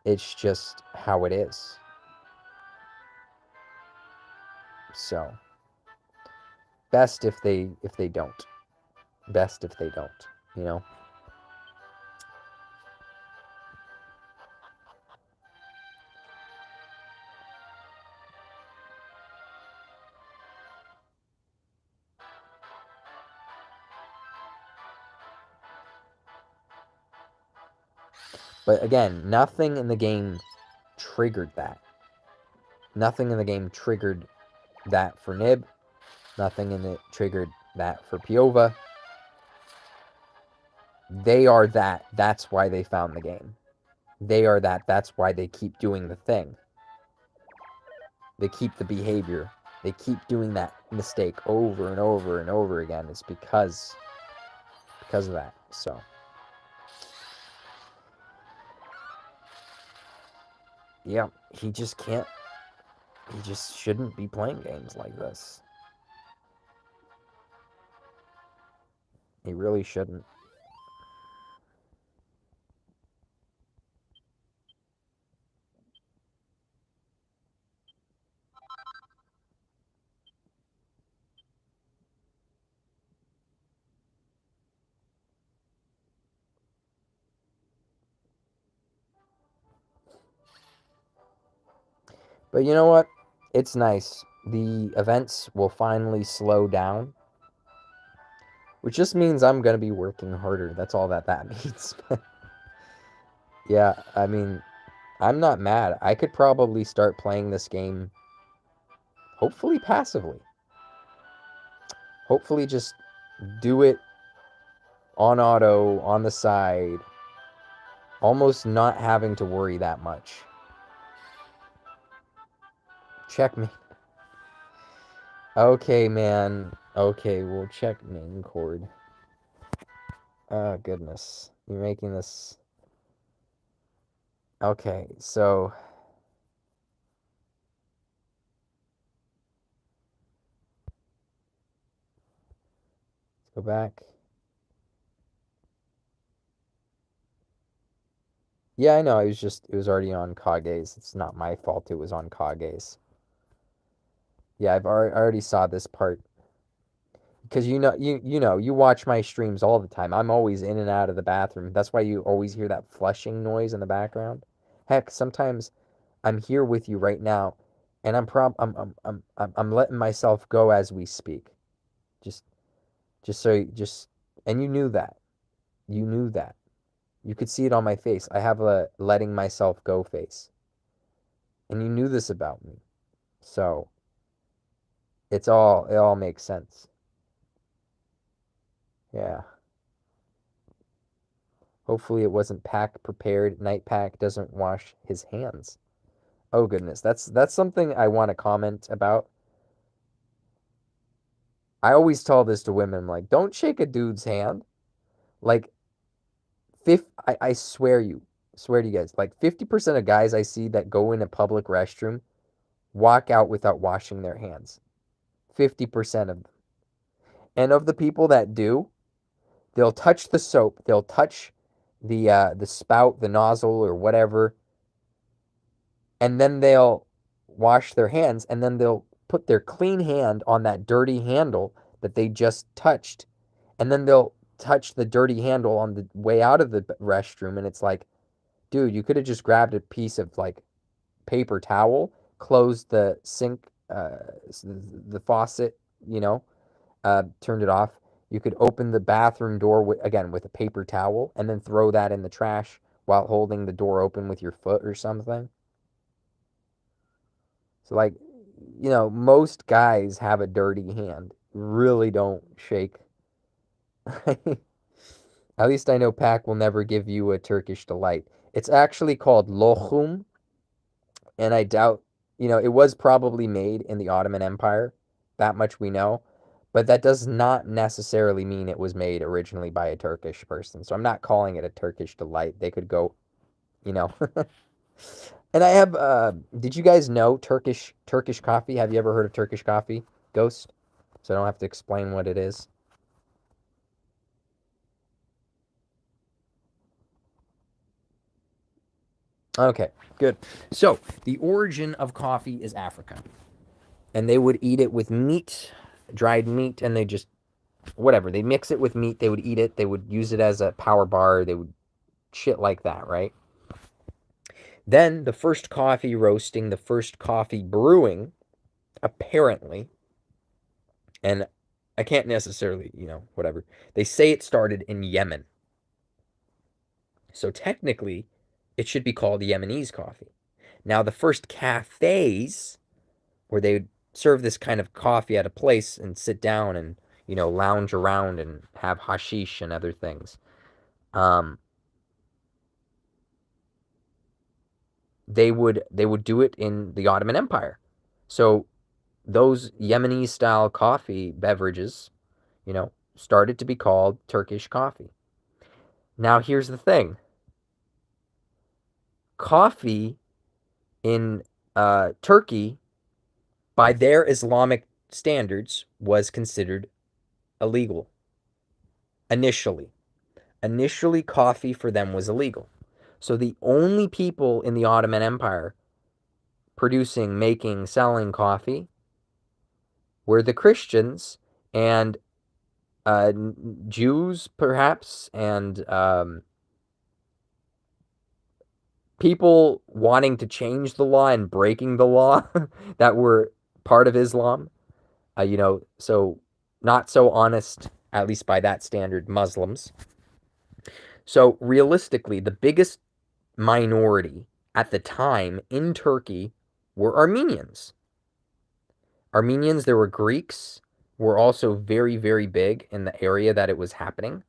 It's just how it is. So, best if they don't. Best if they don't, you know? But again, nothing in the game triggered that. Nothing in the game triggered that for Nib. Nothing in it triggered that for Piova. They are that. That's why they found the game. They are that. That's why they keep doing the thing. They keep the behavior. They keep doing that mistake over and over and over again. It's because of that. So. Yeah, he just can't. He just shouldn't be playing games like this. He really shouldn't. But you know what? It's nice. The events will finally slow down, which just means I'm going to be working harder. That's all that means. Yeah, I mean, I'm not mad. I could probably start playing this game, hopefully passively. Hopefully just do it on auto, on the side, almost not having to worry that much. Check me. Okay, man. Okay, we'll check main chord. Oh, goodness. You're making this... Okay, so... Let's go back. Yeah, I know. It was already on Kage's. It's not my fault it was on Kage's. Yeah, I already saw this part. Because you watch my streams all the time. I'm always in and out of the bathroom. That's why you always hear that flushing noise in the background. Heck, sometimes I'm here with you right now, and I'm letting myself go as we speak. Just and you knew that. You knew that. You could see it on my face. I have a letting myself go face. And you knew this about me. So it all makes sense. Yeah. Hopefully it wasn't pack prepared. Night pack doesn't wash his hands. Oh goodness. That's something I want to comment about. I always tell this to women. I'm like, don't shake a dude's hand. Like, I swear to you guys, like 50% of guys I see that go in a public restroom walk out without washing their hands. 50% of them. And of the people that do, they'll touch the soap, they'll touch the spout, the nozzle, or whatever, and then they'll wash their hands, and then they'll put their clean hand on that dirty handle that they just touched, and then they'll touch the dirty handle on the way out of the restroom, and it's like, dude, you could have just grabbed a piece of like paper towel, closed the sink, the faucet, turned it off. You could open the bathroom door again with a paper towel and then throw that in the trash while holding the door open with your foot or something. So, like, most guys have a dirty hand. Really don't shake. At least I know Pac will never give you a Turkish delight. It's actually called lohum, and I doubt, it was probably made in the Ottoman Empire. That much we know. But that does not necessarily mean it was made originally by a Turkish person. So I'm not calling it a Turkish delight. They could go, you know. And I have, did you guys know Turkish coffee? Have you ever heard of Turkish coffee, Ghost? So I don't have to explain what it is. Okay, good. So the origin of coffee is Africa. And they would eat it with meat, dried meat, and they just, whatever, they mix it with meat, they would eat it, they would use it as a power bar, they would shit like that, right? Then the first coffee roasting, the first coffee brewing, apparently, and I can't necessarily, whatever. They say it started in Yemen. So technically, it should be called Yemenese coffee. Now, the first cafes where they would serve this kind of coffee at a place and sit down and, lounge around and have hashish and other things. They would do it in the Ottoman Empire. So those Yemeni style coffee beverages, started to be called Turkish coffee. Now here's the thing. Coffee in Turkey, by their Islamic standards, was considered illegal. Initially. Initially, coffee for them was illegal. So the only people in the Ottoman Empire producing, making, selling coffee were the Christians and Jews, perhaps, and people wanting to change the law and breaking the law that were part of Islam. So not so honest, at least by that standard, Muslims. So realistically, the biggest minority at the time in Turkey were Armenians. There were Greeks, were also very, very big in the area that it was happening.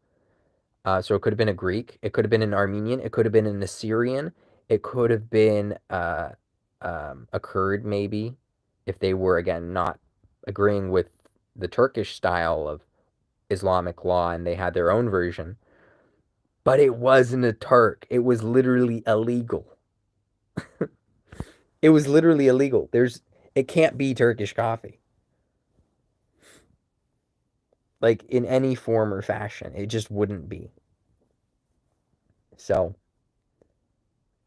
So it could have been a Greek, it could have been an Armenian, it could have been an Assyrian, it could have been a Kurd, maybe, if they were, again, not agreeing with the Turkish style of Islamic law and they had their own version. But it wasn't a Turk. It was literally illegal. It was literally illegal. It can't be Turkish coffee. Like, in any form or fashion. It just wouldn't be. So,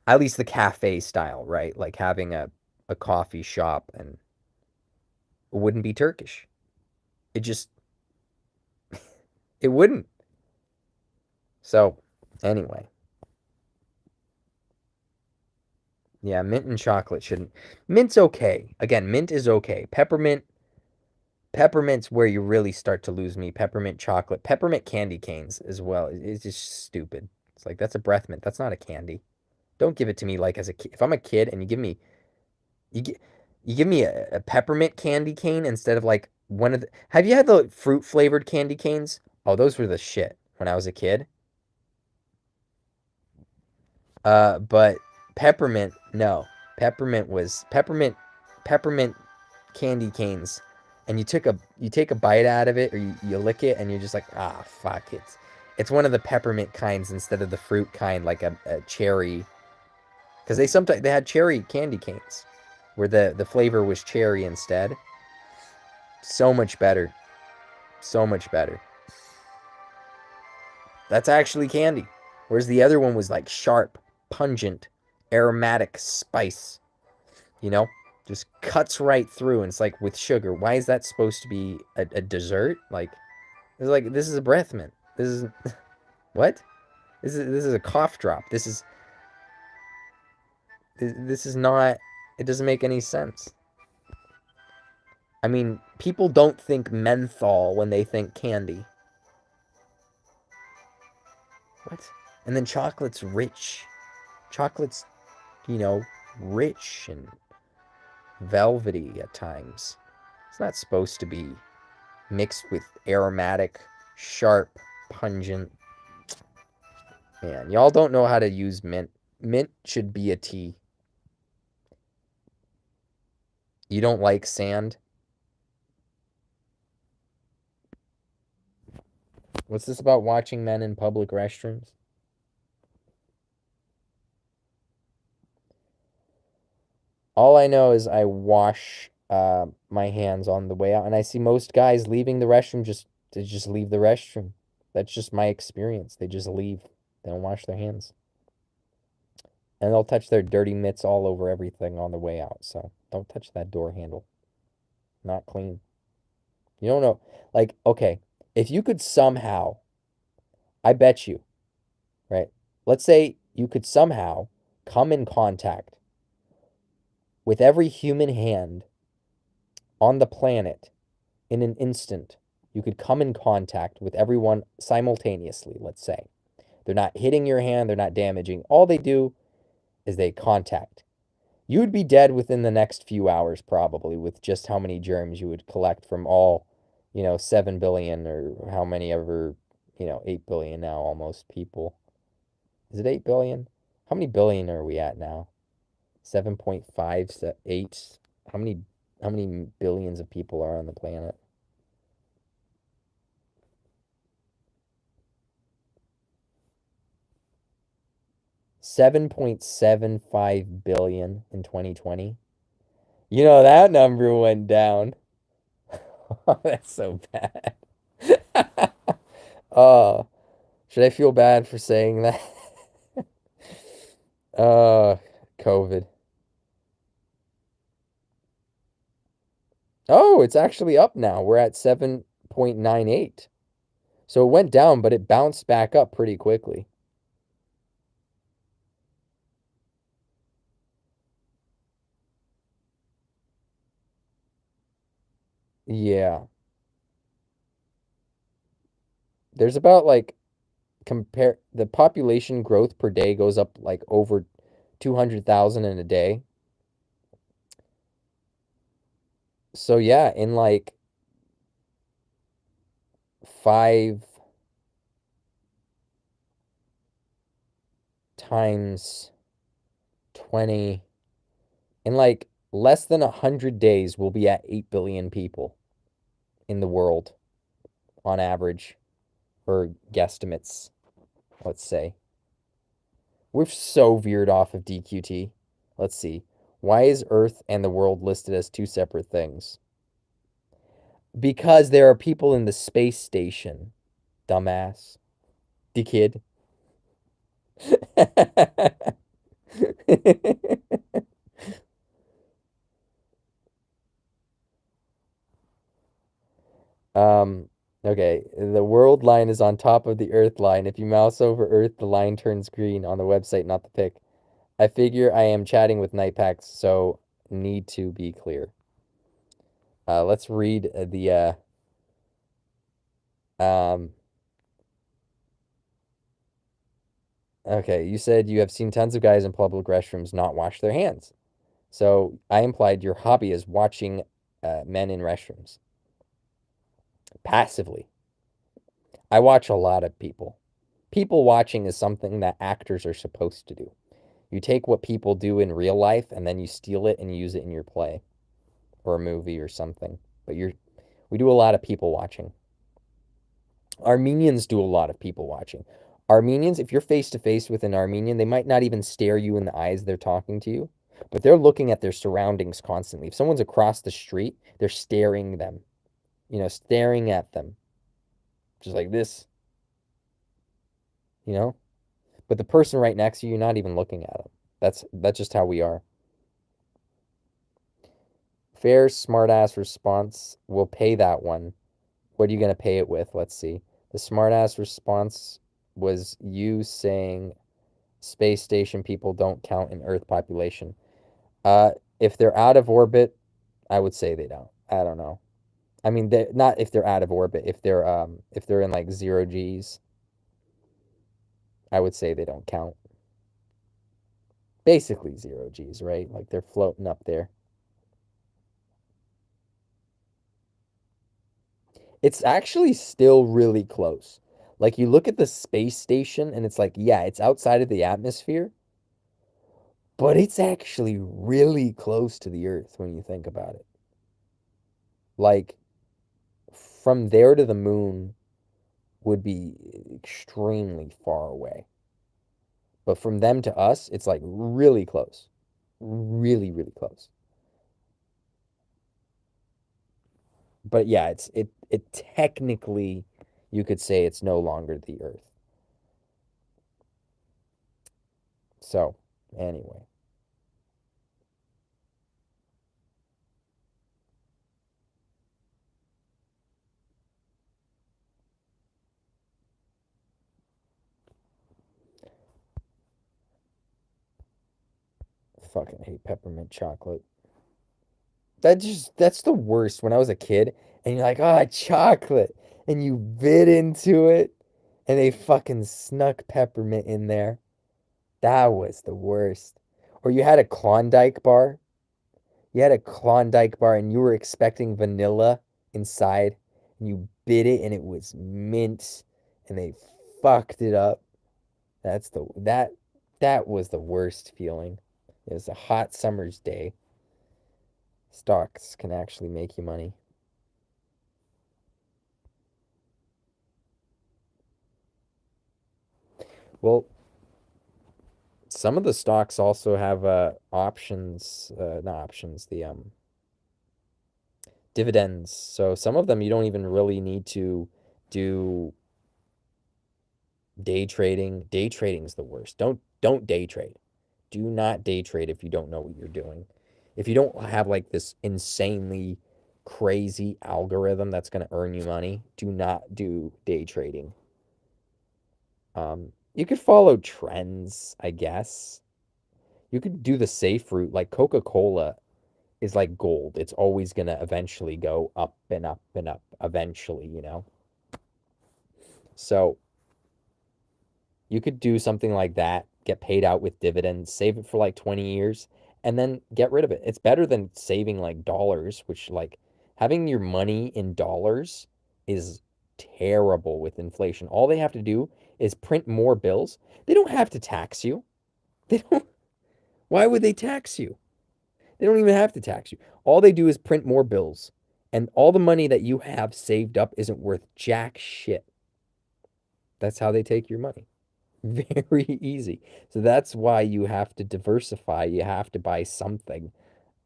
at least the cafe style, right? Like having a coffee shop, and it wouldn't be Turkish. It just, it wouldn't. So, anyway. Yeah, mint and chocolate shouldn't. Mint's okay. Again, mint is okay. Peppermint's where you really start to lose me. Peppermint chocolate. Peppermint candy canes as well. It's just stupid. It's like, that's a breath mint. That's not a candy. Don't give it to me like as a kid. If I'm a kid and you give me a peppermint candy cane instead of like one of the. Have you had the fruit flavored candy canes? Oh, those were the shit when I was a kid. But no. Peppermint candy canes and you take a bite out of it, or you lick it, and you're just like, ah, fuck, it's one of the peppermint kinds instead of the fruit kind, like a cherry. Because they had cherry candy canes, where the flavor was cherry instead. So much better, so much better. That's actually candy, whereas the other one was like sharp, pungent, aromatic spice. You know, just cuts right through, and it's like with sugar. Why is that supposed to be a dessert? Like, it's like this is a breath mint. This is what? This is a cough drop. This is not. It doesn't make any sense. I mean, people don't think menthol when they think candy. What? And then chocolate's rich. Chocolate's, rich and velvety at times. It's not supposed to be mixed with aromatic, sharp, pungent. Man, y'all don't know how to use mint. Mint should be a tea. You don't like sand? What's this about watching men in public restrooms? All I know is I wash my hands on the way out, and I see most guys leaving the restroom to just leave the restroom. That's just my experience. They just leave. They don't wash their hands. And they'll touch their dirty mitts all over everything on the way out. So don't touch that door handle. Not clean. You don't know. Like, okay, if you could somehow, I bet you, right? Let's say you could somehow come in contact with every human hand on the planet in an instant. You could come in contact with everyone simultaneously, let's say. They're not hitting your hand, they're not damaging. All they do is they contact. You would be dead within the next few hours, probably, with just how many germs you would collect from all, 7 billion or how many ever, 8 billion now almost people. Is it 8 billion? How many billion are we at now? 7.58. How many billions of people are on the planet? 7.75 billion in 2020. You know that number went down. Oh, that's so bad. Oh, should I feel bad for saying that? COVID. Oh, it's actually up now. We're at 7.98. So it went down, but it bounced back up pretty quickly. Yeah. There's about like compare the population growth per day goes up like over 200,000 in a day. So yeah, in like 5 times 20, in like less than 100 days, we'll be at 8 billion people in the world on average, or guesstimates, let's say. We've so veered off of DQT. Let's see. Why is Earth and the world listed as two separate things? Because there are people in the space station, dumbass. Kid. Okay. The world line is on top of the Earth line. If you mouse over Earth, the line turns green on the website, not the pic. I figure I am chatting with Nightpacks, so need to be clear. Let's read the okay, you said you have seen tons of guys in public restrooms not wash their hands. So I implied your hobby is watching men in restrooms passively. I watch a lot of people. People watching is something that actors are supposed to do. You take what people do in real life and then you steal it and use it in your play or a movie or something. But We do a lot of people watching. Armenians do a lot of people watching. Armenians, if you're face to face with an Armenian, they might not even stare you in the eyes they're talking to you, but they're looking at their surroundings constantly. If someone's across the street, they're staring them, staring at them, just like this, you know? But the person right next to you, you're not even looking at them. That's just how we are. Fair, smartass response. We'll pay that one. What are you going to pay it with? Let's see. The smartass response was you saying space station people don't count in Earth population. Uh, if they're out of orbit, I would say they don't. I don't know. I mean, they're not if they're out of orbit. If they're in like 0 Gs, I would say they don't count. Basically 0 Gs, right? Like they're floating up there. It's actually still really close. Like you look at the space station and it's like, yeah, it's outside of the atmosphere, but it's actually really close to the Earth when you think about it. Like from there to the moon would be extremely far away. But from them to us, it's like really close. Really, really close. But yeah, it technically you could say it's no longer the Earth. So, anyway. Fucking hate peppermint chocolate. That's the worst. When I was a kid and you're like, "Oh, chocolate." And you bit into it and they fucking snuck peppermint in there. That was the worst. Or you had a Klondike bar. You had a Klondike bar and you were expecting vanilla inside and you bit it and it was mint and they fucked it up. That was the worst feeling. It was a hot summer's day. Stocks can actually make you money. Well, some of the stocks also have options, not options, the dividends. So some of them you don't even really need to do day trading. Day trading is the worst. Don't day trade. Do not day trade if you don't know what you're doing. If you don't have like this insanely crazy algorithm that's going to earn you money, do not do day trading. You could follow trends, I guess. You could do the safe route. Like Coca-Cola is like gold. It's always going to eventually go up and up and up eventually. So you could do something like that, get paid out with dividends, save it for like 20 years, and then get rid of it. It's better than saving like dollars, which like having your money in dollars is terrible with inflation. All they have to do is print more bills. They don't have to tax you. They don't. Why would they tax you? They don't even have to tax you. All they do is print more bills. And all the money that you have saved up isn't worth jack shit. That's how they take your money. Very easy. So that's why you have to diversify. You have to buy something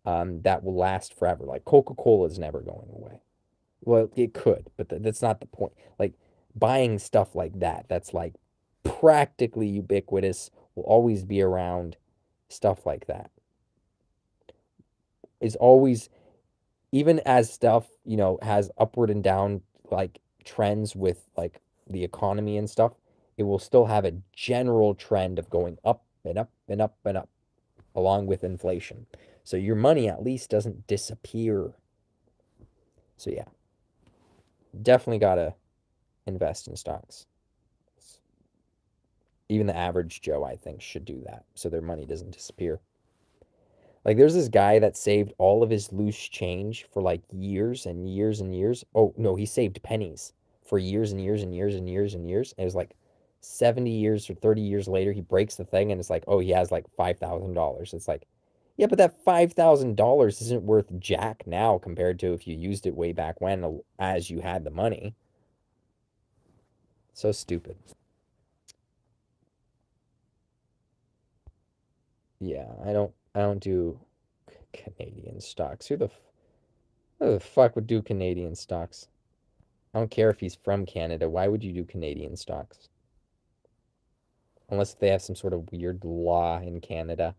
that will last forever. Like Coca-Cola is never going away. Well, it could, but that's not the point. Like buying stuff like that, that's like practically ubiquitous, will always be around. Stuff like that is always, even as stuff, has upward and down like trends with like the economy and stuff, it will still have a general trend of going up and up and up and up along with inflation. So your money at least doesn't disappear. So yeah, definitely got to invest in stocks. Even the average Joe, I think, should do that so their money doesn't disappear. Like there's this guy that saved all of his loose change for like years and years and years. Oh, no, he saved pennies for years and years and years and years and years. And it was like 70 years or 30 years later, he breaks the thing and it's like, oh, he has like $5,000. It's like Yeah, but that $5,000 isn't worth jack now compared to if you used it way back when as you had the money. So stupid. Yeah, I don't do Canadian stocks. Who the fuck would do Canadian stocks? I don't care if he's from Canada. Why would you do Canadian stocks? Unless they have some sort of weird law in Canada.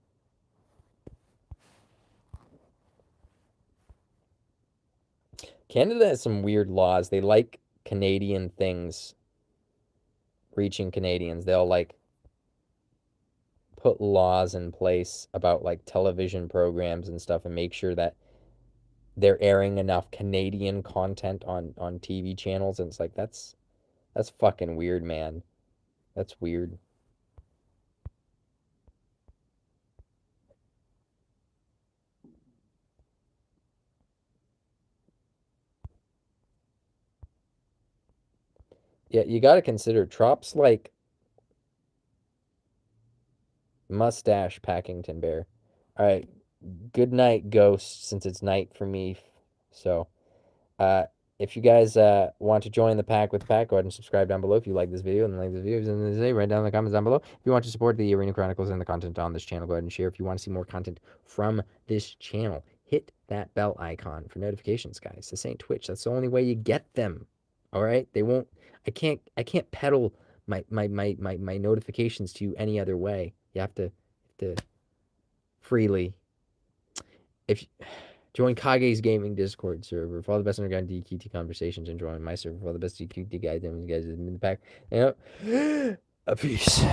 Canada has some weird laws. They like Canadian things reaching Canadians. They'll like put laws in place about like television programs and stuff and make sure that they're airing enough Canadian content on TV channels, and it's like that's fucking weird, man. That's weird. Yeah, you got to consider Trop's like mustache Packington Bear. All right, good night, Ghost, since it's night for me. So, uh, if you guys want to join the pack with the pack, go ahead and subscribe down below if you like this video and like this video. And say right down in the comments down below. If you want to support the Arena Chronicles and the content on this channel, go ahead and share. If you want to see more content from this channel, hit that bell icon for notifications, guys. This ain't Twitch. That's the only way you get them. All right, they won't. I can't peddle my notifications to you any other way. You have to freely. If join Kage's gaming Discord server. Follow the best underground DQT conversations and join my server. Follow the best DQT guys and guys in the pack. Yep. A peace.